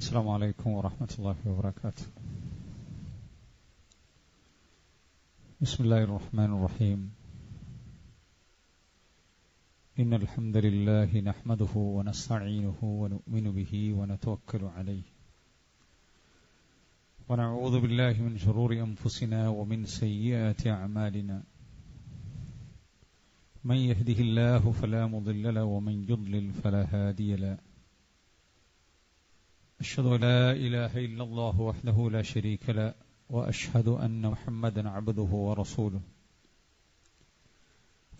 السلام عليكم ورحمة الله وبركاته. بسم الله الرحمن الرحيم. إن الحمد لله نحمده ونستعينه ونؤمن به ونتوكل عليه ونعوذ بالله من شرور أنفسنا ومن سيئات أعمالنا. من يهده الله فلا مضل له ومن يضلل فلا هادي له. أشهد أن لا إله إلا الله وحده لا شريك له وأشهد أن محمدا عبده ورسوله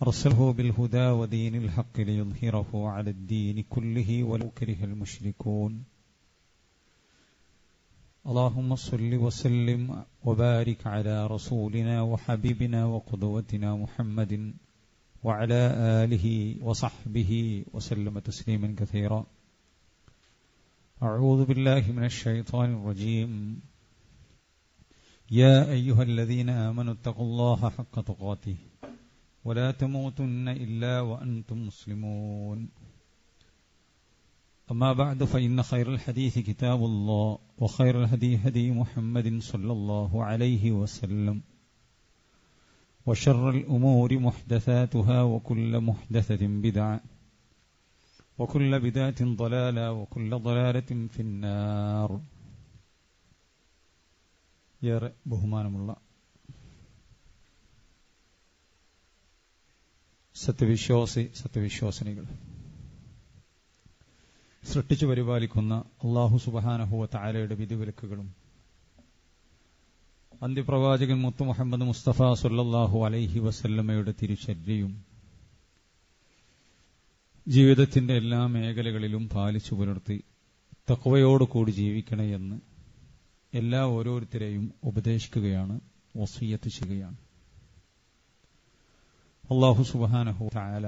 أرسله بالهدى ودين الحق ليظهره على الدين كله ولو كره المشركون. اللهم صل وسلم وبارك على رسولنا وحبيبنا وقدوتنا محمد وعلى آله وصحبه وسلم تسليما كثيرا. أعوذ بالله من الشيطان الرجيم. يا أيها الذين آمنوا اتقوا الله حق تقاته ولا تموتن إلا وأنتم مسلمون. أما بعد فإن خير الحديث كتاب الله وخير الهدي هدي محمد صلى الله عليه وسلم وشر الأمور محدثاتها وكل محدثة بدعة وكل بدعة ضلالة وكل ضلالة في النار. ഏറെ ബഹുമാനമുള്ള സത്യവിശ്വാസിനികൾ, സൃഷ്ടിച്ചു പരിപാലിക്കുന്ന അല്ലാഹു സുബ്ഹാനഹു വ തആലയുടെ വിധിവിലക്കുകളും അന്ത്യപ്രവാചകൻ മുത്ത് മുഹമ്മദ് മുസ്തഫ സല്ലല്ലാഹു അലൈഹി വസല്ലമയുടെ തിരുചര്യയും ജീവിതത്തിന്റെ എല്ലാ മേഖലകളിലും പാലിച്ചു പുലർത്തി തഖ്വയോടുകൂടി ജീവിക്കണേ എന്ന് എല്ലാ ഓരോരുത്തരെയും ഉപദേശിക്കുകയാണ്, വസിയ്യത്ത് ചെയ്യുകയാണ്. അല്ലാഹു സുബ്ഹാനഹു വ തആല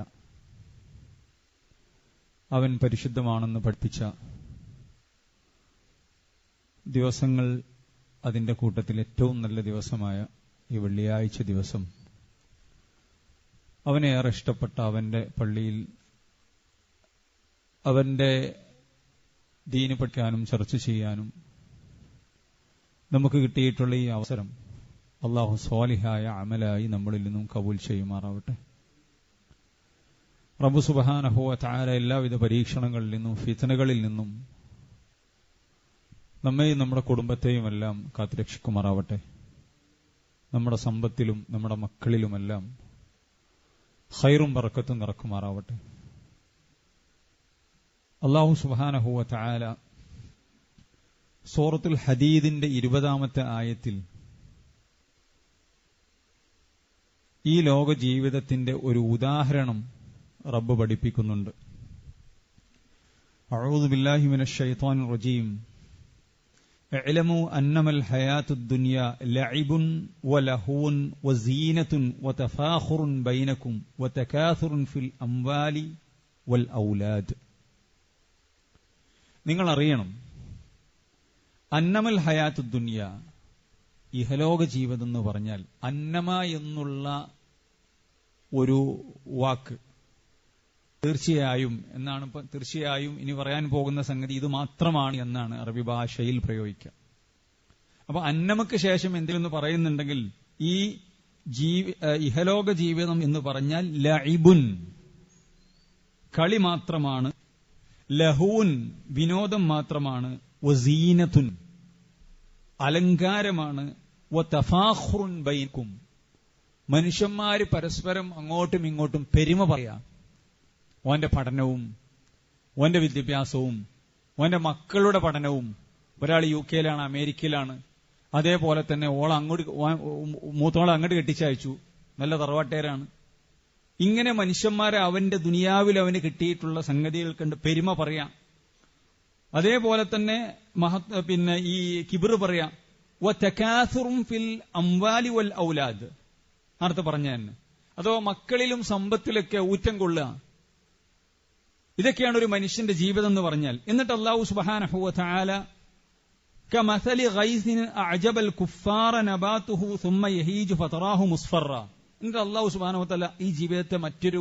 അവൻ പരിശുദ്ധമാണെന്ന് പഠിപ്പിച്ച ദിവസങ്ങൾ, അതിന്റെ കൂട്ടത്തിൽ ഏറ്റവും നല്ല ദിവസമായ ഈ വെള്ളിയാഴ്ച ദിവസം അവനെ ഏറെ ഇഷ്ടപ്പെട്ട അവന്റെ പള്ളിയിൽ അവന്റെ ദീന് പഠിക്കാനും ചർച്ച ചെയ്യാനും നമുക്ക് കിട്ടിയിട്ടുള്ള ഈ അവസരം അല്ലാഹു സ്വാലിഹായ അമലായി നമ്മളിൽ നിന്നും കബൂൽ ചെയ്യുമാറാവട്ടെ. റബ്ബ് സുബ്ഹാനഹു വ തആല എല്ലാവിധ പരീക്ഷണങ്ങളിൽ നിന്നും ഫിത്നകളിൽ നിന്നും നമ്മെയും നമ്മുടെ കുടുംബത്തെയും എല്ലാം കാത്തുരക്ഷിക്കുമാറാവട്ടെ. നമ്മുടെ സമ്പത്തിലും നമ്മുടെ മക്കളിലുമെല്ലാം ഖൈറും ബറക്കത്തും നിറക്കുമാറാവട്ടെ. അല്ലാഹു സുബ്ഹാനഹു വ തആല സൂറത്തുൽ ഹദീദിന്റെ 20-ാമത്തെ ആയത്തിൽ ഈ ലോക ജീവിതത്തിന്റെ ഒരു ഉദാഹരണം റബ്ബ് പഠിപ്പിക്കുന്നുണ്ട്. അഊദു ബില്ലാഹി മിനശ് ശൈത്വാനിർ റജീം. ഇഅ്ലമു അന്നമൽ ഹയാത്തുദ് ദുനിയ ലഅിബുൻ വലഹുൻ വസീനത്തുൻ വതഫാഖുറുൻ ബൈനകും വതകാസുറുൻ ഫിൽ അംവാലി വൽ ഔലാദ്. നിങ്ങൾ അറിയണം, അന്നമൽ ഹയാത്തുദ് ദുനിയ, ഇഹലോക ജീവിതം എന്ന് പറഞ്ഞാൽ, അന്നമ എന്നുള്ള ഒരു വാക്ക് തീർച്ചയായും എന്നാണ്, തീർച്ചയായും ഇനി പറയാൻ പോകുന്ന സംഗതി ഇത് മാത്രമാണ് എന്നാണ് അറബി ഭാഷയിൽ പ്രയോഗിക്കുക. അപ്പൊ അന്നമക്ക് ശേഷം എന്തെങ്കിലും പറയുന്നുണ്ടെങ്കിൽ ഈ ഇഹലോക ജീവിതം എന്ന് പറഞ്ഞാൽ ലഇബുൻ, കളി മാത്രമാണ്, ലഹൂൻ, വിനോദം മാത്രമാണ്, വസീനത്തുൻ, അലങ്കാരമാണ്, വതഫാഖുറുൻ ബൈനകും, മനുഷ്യന്മാര് പരസ്പരം അങ്ങോട്ടും ഇങ്ങോട്ടും പെരുമ പറയാം. ഓന്റെ പഠനവും ഓന്റെ വിദ്യാഭ്യാസവും ഓന്റെ മക്കളുടെ പഠനവും, ഒരാൾ UK യിലാണ്, അമേരിക്കയിലാണ്, അതേപോലെ തന്നെ മൂത്തോളെ അങ്ങോട്ട് കെട്ടിച്ചയച്ചു, നല്ല തറവാട്ടേരാണ്. ഇങ്ങനെ മനുഷ്യന്മാരെ അവന്റെ ദുനിയാവിൽ അവന് കിട്ടിയിട്ടുള്ള സംഗതികൾ കണ്ട് പെരുമ പറയാം. അതേപോലെ തന്നെ ഈ കിബിർ പറയാം. വതകാസുറുൻ ഫിൽ അംവാലി വൽ ഔലാദ്, നേരത്തെ പറഞ്ഞ തന്നെ, അഥവാ മക്കളിലും സമ്പത്തിലൊക്കെ ഊറ്റം കൊള്ളുക. ഇതൊക്കെയാണ് ഒരു മനുഷ്യന്റെ ജീവിതം എന്ന് പറഞ്ഞാൽ. എന്നിട്ട് അല്ലാഹു സുബ്ഹാനഹു വ തആല കമസലി ഗൈസിൻ അഅജബൽ കുഫാറ നബാതുഹു സുമ്മ യഹീജു ഫതറാഹു മുസ്ഫറ. എന്നിട്ട് അല്ലാഹു സുബ്ഹാനഹു വ തആല ഈ ജീവിതത്തെ മറ്റൊരു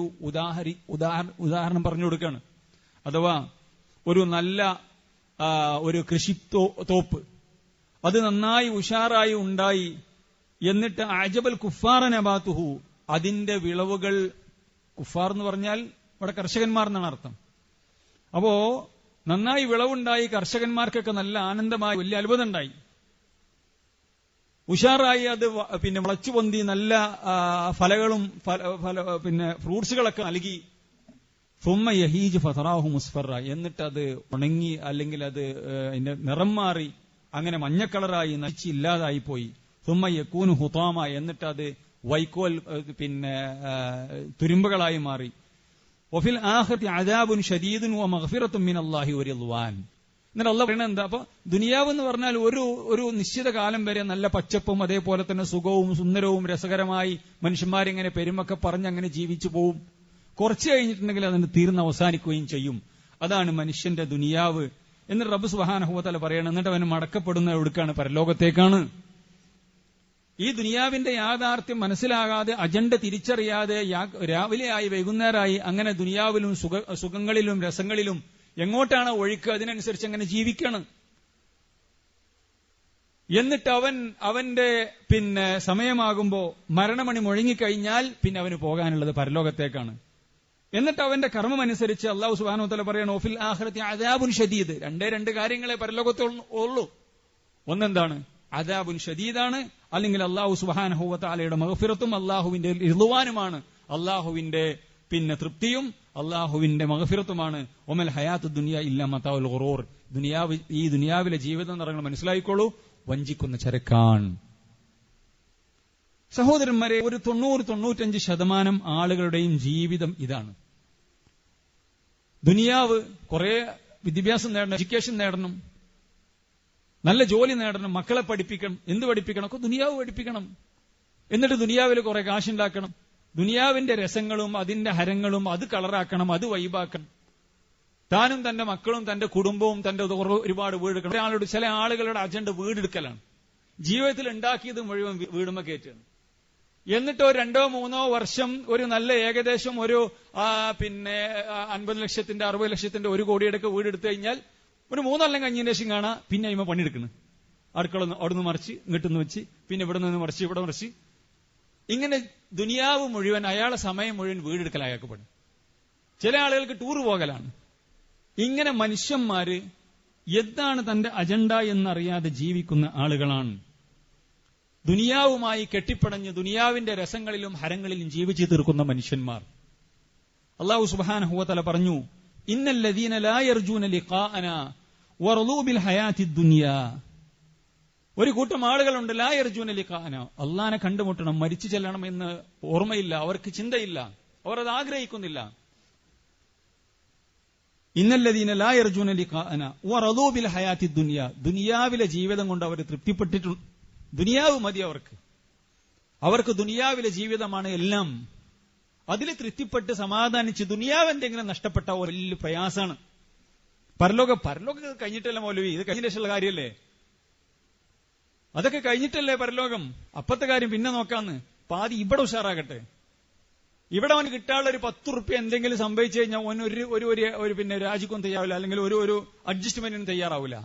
ഉദാഹരണം പറഞ്ഞു കൊടുക്കുകയാണ്. അഥവാ ഒരു നല്ല ഒരു കൃഷി തോപ്പ്, അത് നന്നായി ഉഷാറായി ഉണ്ടായി. എന്നിട്ട് അഅജബൽ കുഫാറ നബാതുഹു, അതിന്റെ വിളവുകൾ, കുഫാർ എന്ന് പറഞ്ഞാൽ ഇവിടെ കർഷകന്മാർ എന്നാണ് അർത്ഥം. അപ്പോ നന്നായി വിളവുണ്ടായി, കർഷകന്മാർക്കൊക്കെ നല്ല ആനന്ദമായി, വലിയ അത്ഭുതം ഉണ്ടായി, ഉഷാറായി, അത് പിന്നെ മുളച്ചുപൊന്തി നല്ല ഫലങ്ങളും ഫ്രൂട്ട്സുകളൊക്കെ നൽകി. സുമ്മ യഹീജ് ഫതറാഹു മുസ്ഫറ, എന്നിട്ട് അത് ഉണങ്ങി, അല്ലെങ്കിൽ അത് അതിന്റെ നിറം മാറി, അങ്ങനെ മഞ്ഞക്കളറായി നശിച്ച് ഇല്ലാതായി പോയി. സുമ്മ യകൂനു ഹുതാമ, എന്നിട്ട് അത് വൈക്കോൽ തുരുമ്പുകളായി മാറി. വഫിൽ ആഖിറതി അദാബുൻ ശദീദുൻ വമഗ്ഫിറത്തുൻ മിനല്ലാഹി വറിദ്വാൻ. എന്നിട്ട് അല്ലാഹു പറയുന്നത് എന്താ? അപ്പൊ ദുനിയാവ് എന്ന് പറഞ്ഞാൽ ഒരു നിശ്ചിത കാലം വരെ നല്ല പച്ചപ്പും അതേപോലെ തന്നെ സുഖവും സുന്ദരവും രസകരമായി മനുഷ്യന്മാരിങ്ങനെ പെരുമൊക്കെ പറഞ്ഞ് അങ്ങനെ ജീവിച്ചു പോവും. കുറച്ച് കഴിഞ്ഞിട്ടുണ്ടെങ്കിൽ അതിന് തീർന്ന് അവസാനിക്കുകയും ചെയ്യും. അതാണ് മനുഷ്യന്റെ ദുനിയാവ് എന്ന് റബ്ബ് സുബ്ഹാനഹു വ തആല പറയണം. എന്നിട്ട് അവന് മടക്കപ്പെടുന്ന എവിടേക്കാണ്? പരലോകത്തേക്കാണ്. ഈ ദുനിയാവിന്റെ യാഥാർത്ഥ്യം മനസ്സിലാകാതെ, അജണ്ട തിരിച്ചറിയാതെ, രാവിലെയായി വൈകുന്നേരമായി അങ്ങനെ ദുനിയാവിലും സുഖങ്ങളിലും രസങ്ങളിലും എങ്ങോട്ടാണ് ഒഴുക്ക്, അതിനനുസരിച്ച് അങ്ങനെ ജീവിക്കണം. എന്നിട്ട് അവന്റെ സമയമാകുമ്പോ മരണമണി മുഴങ്ങിക്കഴിഞ്ഞാൽ പിന്നെ അവന് പോകാനുള്ളത് പരലോകത്തേക്കാണ്. എന്നിട്ട് അവന്റെ കർമ്മമനുസരിച്ച് അല്ലാഹു സുബ്ഹാനഹു വ തആല പറയണം, ഫിൽ ആഖിറതി അദാബുൻ ശദീദ്. രണ്ട് കാര്യങ്ങളെ പരലോകത്തിൽ ഉള്ളൂ. ഒന്നെന്താണ്? അദാബുൻ ഷദീദാണ്, അല്ലെങ്കിൽ അല്ലാഹു സുബ്ഹാനഹു വ തആലയുടെ മഗ്ഫിറത്തും അല്ലാഹുവിന്റെ റിദ്വാനുമാണ്. അല്ലാഹുവിന്റെ തൃപ്തിയും അല്ലാഹുവിന്റെ മഗ്ഫിറത്തുമാണ്. വമൽ ഹയാത്തു ദുനിയ ഇല്ലാ മതാഉൽ ഗുറൂർ. ഈ ദുനിയാവിലെ ജീവിതം എന്ന് പറയുന്നത് മനസ്സിലായിക്കോളൂ, വഞ്ചിക്കുന്ന ചരക്കാണ്. സഹോദരന്മാരെ, ഒരു 90-95% ആളുകളുടെയും ജീവിതം ഇതാണ്. ദുനിയാവ്, കുറെ വിദ്യാഭ്യാസം നേടണം, എഡ്യൂക്കേഷൻ നേടണം, നല്ല ജോലി നേടണം, മക്കളെ പഠിപ്പിക്കണം. എന്ത് പഠിപ്പിക്കണം? ഒക്കെ ദുനിയാവ് പഠിപ്പിക്കണം. എന്നിട്ട് ദുനിയാവിൽ കുറെ കാശുണ്ടാക്കണം. ദുനിയാവിന്റെ രസങ്ങളും അതിന്റെ ഹരങ്ങളും അത് കളറാക്കണം, അത് വൈബാക്കണം. താനും തന്റെ മക്കളും തന്റെ കുടുംബവും തന്റെ ഒരുപാട് വീടെടുക്കണം. ചില ആളുകളുടെ അജണ്ട വീടെടുക്കലാണ്. ജീവിതത്തിൽ ഉണ്ടാക്കിയത് മുഴുവൻ വീടുമ കയറ്റാണ്. എന്നിട്ട് 2-3 വർഷം ഒരു നല്ല ഏകദേശം ഒരു 50 ലക്ഷത്തിന്റെ 60 ലക്ഷത്തിന്റെ 1 കോടിയുടെ വീടെടുത്തു കഴിഞ്ഞാൽ ഒരു 3 കൊല്ലം കഴിഞ്ഞതിന് ശേഷം കാണാം പിന്നെ ഇവ പണിയെടുക്കണം. അടുക്കള അവിടുന്ന് മറിച്ച് ഇങ്ങോട്ടൊന്ന് വെച്ച്, പിന്നെ ഇവിടെ നിന്ന് മറിച്ച് ഇവിടെ മറിച്ച്, ഇങ്ങനെ ദുനിയാവ് മുഴുവൻ, അയാളെ സമയം മുഴുവൻ വീടെടുക്കൽ അയാൾക്കപ്പെടും. ചില ആളുകൾക്ക് ടൂർ പോകലാണ്. ഇങ്ങനെ മനുഷ്യന്മാര് എന്താണ് തന്റെ അജണ്ട എന്നറിയാതെ ജീവിക്കുന്ന ആളുകളാണ്. ദുനിയാവുമായി കെട്ടിപ്പടഞ്ഞ് ദുനിയാവിന്റെ രസങ്ങളിലും ഹരങ്ങളിലും ജീവിച്ചു തീർക്കുന്ന മനുഷ്യന്മാർ. അല്ലാഹു സുബ്ഹാനഹു വ തആല പറഞ്ഞു, ഇന്നല്ലദീന ലാ യർജൂന ലിഖാഅനാ വറളൂ ബിൽ ഹയാത്തിദ് ദുനിയാ. ഒരു കൂട്ടം ആളുകളുണ്ട്, ലാ യർജൂന ലിഖാഅനാ, അല്ലാഹനെ കണ്ടുമുട്ടണം, മരിച്ചു ചെല്ലണം എന്ന് ഓർമ്മയില്ല, അവർക്ക് ചിന്തയില്ല, അവർ അത് ആഗ്രഹിക്കുന്നില്ല. ഇന്നല്ലദീന ലാ യർജൂന ലിഖാഅനാ വറളൂ ബിൽ ഹയാത്തിദ് ദുനിയാ. ദുനിയാവിലെ ജീവിതം കൊണ്ട് അവർ തൃപ്തിപ്പെട്ടിട്ടുണ്ട്. ദുനിയാവ് മതി അവർക്ക് ദുനിയാവിലെ ജീവിതമാണ് എല്ലാം. അതിൽ തൃപ്തിപ്പെട്ട് സമാധാനിച്ച് ദുനിയാവ് എന്തെങ്കിലും നഷ്ടപ്പെട്ട വലിയ പ്രയാസമാണ്. പരലോക കഴിഞ്ഞിട്ടല്ല മൗലവി, ഇത് കഴിഞ്ഞ ശേഷമുള്ള കാര്യമല്ലേ, അതൊക്കെ കഴിഞ്ഞിട്ടല്ലേ പരലോകം. അപ്പത്തെ കാര്യം പിന്നെ നോക്കാന്ന്. പാതി ഇവിടെ ഉഷാറാകട്ടെ. ഇവിടെ അവന് കിട്ടാനുള്ള ഒരു 10 റുപ്യ എന്തെങ്കിലും സംഭവിച്ചു കഴിഞ്ഞാൽ അവൻ ഒരു രാജിക്കൊന്നും തയ്യാറാവില്ല, അല്ലെങ്കിൽ ഒരു അഡ്ജസ്റ്റ്മെന്റിനും തയ്യാറാവില്ല.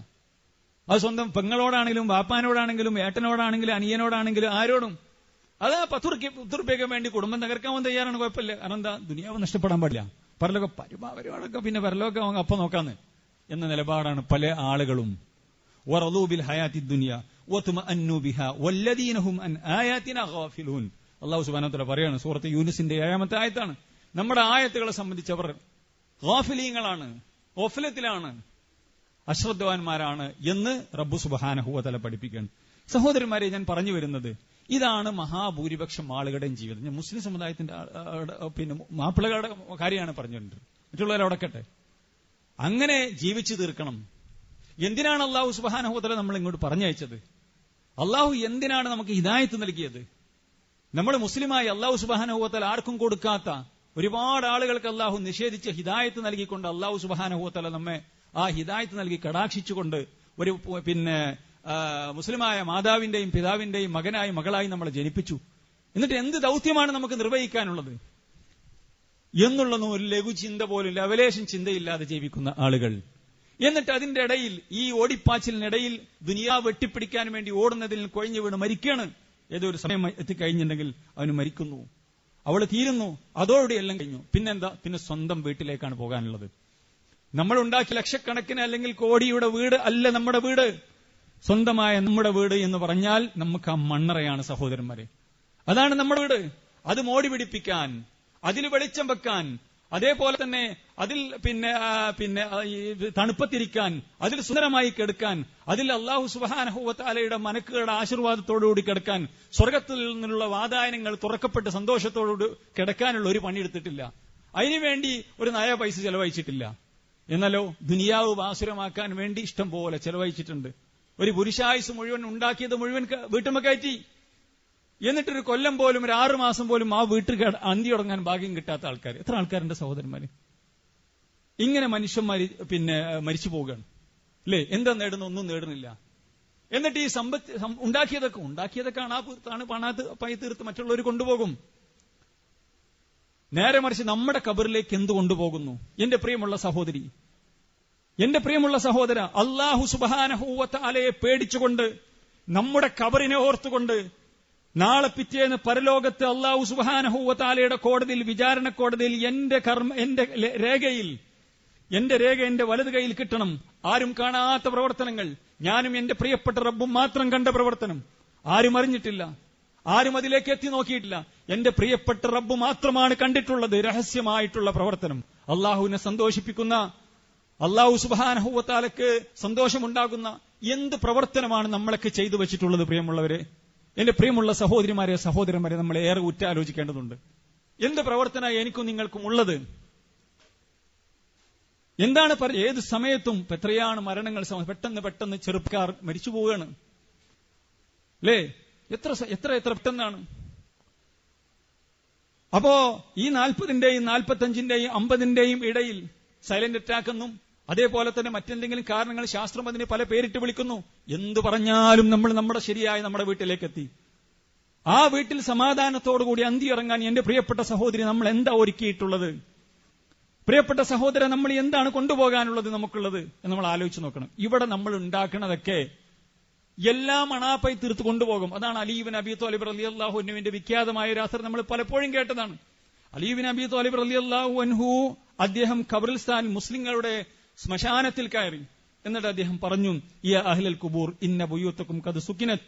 അത് സ്വന്തം പെങ്ങളോടാണെങ്കിലും വാപ്പാനോടാണെങ്കിലും ഏട്ടനോടാണെങ്കിലും അനിയനോടാണെങ്കിലും ആരോടും. അത് 10 റുപ്യക്ക് വേണ്ടി കുടുംബം തകർക്കാൻ തയ്യാറാണ്, കുഴപ്പമില്ല. കാരണം എന്താ? ദുനിയാവ് നഷ്ടപ്പെടാൻ പാടില്ല. പരലോക പരിപാടികളൊക്കെ പിന്നെ പരലോകം അപ്പം നോക്കാന്ന് എന്ന നിലപാടാണ് പല ആളുകളും. വറളൂ ബിൽ ഹയാത്തിദ് ദുനിയ വത്മഅന്നു ബിഹാ വല്ലദീന ഹും അൻ ആയാതിനാ ഗാഫിലൂൻ. അല്ലാഹു സുബ്ഹാനഹു വ തആല പറയാണ്, സൂറത്ത് യൂനുസിന്റെ 7-ാമത്തെ ആയത്താണ്. നമ്മുടെ ആയത്തുകളെ സംബന്ധിച്ചവർ ഗാഫിലീങ്ങളാണ്, ഗഫലത്തിലാണ്, അശ്രദ്ധവാന്മാരാണ് എന്ന് റബ്ബ് സുബ്ഹാനഹു വ തആല പഠിപ്പിക്കുകയാണ്. സഹോദരന്മാരെ, ഞാൻ പറഞ്ഞു വരുന്നത് ഇതാണ് മഹാഭൂരിപക്ഷം ആളുകളുടെയും ജീവിതം. ഞാൻ മുസ്ലിം സമുദായത്തിന്റെ മാപ്പിളകളുടെ കാര്യമാണ് പറഞ്ഞിട്ടുണ്ട്, മറ്റുള്ളവരവിടക്കട്ടെ. അങ്ങനെ ജീവിച്ചു തീർക്കണം. എന്തിനാണ് അല്ലാഹു സുബ്ഹാനഹു വ തആല നമ്മൾ ഇങ്ങോട്ട് പറഞ്ഞയച്ചത്? അല്ലാഹു എന്തിനാണ് നമുക്ക് ഹിദായത്ത് നൽകിയത്? നമ്മൾ മുസ്ലിമായി അല്ലാഹു സുബ്ഹാനഹു വ തആല ആർക്കും കൊടുക്കാത്ത ഒരുപാട് ആളുകൾക്ക് അല്ലാഹു നിഷേധിച്ച ഹിദായത്ത് നൽകിക്കൊണ്ട് അല്ലാഹു സുബ്ഹാനഹു വ തആല നമ്മെ ആ ഹിദായത്ത് നൽകി കടാക്ഷിച്ചുകൊണ്ട് ഒരു മുസ്ലിമായ മാതാവിന്റെയും പിതാവിന്റെയും മകനായി മകളായി നമ്മളെ ജനിപ്പിച്ചു. എന്നിട്ട് എന്ത് ദൗത്യമാണ് നമുക്ക് നിർവഹിക്കാനുള്ളത് എന്നുള്ളതും ഒരു ലഘു ചിന്ത പോലും, ലവലേശം ചിന്തയില്ലാതെ ജീവിക്കുന്ന ആളുകൾ. എന്നിട്ട് അതിന്റെ ഇടയിൽ, ഈ ഓടിപ്പാച്ചിലിനിടയിൽ ദുനിയാവ് വെട്ടിപ്പിടിക്കാൻ വേണ്ടി ഓടുന്നതിൽ കൊഴിഞ്ഞു വീണ് മരിക്കുകയാണ്. ഏതൊരു സമയം എത്തിക്കഴിഞ്ഞിട്ടുണ്ടെങ്കിൽ അവന് മരിക്കുന്നു, അവള് തീരുന്നു, അതോടെ എല്ലാം കഴിഞ്ഞു. പിന്നെന്താ? പിന്നെ സ്വന്തം വീട്ടിലേക്കാണ് പോകാനുള്ളത്. നമ്മൾ ഉണ്ടാക്കിയ ലക്ഷക്കണക്കിന് അല്ലെങ്കിൽ കോടിയുടെ വീട് അല്ല നമ്മുടെ വീട്. സ്വന്തമായ നമ്മുടെ വീട് എന്ന് പറഞ്ഞാൽ നമുക്ക് ആ മണ്ണറയാണ് സഹോദരന്മാരെ. അതാണ് നമ്മുടെ വീട്. അത് മോടി പിടിപ്പിക്കാൻ, അതിൽ വെളിച്ചം വെക്കാൻ, അതേപോലെ തന്നെ അതിൽ പിന്നെ തണുപ്പത്തിരിക്കാൻ, അതിൽ സുന്ദരമായി കിടക്കാൻ, അതിൽ അല്ലാഹു സുബ്ഹാനഹു വ തആലയുടെ മലക്കുകളുടെ ആശീർവാദത്തോടുകൂടി കിടക്കാൻ, സ്വർഗത്തിൽ നിന്നുള്ള വാതായനങ്ങൾ തുറക്കപ്പെട്ട് സന്തോഷത്തോടുകൂടി കിടക്കാനുള്ള ഒരു പണിയെടുത്തിട്ടില്ല. അതിനുവേണ്ടി ഒരു നയ പൈസ ചെലവഴിച്ചിട്ടില്ല. എന്നാലോ ദുനിയാവ് ബാസുരമാക്കാൻ വേണ്ടി ഇഷ്ടം പോലെ ചെലവഴിച്ചിട്ടുണ്ട്. ഒരു പുരുഷായുസ് മുഴുവൻ ഉണ്ടാക്കിയത് മുഴുവൻ വീട്ടുമ്മ കയറ്റി. എന്നിട്ടൊരു കൊല്ലം പോലും, ഒരു 6 മാസം പോലും ആ വീട്ടിൽ അന്തി തുടങ്ങാൻ ഭാഗ്യം കിട്ടാത്ത ആൾക്കാർ എത്ര ആൾക്കാരുണ്ട് സഹോദരന്മാര്? ഇങ്ങനെ മനുഷ്യന്മാര് മരിച്ചു പോവുകയാണ് അല്ലേ? എന്താ നേടുന്ന? ഒന്നും നേടുന്നില്ല. എന്നിട്ട് ഈ സമ്പത്ത് ഉണ്ടാക്കിയതൊക്കെയാണ് പണാത്ത് പൈ തീർത്ത് മറ്റുള്ളവർ കൊണ്ടുപോകും. നേരെ മറിച്ച് നമ്മുടെ ഖബറിലേക്ക് എന്ത് കൊണ്ടുപോകുന്നു? എന്റെ പ്രിയമുള്ള സഹോദരി, എന്റെ പ്രിയമുള്ള സഹോദര, അല്ലാഹു സുബ്ഹാനഹു വ തആലയെ പേടിച്ചുകൊണ്ട്, നമ്മുടെ ഖബറിനെ ഓർത്തുകൊണ്ട്, നാളെ പിറ്റേന്ന് പരലോകത്ത് അല്ലാഹു സുബ്ഹാനഹു വ തആലയുടെ കോടതിയിൽ, വിചാരണ കോടതിയിൽ എന്റെ രേഖ എന്റെ വലത് കൈയിൽ കിട്ടണം. ആരും കാണാത്ത പ്രവർത്തനങ്ങൾ, ഞാനും എന്റെ പ്രിയപ്പെട്ട റബ്ബും മാത്രം കണ്ട പ്രവർത്തനം, ആരും അറിഞ്ഞിട്ടില്ല, ആരും അതിലേക്ക് എത്തി നോക്കിയിട്ടില്ല. എന്റെ പ്രിയപ്പെട്ട റബ്ബ് മാത്രമാണ് കണ്ടിട്ടുള്ളത്. രഹസ്യമായിട്ടുള്ള പ്രവർത്തനം, അള്ളാഹുവിനെ സന്തോഷിപ്പിക്കുന്ന, അല്ലാഹു സുബ്ഹാനഹു വ തആലക്ക് സന്തോഷമുണ്ടാകുന്ന എന്ത് പ്രവർത്തനമാണ് നമ്മളൊക്കെ ചെയ്തു വെച്ചിട്ടുള്ളത്? പ്രിയമുള്ളവരെ, എന്റെ പ്രിയമുള്ള സഹോദരിമാരെ, സഹോദരന്മാരെ, നമ്മളെ ഏറെ ഉറ്റാലോചിക്കേണ്ടതുണ്ട്. എന്ത് പ്രവർത്തന എനിക്കും നിങ്ങൾക്കും ഉള്ളത്? എന്താണ് ഏത് സമയത്തും എത്രയാണ് മരണങ്ങൾ, പെട്ടെന്ന് ചെറുപ്പക്കാർ മരിച്ചു പോവുകയാണ് അല്ലേ? എത്ര പെട്ടെന്നാണ്. അപ്പോ ഈ 40-ന്റെയും 45-ന്റെയും 50-ന്റെയും ഇടയിൽ സൈലന്റ് അറ്റാക്ക് എന്നും അതേപോലെ തന്നെ മറ്റെന്തെങ്കിലും കാരണങ്ങൾ ശാസ്ത്രം അതിനെ പല പേരിട്ട് വിളിക്കുന്നു. എന്തു പറഞ്ഞാലും നമ്മൾ നമ്മുടെ വീട്ടിലേക്ക് എത്തി. ആ വീട്ടിൽ സമാധാനത്തോടുകൂടി അന്തി ഇറങ്ങാൻ എന്റെ പ്രിയപ്പെട്ട സഹോദരി നമ്മൾ എന്താ ഒരുക്കിയിട്ടുള്ളത്? പ്രിയപ്പെട്ട സഹോദര, നമ്മൾ എന്താണ് കൊണ്ടുപോകാനുള്ളത് നമുക്കുള്ളത് എന്ന് നമ്മൾ ആലോചിച്ച് നോക്കണം. ഇവിടെ നമ്മൾ ഉണ്ടാക്കുന്നതൊക്കെ എല്ലാം അണാപ്പായി തീർത്ത് കൊണ്ടുപോകും. അതാണ് അലി ഇബ്നു അബീ ത്വാലിബ് റളിയല്ലാഹു അൻഹുവിന്റെ വിഖ്യാതമായ ഒരു അസർ നമ്മൾ പലപ്പോഴും കേട്ടതാണ്. അലി ഇബ്നു അബീ ത്വാലിബ് റളിയല്ലാഹു അൻഹു അദ്ദേഹം ഖബറിസ്ഥാൻ, മുസ്ലിങ്ങളുടെ ശ്മശാനത്തിൽ കയറി. എന്നിട്ട് അദ്ദേഹം പറഞ്ഞു, യാ അഹ്ലൽ ഖുബൂർ ഇന്ന ബുയൂതകും ഖദ് സുകിനത്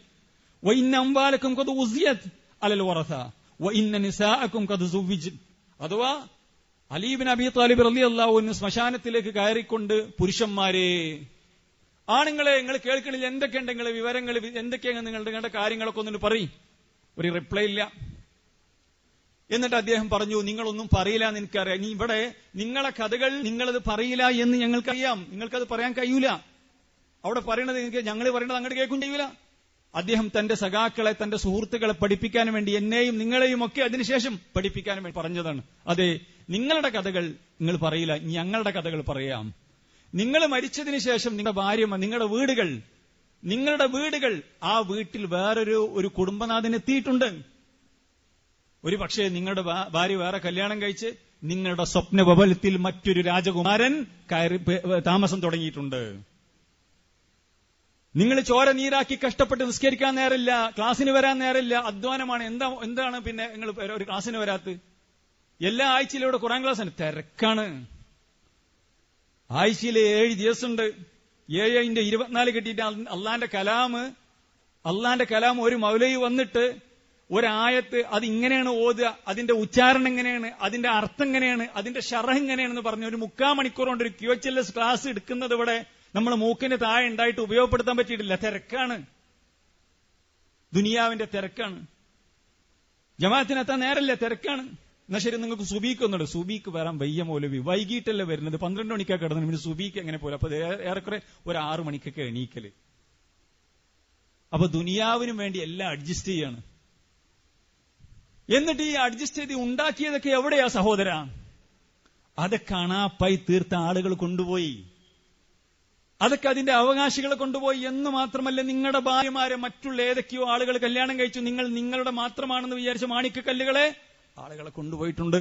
വ ഇന്ന അംവാലകും ഖദ് ഉസിയത് അലൽ വറസ വ ഇന്ന നിസാഅകും ഖദ് സുവ്വിജ്. അഥവാ അലി ഇബ്നു അബീ ത്വാലിബ് റളിയല്ലാഹു അൻഹു ശ്മശാനത്തിലേക്ക് കയറിക്കൊണ്ട്, പുരുഷന്മാരെ, ആണുങ്ങളെ, നിങ്ങൾ കേൾക്കണില്ല, എന്തൊക്കെയുണ്ട് നിങ്ങളുടെ വിവരങ്ങൾ, എന്തൊക്കെയാണ് നിങ്ങളുടെ കാര്യങ്ങളൊക്കെ ഒന്നിട്ട് പറയും. ഒരു റിപ്ലൈ ഇല്ല. എന്നിട്ട് അദ്ദേഹം പറഞ്ഞു, നിങ്ങളൊന്നും പറയില്ല എന്ന് എനിക്കറിയാം. ഇനി ഇവിടെ നിങ്ങളെ കഥകൾ നിങ്ങളത് പറയില്ല എന്ന് ഞങ്ങൾക്കറിയാം, നിങ്ങൾക്കത് പറയാൻ കഴിയൂല. അവിടെ പറയണത് ഞങ്ങൾ പറയണത് അങ്ങോട്ട് കേൾക്കും ചെയ്യൂല. അദ്ദേഹം തന്റെ സഖാക്കളെ, തന്റെ സുഹൃത്തുക്കളെ പഠിപ്പിക്കാൻ വേണ്ടി എന്നെയും നിങ്ങളെയും ഒക്കെ അതിനുശേഷം പഠിപ്പിക്കാൻ വേണ്ടി പറഞ്ഞതാണ്. അതെ, നിങ്ങളുടെ കഥകൾ നിങ്ങൾ പറയില്ല, ഞങ്ങളുടെ കഥകൾ പറയാം. നിങ്ങൾ മരിച്ചതിന് ശേഷം നിങ്ങളുടെ ഭാര്യ, നിങ്ങളുടെ വീടുകൾ ആ വീട്ടിൽ വേറൊരു കുടുംബനാഥൻ എത്തിയിട്ടുണ്ട്. ഒരു പക്ഷേ നിങ്ങളുടെ ഭാര്യ വേറെ കല്യാണം കഴിച്ച് നിങ്ങളുടെ സ്വപ്നഭവനത്തിൽ മറ്റൊരു രാജകുമാരൻ കയറി താമസം തുടങ്ങിയിട്ടുണ്ട്. നിങ്ങൾ ചോര നീരാക്കി കഷ്ടപ്പെട്ട് നിസ്കരിക്കാൻ നേരമില്ല, ക്ലാസ്സിന് വരാൻ നേരമില്ല, അധ്വാനമാണ്. എന്താണ് പിന്നെ നിങ്ങൾ ഒരു ക്ലാസ്സിന് വരാത്ത്? എല്ലാ ആഴ്ചയിലും ഇവിടെ ഖുർആൻ ക്ലാസ്സാണ്, തിരക്കാണ്. ആഴ്ചയിൽ 7 ദിവസമുണ്ട്. 7/24 കിട്ടിയിട്ട് അള്ളാന്റെ കലാം ഒരു മൗലവി വന്നിട്ട് ഒരായത്ത് അത് ഇങ്ങനെയാണ് ഓതുക, അതിന്റെ ഉച്ചാരണം എങ്ങനെയാണ്, അതിന്റെ അർത്ഥം എങ്ങനെയാണ്, അതിന്റെ ഷറഹ് എങ്ങനെയാണെന്ന് പറഞ്ഞ് ഒരു 3/4 മണിക്കൂർ കൊണ്ട് ഒരു QHLS ക്ലാസ് എടുക്കുന്നത് ഇവിടെ നമ്മൾ മൂക്കിന് താഴെ ഉണ്ടായിട്ട് ഉപയോഗപ്പെടുത്താൻ പറ്റിയിട്ടില്ല. തിരക്കാണ്, ദുനിയാവിന്റെ തിരക്കാണ്. ജമാഅത്തിനെത്താൻ നേരല്ല, തിരക്കാണ്. എന്നാ ശരി, നിങ്ങൾക്ക് സുബീക്ക് ഒന്നുണ്ട്. സുബീക്ക് വരാൻ വയ്യ മൗലവി, വൈകിട്ടല്ലേ വരുന്നത്, 12 മണിക്കൊക്കെ കിടന്നു, പിന്നെ സുബീക്ക് എങ്ങനെ പോലെ? അപ്പൊ ഏറെക്കുറെ ഒരു 6 മണിക്കൊക്കെ എണീക്കല്. അപ്പൊ ദുനിയാവിനും വേണ്ടി എല്ലാം അഡ്ജസ്റ്റ് ചെയ്യാണ്. എന്നിട്ട് ഈ അഡ്ജസ്റ്റ് ചെയ്ത് ഉണ്ടാക്കിയതൊക്കെ എവിടെയാ സഹോദര? അതൊക്കെ അണാപ്പായി തീർത്ത ആളുകൾ കൊണ്ടുപോയി, അതൊക്കെ അതിന്റെ അവകാശികളെ കൊണ്ടുപോയി. എന്ന് മാത്രമല്ല, നിങ്ങളുടെ ഭാര്യമാരെ മറ്റുള്ള ഏതൊക്കെയോ ആളുകൾ കല്യാണം കഴിച്ചു, നിങ്ങളുടെ മാത്രമാണെന്ന് വിചാരിച്ച മാണിക്കക്കല്ലുകളെ ആളുകളെ കൊണ്ടുപോയിട്ടുണ്ട്.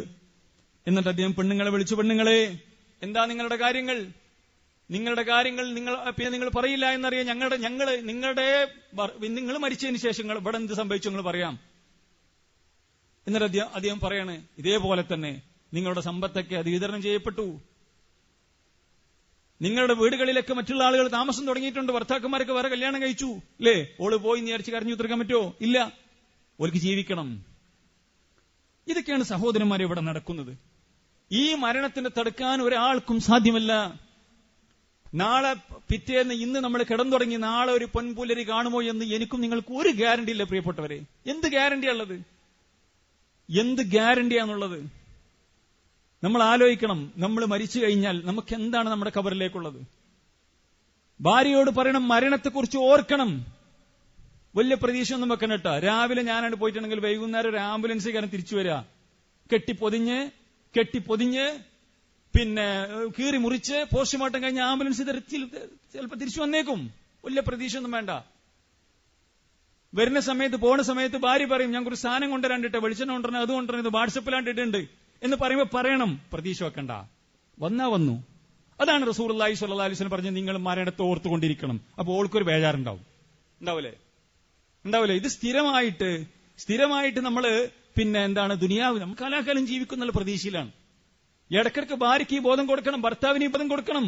എന്നിട്ട് അദ്ദേഹം പെണ്ണുങ്ങളെ വിളിച്ചു, പെണ്ണുങ്ങളെ, എന്താ നിങ്ങളുടെ കാര്യങ്ങൾ? നിങ്ങളുടെ കാര്യങ്ങൾ നിങ്ങൾ പറയില്ല എന്നറിയാം. നിങ്ങൾ മരിച്ചതിന് ശേഷം ഇവിടെ എന്ത് സംഭവിച്ചു നിങ്ങൾ പറയാം. എന്നിട്ട് അദ്ദേഹം പറയാണ്, ഇതേപോലെ തന്നെ നിങ്ങളുടെ സമ്പത്തൊക്കെ അത് വിതരണം ചെയ്യപ്പെട്ടു. നിങ്ങളുടെ വീടുകളിലൊക്കെ മറ്റുള്ള ആളുകൾ താമസം തുടങ്ങിയിട്ടുണ്ട്. ഭർത്താക്കന്മാരൊക്കെ വേറെ കല്യാണം കഴിച്ചു. അല്ലേ? ഓള് പോയി വിചാരിച്ച് കരഞ്ഞു ഉത്തരക്കാൻ പറ്റുമോ? ഇല്ല. ഓൾക്ക് ജീവിക്കണം. ഇതൊക്കെയാണ് സഹോദരന്മാരെ ഇവിടെ നടക്കുന്നത്. ഈ മരണത്തിനെ തടുക്കാൻ ഒരാൾക്കും സാധ്യമല്ല. നാളെ പിറ്റേന്ന് ഇന്ന് നമ്മൾ കിടന്നുടങ്ങി നാളെ ഒരു പൊൻപുലരി കാണുമോ എന്ന് എനിക്കും നിങ്ങൾക്കും ഒരു ഗ്യാരണ്ടി ഇല്ല പ്രിയപ്പെട്ടവരെ. എന്ത് ഗ്യാരണ്ടിയാണുള്ളത്? എന്ത് ഗ്യാരണ്ടിയാണുള്ളത്? നമ്മൾ ആലോചിക്കണം. നമ്മൾ മരിച്ചു കഴിഞ്ഞാൽ നമുക്ക് എന്താണ് നമ്മുടെ ഖബറിലേക്കുള്ളത്? ഭാര്യയോട് പറയണം, മരണത്തെക്കുറിച്ച് ഓർക്കണം. വലിയ പ്രതീക്ഷ ഒന്നും വെക്കണം കേട്ടോ. രാവിലെ ഞാനാണ് പോയിട്ടുണ്ടെങ്കിൽ വൈകുന്നേരം ഒരു ആംബുലൻസ് കാരണം തിരിച്ചു വരിക, കെട്ടിപ്പൊതിഞ്ഞ് പിന്നെ കീറി മുറിച്ച് പോസ്റ്റ്മോർട്ടം കഴിഞ്ഞ ആംബുലൻസ് ചിലപ്പോൾ തിരിച്ചു വന്നേക്കും. വലിയ പ്രതീക്ഷ ഒന്നും വേണ്ട. വരുന്ന സമയത്ത് പോണ സമയത്ത് ഭാര്യ പറയും, ഞാൻ കുറച്ച് സാധനം കൊണ്ടുവരാണ്ടിട്ട്, വെളിച്ചെണ്ണ കൊണ്ടുവരണം, അത് കൊണ്ടുവരണം, ഇത് വാട്സപ്പിലാണ്ടിട്ടുണ്ട് എന്ന് പറയുമ്പോൾ പറയണം, പ്രതീക്ഷ വെക്കണ്ട. വന്നു. അതാണ് റസൂലുള്ളാഹി സ്വല്ലല്ലാഹു അലൈഹി വസല്ലം പറഞ്ഞത്, നിങ്ങൾ മരണത്തെ ഓർത്തുകൊണ്ടിരിക്കണം. അപ്പോൾ ഓൾക്കൊരു ബേജാറുണ്ടാവും. ഉണ്ടാവില്ലേ? ഇത് സ്ഥിരമായിട്ട് നമ്മള് പിന്നെ എന്താണ് ദുനിയാവ് നമുക്ക് കാലാകാലം ജീവിക്കുന്നുള്ള പ്രതീക്ഷയിലാണ്. ഇടക്കിടക്ക് ഭാര്യയ്ക്ക് ഈ ബോധം കൊടുക്കണം, ഭർത്താവിന് ഈ ബോധം കൊടുക്കണം.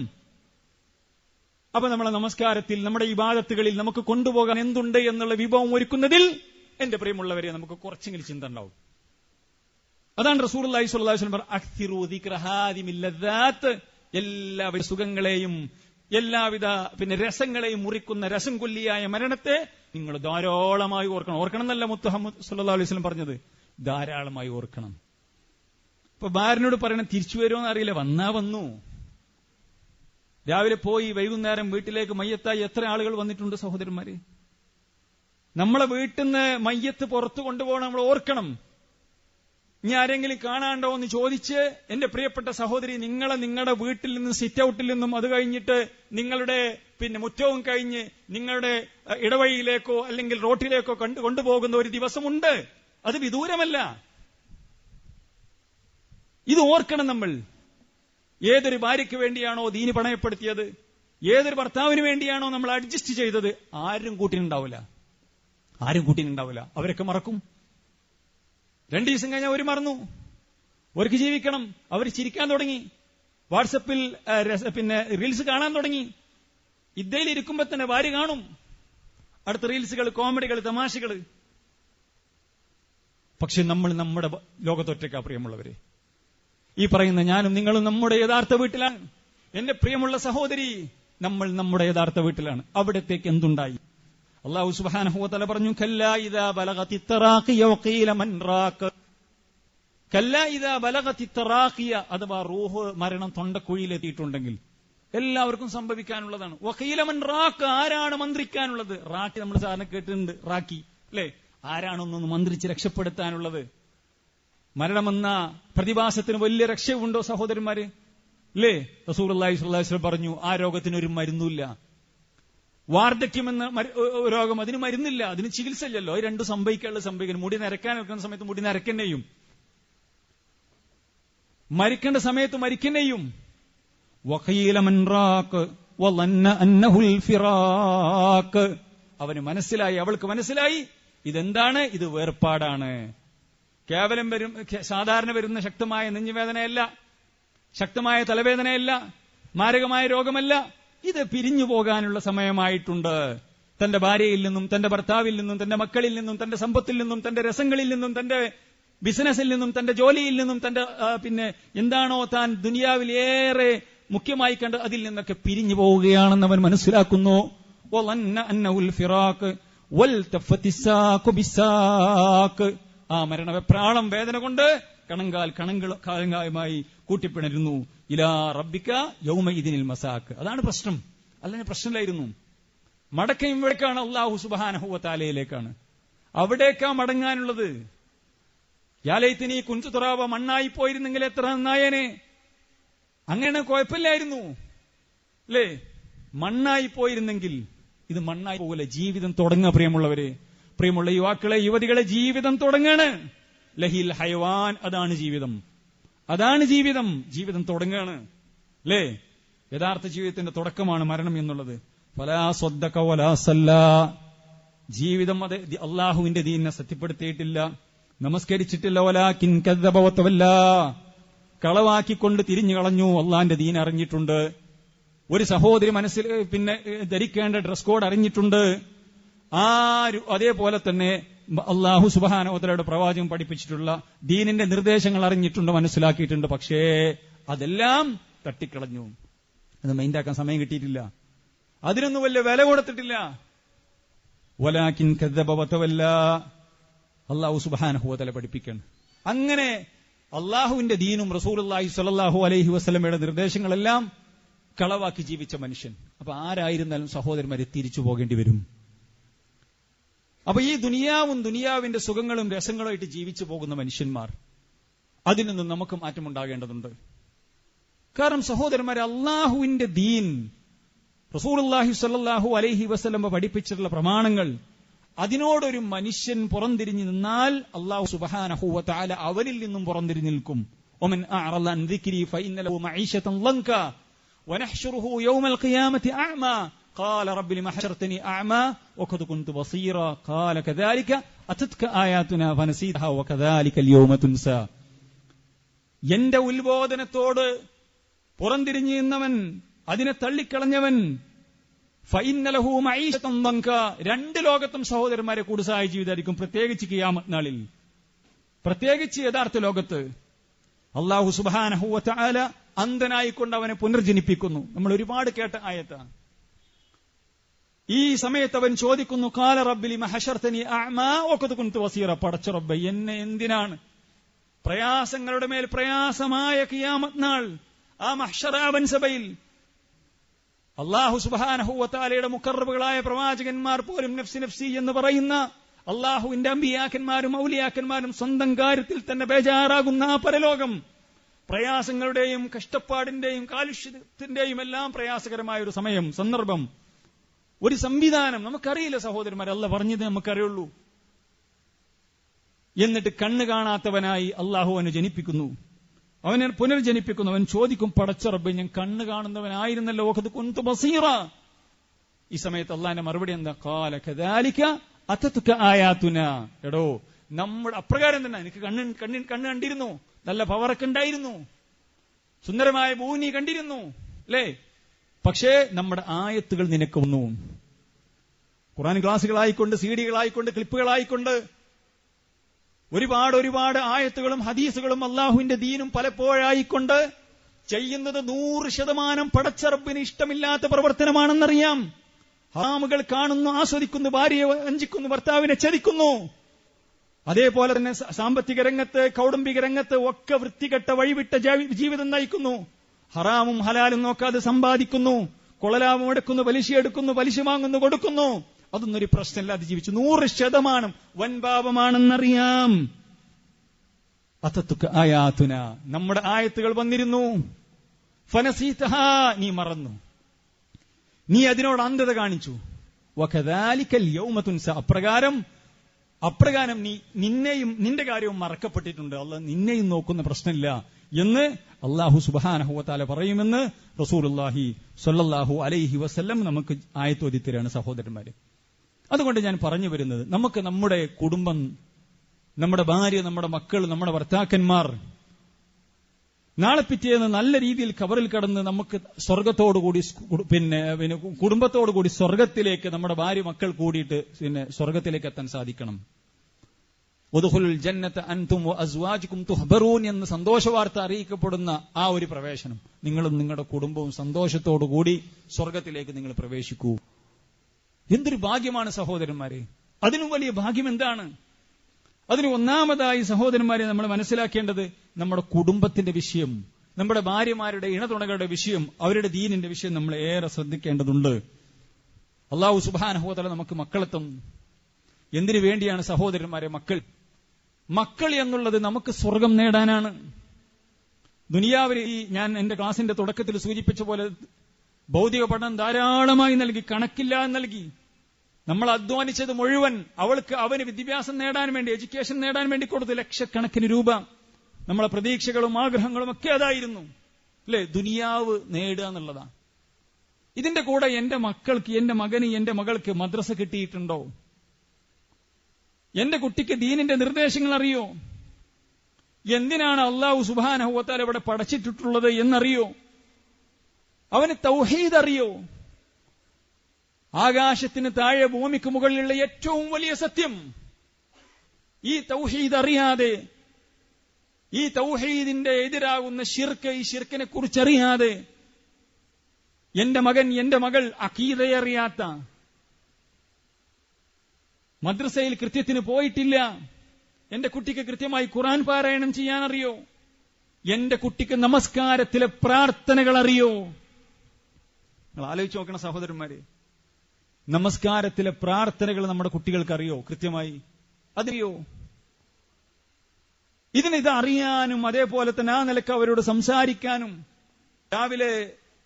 അപ്പൊ നമ്മളെ നമസ്കാരത്തിൽ, നമ്മുടെ ഇബാദത്തുകളിൽ നമുക്ക് കൊണ്ടുപോകാൻ എന്തുണ്ട് എന്നുള്ള വിഭവം ഒരുക്കുന്നതിൽ എന്റെ പ്രിയമുള്ളവരെ നമുക്ക് കുറച്ചെങ്കിലും ചിന്ത ഉണ്ടാവും. അതാണ് റസൂലുള്ളാഹി സ്വല്ലല്ലാഹു അലൈഹി വസല്ലം പറഞ്ഞ അക്സിറു ദിക്റ ഹാദിമിൽ ലദ്ദാത്ത്, എല്ലാവിധ സുഖങ്ങളെയും എല്ലാവിധ പിന്നെ രസങ്ങളെയും മുറിക്കുന്ന രസം കൊല്ലിയായ മരണത്തെ നിങ്ങൾ ധാരാളമായി ഓർക്കണം. ഓർക്കണം എന്നല്ല മുഹമ്മദ് സല്ലല്ലാഹു അലൈഹി വസല്ലം പറഞ്ഞത്, ധാരാളമായി ഓർക്കണം. ഇപ്പൊ ഭാര്യനോട് പറയണം, തിരിച്ചു വരുമോന്ന് അറിയില്ല, വന്നു. രാവിലെ പോയി വൈകുന്നേരം വീട്ടിലേക്ക് മയ്യത്തായി എത്ര ആളുകൾ വന്നിട്ടുണ്ട് സഹോദരന്മാരെ. നമ്മളെ വീട്ടിൽ നിന്ന് മയ്യത്ത് പുറത്തു കൊണ്ടുപോകണം, നമ്മൾ ഓർക്കണം. ഇനി ആരെങ്കിലും കാണാണ്ടോ എന്ന് ചോദിച്ച്, എന്റെ പ്രിയപ്പെട്ട സഹോദരി, നിങ്ങളുടെ വീട്ടിൽ നിന്നും സിറ്റ് ഔട്ടിൽ നിന്നും അത് കഴിഞ്ഞിട്ട് നിങ്ങളുടെ പിന്നെ മുറ്റവും കഴിഞ്ഞ് നിങ്ങളുടെ ഇടവഴിയിലേക്കോ അല്ലെങ്കിൽ റോട്ടിലേക്കോ കൊണ്ടുപോകുന്ന ഒരു ദിവസമുണ്ട്. അത് വിദൂരമല്ല. ഇത് ഓർക്കണം നമ്മൾ. ഏതൊരു ഭാര്യയ്ക്ക് വേണ്ടിയാണോ ദീന് പണയപ്പെടുത്തിയത്, ഏതൊരു ഭർത്താവിന് വേണ്ടിയാണോ നമ്മൾ അഡ്ജസ്റ്റ് ചെയ്തത്, ആരും കൂട്ടിനുണ്ടാവില്ല. അവരൊക്കെ മറക്കും. 2 ദിവസം കഴിഞ്ഞാൽ അവർ മറന്നു. അവർക്ക് ജീവിക്കണം. അവർ ചിരിക്കാൻ തുടങ്ങി, വാട്സപ്പിൽ പിന്നെ റീൽസ് കാണാൻ തുടങ്ങി. ഇദ്ദേഹം ഇരിക്കുമ്പോ തന്നെ ഭാര്യ കാണും അടുത്ത റീൽസുകൾ, കോമഡികൾ, തമാശകൾ. പക്ഷെ നമ്മൾ നമ്മുടെ ലോകത്തൊറ്റയ്ക്കാ പ്രിയമുള്ളവരെ. ഈ പറയുന്ന ഞാനും നിങ്ങളും നമ്മുടെ യഥാർത്ഥ വീട്ടിലാണ്. എന്റെ പ്രിയമുള്ള സഹോദരി, നമ്മൾ നമ്മുടെ യഥാർത്ഥ വീട്ടിലാണ്. അവിടത്തേക്ക് എന്തുണ്ടായി? അല്ലാഹു സുബ്ഹാനഹു വ തആല പറഞ്ഞു, കല്ലാ ഇദാ ബലഗതി തറാഖിയ വഖീല മൻ റാഖ്. കല്ലാ ഇദാ ബലഗതി തറാഖിയ, അഥവാ റൂഹ് മരണം തൊണ്ടക്കുഴിയിലെത്തിയിട്ടുണ്ടെങ്കിൽ എല്ലാവർക്കും സംഭവിക്കാനുള്ളതാണ്. വഖീല മൻ റാഖ്, ആരാണ് മന്ത്രിക്കാനുള്ളത്? റാഖി നമ്മൾ സാധാരണ കേട്ടിട്ടുണ്ട്, റാഖി അല്ലെ? ആരാണൊന്നൊന്ന് മന്ത്രിച്ച് രക്ഷപ്പെടുത്താനുള്ളത്? മരണമെന്ന പ്രതിഭാസത്തിന് വലിയ രക്ഷയുണ്ടോ സഹോദരന്മാര്? അല്ലേ? റസൂലുള്ളാഹി സ്വല്ലല്ലാഹു അലൈഹി വസല്ലം പറഞ്ഞു, ആ രോഗത്തിനൊരു മരുന്നില്ല. വാർദ്ധക്യമെന്ന രോഗം, അതിന് മരുന്നില്ല, അതിന് ചികിത്സ ഇല്ലല്ലോ. അത് രണ്ടും സംഭവിക്കണം. മുടി നരക്കാൻ വെക്കുന്ന സമയത്ത് മുടി നരക്കന്നെയും, മരിക്കേണ്ട സമയത്ത് മരിക്കന്നെയും. വഖീല മൻ റാഖ് വളന്ന അന്നഹുൽ ഫിറാഖ്, അവന് മനസ്സിലായി, അവൾക്ക് മനസ്സിലായി, ഇതെന്താണ്? ഇത് വേർപാടാണ്. കേവലം സാധാരണ വരുന്ന ശക്തമായ നെഞ്ഞുവേദനയല്ല, ശക്തമായ തലവേദനയല്ല, മാരകമായ രോഗമല്ല. ഇത് പിരിഞ്ഞു പോകാനുള്ള സമയമായിട്ടുണ്ട്. തന്റെ ഭാര്യയിൽ നിന്നും, തന്റെ ഭർത്താവിൽ നിന്നും, തന്റെ മക്കളിൽ നിന്നും, തന്റെ സമ്പത്തിൽ നിന്നും, തന്റെ രസങ്ങളിൽ നിന്നും, തന്റെ ബിസിനസ്സിൽ നിന്നും, തന്റെ ജോലിയിൽ നിന്നും, തന്റെ പിന്നെ എന്താണോ താൻ ദുനിയാവിൽ ഏറെ മുഖ്യമായി കണ്ട് അതിൽ നിന്നൊക്കെ പിരിഞ്ഞു പോവുകയാണെന്ന് അവൻ മനസ്സിലാക്കുന്നു. ആ മരണവെപ്രാളം വേദന കൊണ്ട് കണങ്കാലുമായി കൂട്ടിപ്പിണരുന്നു. ഇലാ റബ്ബിക യൗമഇദിനിൽ മസാക്ക്. അതാണ് പ്രശ്നം. അല്ലെങ്കിൽ പ്രശ്നമില്ലായിരുന്നു. മടക്കം ഇവിടേക്കാണ്, അല്ലാഹു സുബ്ഹാനഹു വ തആലയിലേക്കാണ്. അവിടേക്കാ മടങ്ങാനുള്ളത്. യാ ലൈതനി കുൻതു തുറാബ, മണ്ണായി പോയിരുന്നെങ്കിൽ എത്ര നന്നായേനെ. അങ്ങനെ കുഴപ്പമില്ലായിരുന്നു അല്ലേ? മണ്ണായി പോയിരുന്നെങ്കിൽ. ഇത് മണ്ണായി പോകില്ല. ജീവിതം തുടങ്ങുക പ്രിയമുള്ളവരെ, പ്രിയമുള്ള യുവാക്കളെ, യുവതികളെ, ജീവിതം തുടങ്ങാണ്. ലഹിൽ ഹയവാൻ, അതാണ് ജീവിതം. ജീവിതം തുടങ്ങാണ് അല്ലേ? യഥാർത്ഥ ജീവിതത്തിന്റെ തുടക്കമാണ് മരണം എന്നുള്ളത്. ഫലാ സ്വദ്ദഖ വലാ സല്ലാ, ജീവിതം അത് അള്ളാഹുവിന്റെ ദീനിനെ സത്യപ്പെടുത്തിയിട്ടില്ല, നമസ്കരിച്ചിട്ടില്ല. വലാകിൻ കദ്ദബ വതവല്ലാ, കളവാക്കിക്കൊണ്ട് തിരിഞ്ഞു കളഞ്ഞു. അള്ളാന്റെ ദീൻ അറിഞ്ഞിട്ടുണ്ട്. ഒരു സഹോദരി മനസ്സിൽ ധരിക്കേണ്ട ഡ്രസ് കോഡ് അറിഞ്ഞിട്ടുണ്ട്. അതേപോലെ തന്നെ അള്ളാഹു സുബ്ഹാനഹു വ തആലയുടെ പ്രവാചകൻ പഠിപ്പിച്ചിട്ടുള്ള ദീനിന്റെ നിർദ്ദേശങ്ങൾ അറിഞ്ഞിട്ടുണ്ട്, മനസ്സിലാക്കിയിട്ടുണ്ട്. പക്ഷേ അതെല്ലാം തട്ടിക്കളഞ്ഞു. അത് മൈൻഡാക്കാൻ സമയം കിട്ടിയിട്ടില്ല, അതിനൊന്നും വലിയ വില കൊടുത്തിട്ടില്ല. വലാകിൻ കദ്ദബ വതവല്ലാ, അള്ളാഹു സുബ്ഹാനഹു വ തആല പഠിപ്പിക്കണം. അങ്ങനെ അള്ളാഹുവിന്റെ ദീനും റസൂലുള്ളാഹി സ്വല്ലല്ലാഹു അലൈഹി വസല്ലമയുടെ നിർദ്ദേശങ്ങളെല്ലാം കളവാക്കി ജീവിച്ച മനുഷ്യൻ. അപ്പൊ ആരായിരുന്നാലും സഹോദരന്മാരെ തിരിച്ചു പോകേണ്ടി വരും. അപ്പൊ ഈ ദുനിയാവും ദുനിയാവിന്റെ സുഖങ്ങളും രസങ്ങളുമായിട്ട് ജീവിച്ചു പോകുന്ന മനുഷ്യന്മാർ, അതിൽ നിന്നും നമുക്ക് മാറ്റമുണ്ടാകേണ്ടതുണ്ട്. കാരണം സഹോദരന്മാരെ, അള്ളാഹുവിന്റെ ദീൻ, റസൂലുള്ളാഹി സ്വല്ലല്ലാഹു അലൈഹി വസല്ലമ പഠിപ്പിച്ചിട്ടുള്ള പ്രമാണങ്ങൾ, അതിനോടൊരു മനുഷ്യൻ പുറംതിരിഞ്ഞു നിന്നാൽ അല്ലാഹു സുബ്ഹാനഹു വ തആല അവനിൽ നിന്നും പുറംതിരിഞ്ഞു നിൽക്കും. വമൻ അഅറള അൻ ദിക്രി ഫഇന്ന ലഹു മഈശതൻ ലൻക വനഹ്ശുറുഹു യൗമൽ ഖിയാമത്തി അഅമാ ഖാല റബ്ബി ലിമ ഹശർതനി അഅമാ വഖദ് കുൻതു ബസീറാ ഖാല കദാലിക അതത്ക ആയാതുനാ ഫനസീതഹാ വകദാലിക അൽയൗമ തുൻസാ. എന്റെ ഉത്ബോധനത്തോട് പുറംതിരിഞ്ഞു നിന്നവൻ, അതിനെ തള്ളിക്കളഞ്ഞവൻ, ഫഇന്ന ലഹു മഈശതൻ ലൻക, രണ്ട് ലോകത്തും സഹോദരന്മാരെ കൂടുസായ ജീവിതമായിരിക്കും. പ്രത്യേകിച്ച് ഖിയാമത്ത് നാളിൽ, പ്രത്യേകിച്ച് യഥാർത്ഥ ലോകത്ത് അല്ലാഹു സുബ്ഹാനഹു വ തആല അന്ധനായിക്കൊണ്ട് അവനെ പുനർജനിപ്പിക്കുന്നു. നമ്മൾ ഒരുപാട് കേട്ട ആയത്താണ്. ഈ സമയത്ത് അവൻ ചോദിക്കുന്നു, ഖാല റബ്ബി ലിമ ഹശർതനി അഅമാ വഖദ് കുൻതു ബസീറ, പടച്ച റബ്ബേ, എന്നെ എന്തിനാണ് പ്രയാസങ്ങളുടെ മേൽ പ്രയാസമായ ഖിയാമത്ത് നാൾ, ആ മഹ്ശറാവൻ സഭയിൽ അല്ലാഹു സുബ്ഹാനഹു വ തആലയുടെ മുഖർറബുകളായ പ്രവാചകന്മാർ പോലും നഫ്സി നഫ്സി എന്ന് പറയുന്ന അല്ലാഹുവിന്റെ അമ്പിയാക്കന്മാരും ഔലിയാക്കന്മാരും സ്വന്തം കാര്യത്തിൽ തന്നെ ബേജാറാകുന്ന ആ പരലോകം, പ്രയാസങ്ങളുടെയും കഷ്ടപ്പാടിന്റെയും കാലുഷ്യത്തിന്റെയും എല്ലാം പ്രയാസകരമായ ഒരു സമയം, സന്ദർഭം, ഒരു സംവിധാനം നമുക്കറിയില്ല സഹോദരന്മാർ. അല്ലാഹ് പറഞ്ഞത് നമുക്കറിയുള്ളൂ. എന്നിട്ട് കണ്ണ് കാണാത്തവനായി അല്ലാഹു അവനെ ജനിപ്പിക്കുന്നു, അവനെ പുനർജനിപ്പിക്കുന്നു. അവൻ ചോദിക്കും, പടച്ച റബ്ബേ, ഞാൻ കണ്ണ് കാണുന്നവനായിരുന്നല്ലോ, വഖദ് കുൻതു ബസീറ. ഈ സമയത്ത് അല്ലാഹുവിന്റെ മറുപടി എന്താ? ഖാല കദാലിക അതത്ക ആയാതുനാ. എടോ, നമ്മുടെ അപ്രകാരം തന്നെ എനിക്ക് കണ്ണ് കണ്ടിരുന്നു, നല്ല പവറൊക്കെ ഉണ്ടായിരുന്നു, സുന്ദരമായ ഭൂമി കണ്ടിരുന്നു, അല്ലേ? പക്ഷേ നമ്മുടെ ആയത്തുകൾ നിനക്ക് വന്നു. ഖുർആൻ ക്ലാസുകളായിക്കൊണ്ട്, സീഡികളായിക്കൊണ്ട്, ക്ലിപ്പുകളായിക്കൊണ്ട് ഒരുപാട് ആയത്തുകളും ഹദീസുകളും അള്ളാഹുവിന്റെ ദീനും പലപ്പോഴായിക്കൊണ്ട് ചെയ്യുന്നത് 100% പടച്ച റബ്ബിന് ഇഷ്ടമില്ലാത്ത പ്രവർത്തനമാണെന്നറിയാം. ഹറാമുകൾ കാണുന്നു, ആസ്വദിക്കുന്നു, ഭാര്യയെ വഞ്ചിക്കുന്നു, ഭർത്താവിനെ ചതിക്കുന്നു. അതേപോലെ തന്നെ സാമ്പത്തിക രംഗത്ത്, കൗടുംബിക രംഗത്ത് ഒക്കെ വൃത്തികെട്ട വഴിവിട്ട ജീവിതം നയിക്കുന്നു. ഹറാമും ഹലാലും നോക്കാതെ സമ്പാദിക്കുന്നു, കൊളലാഭം എടുക്കുന്നു, പലിശ എടുക്കുന്നു, പലിശ വാങ്ങുന്നു, കൊടുക്കുന്നു. അതൊന്നും ഒരു പ്രശ്നമില്ലാതെ ജീവിച്ചു. 100% വൻപാപമാണെന്നറിയാം. അതത്തുക ആയാതുന, നമ്മുടെ ആയത്തുകൾ വന്നിരുന്നു. ഫനസീതഹാ, നീ മറന്നു, നീ അതിനോട് അന്ധത കാണിച്ചു. വകദാലികൽ യൗമ തുൻസ, അപ്രകാരം നിന്നെയും നിന്റെ കാര്യവും മറക്കപ്പെട്ടിട്ടുണ്ട്. അല്ലാഹ് നിന്നെയും നോക്കുന്ന പ്രശ്നമില്ല എന്ന് അല്ലാഹു സുബ്ഹാനഹു വ തആല പറയുമെന്ന് റസൂലുള്ളാഹി സ്വല്ലല്ലാഹു അലൈഹി വസല്ലം നമുക്ക് ആയത്തോതിത്തരാണ് സഹോദരന്മാരെ. അതുകൊണ്ട് ഞാൻ പറഞ്ഞു വരുന്നത്, നമുക്ക് നമ്മുടെ കുടുംബം, നമ്മുടെ ഭാര്യ, നമ്മുടെ മക്കൾ, നമ്മുടെ ഭർത്താക്കന്മാർ നാളെ പിറ്റേന്ന് നല്ല രീതിയിൽ കബറിൽ കടന്ന് നമുക്ക് സ്വർഗത്തോടുകൂടി പിന്നെ കുടുംബത്തോടുകൂടി സ്വർഗത്തിലേക്ക് നമ്മുടെ ഭാര്യ മക്കൾ കൂടിയിട്ട് സ്വർഗത്തിലേക്ക് എത്താൻ സാധിക്കണം. ഉദ്ഖുലുൽ ജന്നത അൻതും വഅസ്വാജുകും തുഹ്ബറൂൻ എന്ന് സന്തോഷവാർത്ത അറിയിക്കപ്പെടുന്ന ആ ഒരു പ്രവേശനം, നിങ്ങളും നിങ്ങളുടെ കുടുംബവും സന്തോഷത്തോടുകൂടി സ്വർഗത്തിലേക്ക് നിങ്ങൾ പ്രവേശിക്കൂ. എന്തൊരു ഭാഗ്യമാണ് സഹോദരന്മാരെ! അതിനും വലിയ ഭാഗ്യം എന്താണ്? അതിന് ഒന്നാമതായി സഹോദരന്മാരെ നമ്മൾ മനസ്സിലാക്കേണ്ടത് നമ്മുടെ കുടുംബത്തിന്റെ വിഷയം, നമ്മുടെ ഭാര്യമാരുടെ ഇണതുണകളുടെ വിഷയം, അവരുടെ ദീനിന്റെ വിഷയം നമ്മൾ ഏറെ ശ്രദ്ധിക്കേണ്ടതുണ്ട്. അല്ലാഹു സുബ്ഹാനഹു വ തആല നമുക്ക് മക്കളെത്തും. എന്തിനു വേണ്ടിയാണ് സഹോദരന്മാരെ മക്കൾ എന്നുള്ളത്? നമുക്ക് സ്വർഗം നേടാനാണ്. ദുനിയാവിൽ ഞാൻ എന്റെ ക്ലാസിന്റെ തുടക്കത്തിൽ സൂചിപ്പിച്ച പോലെ ഭൗതിക പഠനം ധാരാളമായി നൽകി, കണക്കില്ലാതെ നൽകി. നമ്മൾ അധ്വാനിച്ചത് മുഴുവൻ അവന് വിദ്യാഭ്യാസം നേടാൻ വേണ്ടി, എഡ്യൂക്കേഷൻ നേടാൻ വേണ്ടി കൊടുത്ത് ലക്ഷക്കണക്കിന് രൂപ. നമ്മളെ പ്രതീക്ഷകളും ആഗ്രഹങ്ങളും ഒക്കെ അതായിരുന്നു, അല്ലെ? ദുനിയാവ് നേടുക എന്നുള്ളതാണ്. ഇതിന്റെ കൂടെ എന്റെ മക്കൾക്ക്, എന്റെ മകന്, എന്റെ മകൾക്ക് മദ്രസ കിട്ടിയിട്ടുണ്ടോ? എന്റെ കുട്ടിക്ക് ദീനിന്റെ നിർദ്ദേശങ്ങൾ അറിയോ? എന്തിനാണ് അല്ലാഹു സുബ്ഹാനഹു വ തആല ഇവിടെ പടച്ചിട്ടുള്ളത് എന്നറിയോ? അവന് തൗഹീദ് അറിയോ? ആകാശത്തിന് താഴെ ഭൂമിക്ക് മുകളിലുള്ള ഏറ്റവും വലിയ സത്യം ഈ തൗഹീദ് അറിയാതെ, ഈ തൗഹീദിന്റെ എതിരാകുന്ന ശിർക്ക്, ഈ ശിർക്കിനെ കുറിച്ചറിയാതെ എന്റെ മകൻ, എന്റെ മകൾ അഖീദയെ അറിയാത്ത, മദ്രസയിൽ കൃത്യത്തിന് പോയിട്ടില്ല, എന്റെ കുട്ടിക്ക് കൃത്യമായി ഖുർആൻ പാരായണം ചെയ്യാനറിയോ? എന്റെ കുട്ടിക്ക് നമസ്കാരത്തിലെ പ്രാർത്ഥനകൾ അറിയോ? നിങ്ങൾ ആലോചിച്ച് നോക്കണം സഹോദരന്മാരെ, നമസ്കാരത്തിലെ പ്രാർത്ഥനകൾ നമ്മുടെ കുട്ടികൾക്ക് അറിയോ? കൃത്യമായി അതറിയോ? ഇത് അറിയാനും അതേപോലെ തന്നെ ആ നിലക്ക് അവരോട് സംസാരിക്കാനും, രാവിലെ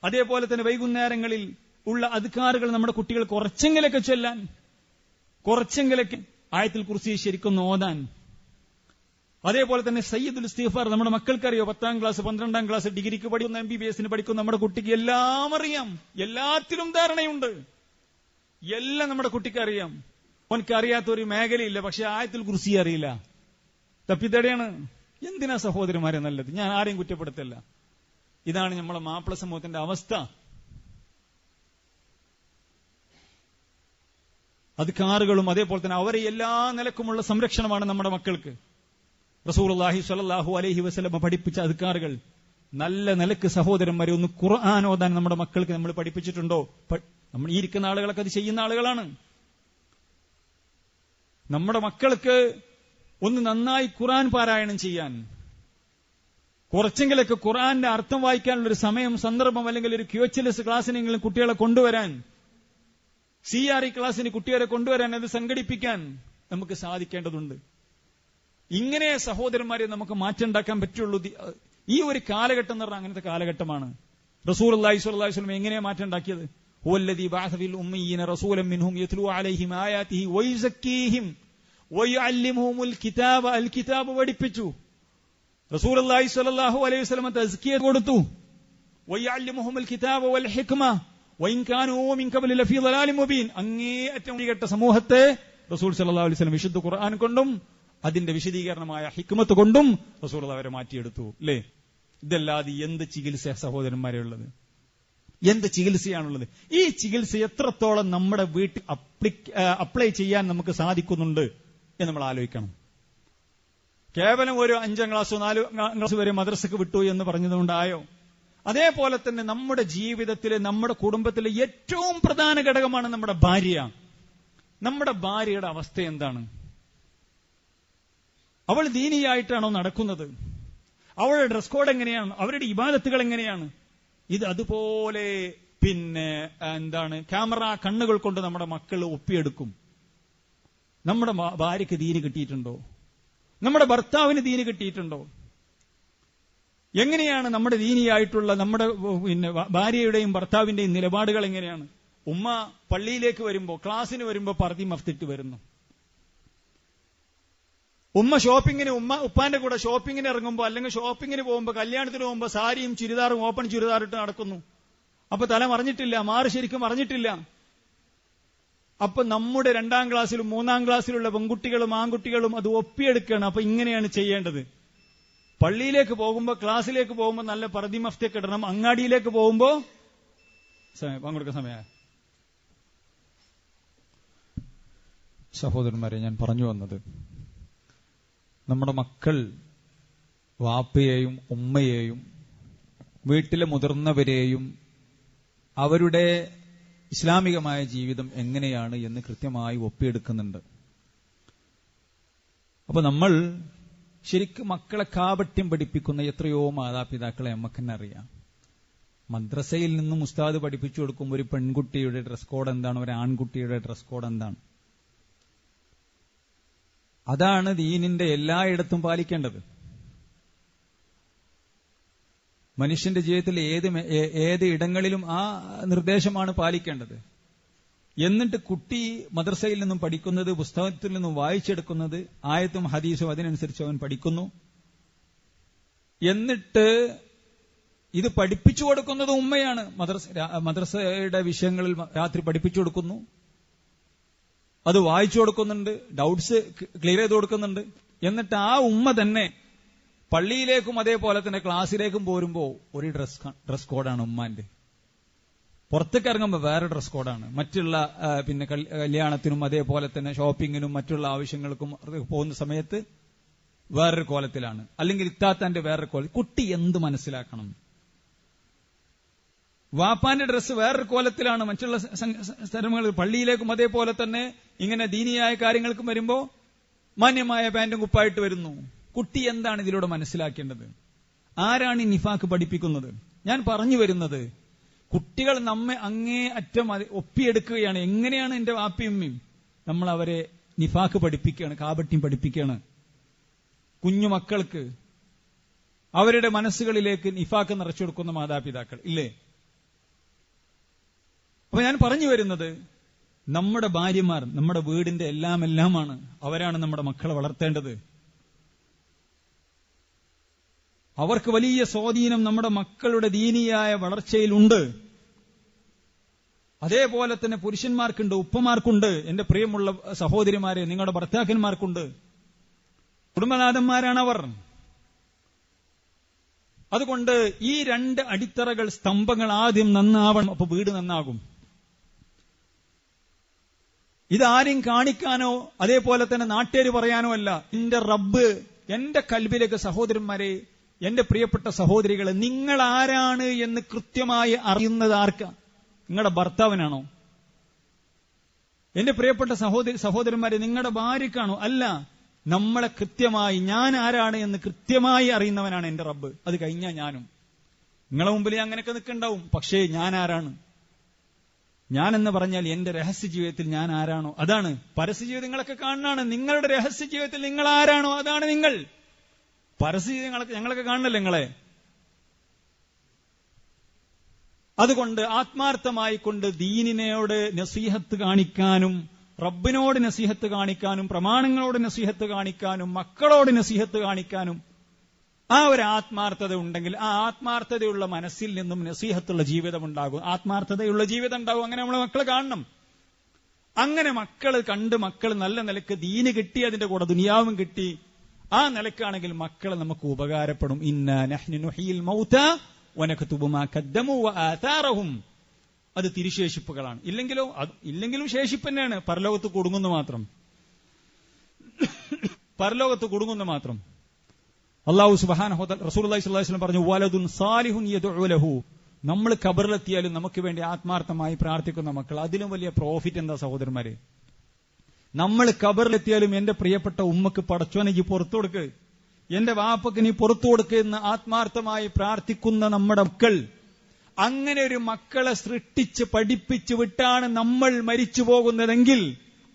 അതേപോലെ തന്നെ വൈകുന്നേരങ്ങളിൽ ഉള്ള അദ്കാറുകൾ നമ്മുടെ കുട്ടികൾ കുറച്ചെങ്കിലൊക്കെ ചൊല്ലാൻ, കുറച്ചെങ്കിലൊക്കെ ആയത്തുൽ കുർസി ശരിക്കും ഓതാൻ, അതേപോലെ തന്നെ സയ്യിദുൽ ഇസ്തിഗ്ഫാർ നമ്മുടെ മക്കൾക്കറിയോ? 10ാം ക്ലാസ്, 12ാം ക്ലാസ്, ഡിഗ്രിക്ക് പഠിക്കുന്ന, MBBS പഠിക്കുന്ന നമ്മുടെ കുട്ടിക്ക് എല്ലാം അറിയാം, എല്ലാത്തിലും ധാരണയുണ്ട്, എല്ലാം നമ്മുടെ കുട്ടിക്ക് അറിയാം. അവനക്ക് അറിയാത്ത ഒരു മേഖലയില്ല. പക്ഷെ ആയത്തുൽ കുർസി അറിയില്ല. തപ്പിത്തടയാണ്. എന്തിനാ സഹോദരന്മാരെ നല്ലത്? ഞാൻ ആരെയും കുറ്റപ്പെടുത്തല്ല. ഇതാണ് നമ്മളെ മാപ്പിള സമൂഹത്തിന്റെ അവസ്ഥ. അദ്കാറുകളും അതേപോലെ തന്നെ അവരെ എല്ലാ നിലക്കുമുള്ള സംരക്ഷണമാണ് നമ്മുടെ മക്കൾക്ക്. റസൂലുള്ളാഹി സ്വല്ലല്ലാഹു അലൈഹി വസല്ലം പഠിപ്പിച്ച അദ്കാറുകൾ നല്ല നിലക്ക് സഹോദരന്മാരെ ഒന്ന് ഖുർആൻ ഓതാൻ നമ്മുടെ മക്കൾക്ക് നമ്മൾ പഠിപ്പിച്ചിട്ടുണ്ടോ? നമ്മൾ ഈ ഇരിക്കുന്ന ആളുകളൊക്കെ അത് ചെയ്യുന്ന ആളുകളാണ്. നമ്മുടെ മക്കൾക്ക് ഒന്ന് നന്നായി ഖുർആൻ പാരായണം ചെയ്യാൻ, കുറച്ചെങ്കിലൊക്കെ ഖുർആന്റെ അർത്ഥം വായിക്കാനുള്ളൊരു സമയം, സന്ദർഭം, അല്ലെങ്കിൽ ഒരു QHLS ക്ലാസ്സിനെങ്കിലും കുട്ടികളെ കൊണ്ടുവരാൻ, CRE ക്ലാസ്സിന് കുട്ടികളെ കൊണ്ടുവരാൻ, അത് സംഘടിപ്പിക്കാൻ നമുക്ക് സാധിക്കേണ്ടതുണ്ട്. ഇങ്ങനെ സഹോദരന്മാരെ നമുക്ക് മാറ്റമുണ്ടാക്കാൻ പറ്റുള്ളൂ. ഈ ഒരു കാലഘട്ടം എന്ന് പറഞ്ഞാൽ അങ്ങനത്തെ കാലഘട്ടമാണ്. റസൂലുള്ളാഹി സ്വല്ലല്ലാഹു അലൈഹി വസല്ലം എങ്ങനെയാ മാറ്റം ഉണ്ടാക്കിയത്? ഹുവല്ലദീ ബഅസ ഫിൽ ഉമ്മയ്യീന റസൂലൻ മിൻഹും യത്ലൂ അലൈഹിം ആയാതിഹി വയുസക്കീഹിം വയുഅല്ലിമുഹുൽ കിതാബ, അൽ കിതാബ് പഠിപ്പിച്ചു. റസൂലുള്ളാഹി സ്വല്ലല്ലാഹു അലൈഹി വസല്ലം തസ്കിയ കൊടുത്തു. വയുഅല്ലിമുഹുൽ കിതാബ വൽ ഹിക്മ വഇൻ കാനൂ മിൻ ഖബലി ലഫീ ളലാലിൻ മുബീൻ. അങ്ങേയറ്റം വഴികെട്ട സമൂഹത്തെ റസൂൽ സ്വല്ലല്ലാഹു അലൈഹി വസല്ലം വിശുദ്ധ ഖുർആൻ കൊണ്ടും അതിന്റെ വിശദീകരണമായ ഹിക്മത്ത് കൊണ്ടും റസൂൽ അവരെ മാറ്റിയെടുത്തു. അല്ലേ? ഇതല്ലാതെ എന്ത് ചികിത്സ സഹോദരന്മാരെ ഉള്ളത്? എന്ത് ചികിത്സയാണുള്ളത്? ഈ ചികിത്സ എത്രത്തോളം നമ്മുടെ വീട്ടിൽ അപ്ലൈ ചെയ്യാൻ നമുക്ക് സാധിക്കുന്നുണ്ട് എന്ന് നമ്മൾ ആലോചിക്കണം. കേവലം ഒരു 5ാം ക്ലാസ്സോ 4ാം ക്ലാസ് വരെ മദ്രസക്ക് വിട്ടു എന്ന് പറഞ്ഞതുകൊണ്ടായോ? അതേപോലെ തന്നെ നമ്മുടെ ജീവിതത്തിലെ, നമ്മുടെ കുടുംബത്തിലെ ഏറ്റവും പ്രധാന ഘടകമാണ് നമ്മുടെ ഭാര്യ. നമ്മുടെ ഭാര്യയുടെ അവസ്ഥ എന്താണ്? അവൾ ദീനിയായിട്ടാണോ നടക്കുന്നത്? അവളുടെ ഡ്രസ് കോഡ് എങ്ങനെയാണ്? അവരുടെ ഇബാദത്തുകൾ എങ്ങനെയാണ്? ഇത് അതുപോലെ ക്യാമറ കണ്ണുകൾ കൊണ്ട് നമ്മുടെ മക്കൾ ഒപ്പിയെടുക്കും. നമ്മുടെ ഭാര്യയ്ക്ക് ദീന് കിട്ടിയിട്ടുണ്ടോ? നമ്മുടെ ഭർത്താവിന് ദീന് കിട്ടിയിട്ടുണ്ടോ? എങ്ങനെയാണ് നമ്മുടെ ദീനിയായിട്ടുള്ള നമ്മുടെ ഭാര്യയുടെയും ഭർത്താവിന്റെയും നിലപാടുകൾ എങ്ങനെയാണ്? ഉമ്മ പള്ളിയിലേക്ക് വരുമ്പോ, ക്ലാസ്സിന് വരുമ്പോ പർദ്ദ മഫ്തിട്ട് വരുന്നു. ഉമ്മ ഉപ്പാന്റെ കൂടെ ഷോപ്പിങ്ങിന് ഇറങ്ങുമ്പോ, അല്ലെങ്കിൽ ഷോപ്പിങ്ങിന് പോകുമ്പോ, കല്യാണത്തിന് പോകുമ്പോ സാരിയും ചുരിദാറും, ഓപ്പൺ ചുരിദാറിട്ട് നടക്കുന്നു. അപ്പൊ തല മറിഞ്ഞിട്ടില്ല, മാറ് ശരിക്കും മറിഞ്ഞിട്ടില്ല. അപ്പൊ നമ്മുടെ 2ാം ക്ലാസ്സിലും 3ാം ക്ലാസ്സിലുള്ള പെൺകുട്ടികളും ആൺകുട്ടികളും അത് ഒപ്പിയെടുക്കുകയാണ്. അപ്പൊ ഇങ്ങനെയാണ് ചെയ്യേണ്ടത്. പള്ളിയിലേക്ക് പോകുമ്പോ, ക്ലാസ്സിലേക്ക് പോകുമ്പോ നല്ല പർദ്ദ മഫ്തിയൊക്കെ ഇടണം. അങ്ങാടിയിലേക്ക് പോകുമ്പോ പങ്കെടുക്കുന്ന സമയ സഹോദരന്മാരെ, ഞാൻ പറഞ്ഞു വന്നത്, നമ്മുടെ മക്കൾ വാപ്പയെയും ഉമ്മയെയും വീട്ടിലെ മുതിർന്നവരെയും അവരുടെ ഇസ്ലാമികമായ ജീവിതം എങ്ങനെയാണ് എന്ന് കൃത്യമായി ഒപ്പിയെടുക്കുന്നുണ്ട്. അപ്പൊ നമ്മൾ ശരിക്കും മക്കളെ കാപട്യം പഠിപ്പിക്കുന്ന എത്രയോ മാതാപിതാക്കളെ നമുക്ക് തന്നെ അറിയാം. മദ്രസയിൽ നിന്നും ഉസ്താദ് പഠിപ്പിച്ചു കൊടുക്കുമ്പോൾ ഒരു പെൺകുട്ടിയുടെ ഡ്രസ് കോഡ് എന്താണ്, ഒരു ആൺകുട്ടിയുടെ ഡ്രസ് കോഡ് എന്താണ്, അതാണ് ദീനിന്റെ എല്ലായിടത്തും പാലിക്കേണ്ടത്. മനുഷ്യന്റെ ജീവിതത്തിൽ ഏത് ഇടങ്ങളിലും ആ നിർദ്ദേശമാണ് പാലിക്കേണ്ടത്. എന്നിട്ട് കുട്ടി മദ്രസയിൽ നിന്നും പഠിക്കുന്നത്, പുസ്തകത്തിൽ നിന്നും വായിച്ചെടുക്കുന്നത്, ആയത്തും ഹദീസും അതിനനുസരിച്ച് അവൻ പഠിക്കുന്നു. എന്നിട്ട് ഇത് പഠിപ്പിച്ചു കൊടുക്കുന്നത് ഉമ്മയാണ്. മദ്രസയുടെ വിഷയങ്ങളിൽ രാത്രി പഠിപ്പിച്ചു കൊടുക്കുന്നു, അത് വായിച്ചു കൊടുക്കുന്നുണ്ട്, ഡൗട്ട്സ് ക്ലിയർ ചെയ്ത് കൊടുക്കുന്നുണ്ട്. എന്നിട്ട് ആ ഉമ്മ തന്നെ പള്ളിയിലേക്കും അതേപോലെ തന്നെ ക്ലാസ്സിലേക്കും പോരുമ്പോ ഒരു ഡ്രസ് കോഡാണ് ഉമ്മാന്റെ. പുറത്തേക്ക് ഇറങ്ങുമ്പോൾ വേറെ ഡ്രസ് കോഡാണ്. മറ്റുള്ള പിന്നെ കല്യാണത്തിനും അതേപോലെ തന്നെ ഷോപ്പിങ്ങിനും മറ്റുള്ള ആവശ്യങ്ങൾക്കും പോകുന്ന സമയത്ത് വേറൊരു കോലത്തിലാണ്, അല്ലെങ്കിൽ ഇത്താത്താന്റെ വേറൊരു കോലത്തിൽ. കുട്ടി എന്ത് മനസ്സിലാക്കണം? വാപ്പാന്റെ ഡ്രസ്സ് വേറൊരു കോലത്തിലാണ് മറ്റുള്ള സ്ഥലങ്ങളിൽ. പള്ളിയിലേക്കും അതേപോലെ തന്നെ ഇങ്ങനെ ദീനിയായ കാര്യങ്ങൾക്കും വരുമ്പോ മാന്യമായ പാന്റും കുപ്പായിട്ട് വരുന്നു. കുട്ടി എന്താണ് ഇതിലൂടെ മനസ്സിലാക്കേണ്ടത്? ആരാണ് ഈ നിഫാക്ക് പഠിപ്പിക്കുന്നത്? ഞാൻ പറഞ്ഞു വരുന്നത്, കുട്ടികൾ നമ്മെ അങ്ങേ അറ്റം ഒപ്പിയെടുക്കുകയാണ്. എങ്ങനെയാണ് എന്റെ വാപ്പിയമ്മയും? നമ്മൾ അവരെ നിഫാക്ക് പഠിപ്പിക്കുകയാണ്, കാപട്യം പഠിപ്പിക്കുകയാണ്. കുഞ്ഞുമക്കൾക്ക് അവരുടെ മനസ്സുകളിലേക്ക് നിഫാക്ക് നിറച്ചു കൊടുക്കുന്ന മാതാപിതാക്കൾ ഇല്ലേ? അപ്പൊ ഞാൻ പറഞ്ഞു വരുന്നത്, നമ്മുടെ ഭാര്യമാർ നമ്മുടെ വീടിന്റെ എല്ലാമാണ്. അവരാണ് നമ്മുടെ മക്കളെ വളർത്തേണ്ടത്. അവർക്ക് വലിയ സ്വാധീനം നമ്മുടെ മക്കളുടെ ദീനിയായ വളർച്ചയിലുണ്ട്. അതേപോലെ തന്നെ പുരുഷന്മാർക്കുണ്ട്, ഉപ്പമാർക്കുണ്ട്. എന്റെ പ്രിയമുള്ള സഹോദരിമാരെ, നിങ്ങളുടെ ഭർത്താക്കന്മാർക്കുണ്ട്. കുടുംബനാഥന്മാരാണവർ. അതുകൊണ്ട് ഈ രണ്ട് അടിത്തറകൾ, സ്തംഭങ്ങൾ ആദ്യം നന്നാവണം. അപ്പൊ വീട് നന്നാകും. ഇതാരും കാണിക്കാനോ അതേപോലെ തന്നെ നാട്ടുകാർ പറയാനോ അല്ല. എന്റെ റബ്ബ് എന്റെ കൽബിലേക്ക്, സഹോദരന്മാരെ, എന്റെ പ്രിയപ്പെട്ട സഹോദരികളെ, നിങ്ങൾ ആരാണ് എന്ന് കൃത്യമായി അറിയുന്നത് ആർക്കാ? നിങ്ങളുടെ ഭർത്താവിനാണോ? എന്റെ പ്രിയപ്പെട്ട സഹോദരന്മാരെ, നിങ്ങളുടെ ഭാര്യക്കാണോ? അല്ല, നമ്മളെ കൃത്യമായി ഞാൻ ആരാണ് എന്ന് കൃത്യമായി അറിയുന്നവനാണ് എന്റെ റബ്ബ്. അത് കഴിഞ്ഞാൽ ഞാനും. നിങ്ങളെ മുമ്പിൽ അങ്ങനെയൊക്കെ നിൽക്കുന്നുണ്ടാവും, പക്ഷേ ഞാൻ ആരാണ്? ഞാൻ എന്ന് പറഞ്ഞാൽ എന്റെ രഹസ്യ ജീവിതത്തിൽ ഞാൻ ആരാണോ അതാണ്. പരസ്യ ജീവിതങ്ങളൊക്കെ കാണാനാണ്. നിങ്ങളുടെ രഹസ്യ ജീവിതത്തിൽ നിങ്ങൾ ആരാണോ അതാണ് നിങ്ങൾ. പരസ്യ ജീവിതങ്ങളൊക്കെ ഞങ്ങളൊക്കെ കാണണല്ലേ നിങ്ങളെ. അതുകൊണ്ട് ആത്മാർത്ഥമായി കൊണ്ട് ദീനിനോട് നസീഹത്ത് കാണിക്കാനും, റബ്ബിനോട് നസീഹത്ത് കാണിക്കാനും, പ്രമാണങ്ങളോട് നസീഹത്ത് കാണിക്കാനും, മക്കളോട് നസീഹത്ത് കാണിക്കാനും ആ ഒരു ആത്മാർത്ഥത ഉണ്ടെങ്കിൽ, ആ ആത്മാർത്ഥതയുള്ള മനസ്സിൽ നിന്നും നസീഹത്തുള്ള ജീവിതം ഉണ്ടാകും, ആത്മാർത്ഥതയുള്ള ജീവിതം ഉണ്ടാകും. അങ്ങനെ നമ്മളെ മക്കൾ കാണണം. അങ്ങനെ മക്കൾ കണ്ട് മക്കൾ നല്ല നിലക്ക് ദീന് കിട്ടി, അതിന്റെ കൂടെ ദുനിയാവും കിട്ടി. ആ നിലക്കാണെങ്കിൽ മക്കൾ നമുക്ക് ഉപകാരപ്പെടും. ഇന്നാ നഹ്നു നുഹ്യിൽ മൗതാ വനക്തുബു മാ ഖദ്ദമു വആതാറഹും. അത് തിരുശേഷിപ്പുകളാണ്. ഇല്ലെങ്കിലും ശേഷിപ്പ് തന്നെയാണ്. പരലോകത്ത് കുടുങ്ങുന്നു മാത്രം. പരലോകത്ത് കുടുങ്ങുന്നു മാത്രം. അല്ലാഹു സുബ്ഹാനഹു വ തആല റസൂലുള്ളാഹി സ്വല്ലല്ലാഹു അലൈഹി വസല്ലം പറഞ്ഞു, വലദുൻ സാലിഹുൻ യദ്ഉ ലഹു. നമ്മൾ ഖബറിലെത്തിയാലും നമുക്ക് വേണ്ടി ആത്മാർത്ഥമായി പ്രാർത്ഥിക്കുന്ന മക്കൾ, അതിലും വലിയ പ്രോഫിറ്റ് എന്താ സഹോദരന്മാരെ? നമ്മൾ ഖബറിലെത്തിയാലും എന്റെ പ്രിയപ്പെട്ട ഉമ്മക്ക് പടച്ചോനെ നീ പുറത്തു കൊടുക്ക്, എന്റെ വാപ്പക്ക് നീ പുറത്തു കൊടുക്ക് എന്ന് ആത്മാർത്ഥമായി പ്രാർത്ഥിക്കുന്ന നമ്മുടെ മക്കൾ, അങ്ങനെ ഒരു മക്കളെ സൃഷ്ടിച്ച് പഠിപ്പിച്ച് വിട്ടാണ് നമ്മൾ മരിച്ചു പോകുന്നതെങ്കിൽ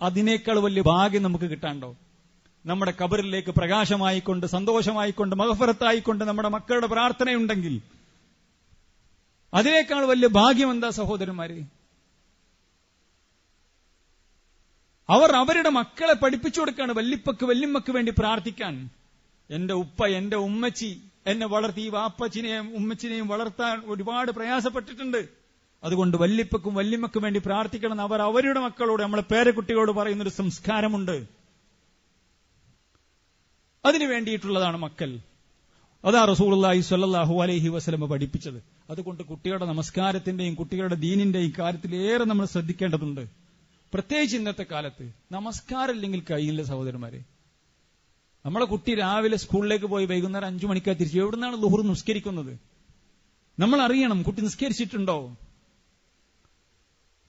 അതിനേക്കാൾ വലിയ ഭാഗ്യം നമുക്ക് കിട്ടാണ്ടോ? നമ്മുടെ ഖബറിലേക്ക് പ്രകാശമായിക്കൊണ്ട്, സന്തോഷമായിക്കൊണ്ട്, മഗ്ഫിറത്തായിക്കൊണ്ട് നമ്മുടെ മക്കളുടെ പ്രാർത്ഥനയുണ്ടെങ്കിൽ അതിനേക്കാൾ വലിയ ഭാഗ്യം എന്താ സഹോദരന്മാരെ? അവർ അവരുടെ മക്കളെ പഠിപ്പിച്ചു കൊടുക്കുകയാണ് വല്ലിപ്പക്ക് വല്യമ്മക്ക് വേണ്ടി പ്രാർത്ഥിക്കാൻ. എന്റെ ഉപ്പ, എന്റെ ഉമ്മച്ചി എന്നെ വളർത്തി, ഈ വാപ്പച്ചിനെയും ഉമ്മച്ചിനെയും വളർത്താൻ ഒരുപാട് പ്രയാസപ്പെട്ടിട്ടുണ്ട്. അതുകൊണ്ട് വല്ലിപ്പക്കും വല്യമ്മക്കും വേണ്ടി പ്രാർത്ഥിക്കണം എന്ന് അവർ അവരുടെ മക്കളോട്, നമ്മളെ പേരക്കുട്ടികളോട് പറയുന്നൊരു സംസ്കാരമുണ്ട്. അതിനു വേണ്ടിയിട്ടുള്ളതാണ് മക്കൾ. അതാ റസൂലുള്ളാഹി സ്വല്ലല്ലാഹു അലൈഹി വസല്ലം പഠിപ്പിച്ചത്. അതുകൊണ്ട് കുട്ടികളുടെ നമസ്കാരത്തിന്റെയും കുട്ടികളുടെ ദീനിന്റെയും കാര്യത്തിൽ ഏറെ നമ്മൾ ശ്രദ്ധിക്കേണ്ടതുണ്ട്. പ്രത്യേകിച്ച് ഇന്നത്തെ കാലത്ത് നമസ്കാരം ഇല്ലെങ്കിൽ കഴിയില്ല സഹോദരന്മാരെ. നമ്മളെ കുട്ടി രാവിലെ സ്കൂളിലേക്ക് പോയി വൈകുന്നേരം 5 മണിക്കാ തിരിച്ചു. എവിടുന്നാണ് ളുഹുർ നിസ്കരിക്കുന്നത്? നമ്മൾ അറിയണം കുട്ടി നിസ്കരിച്ചിട്ടുണ്ടോ,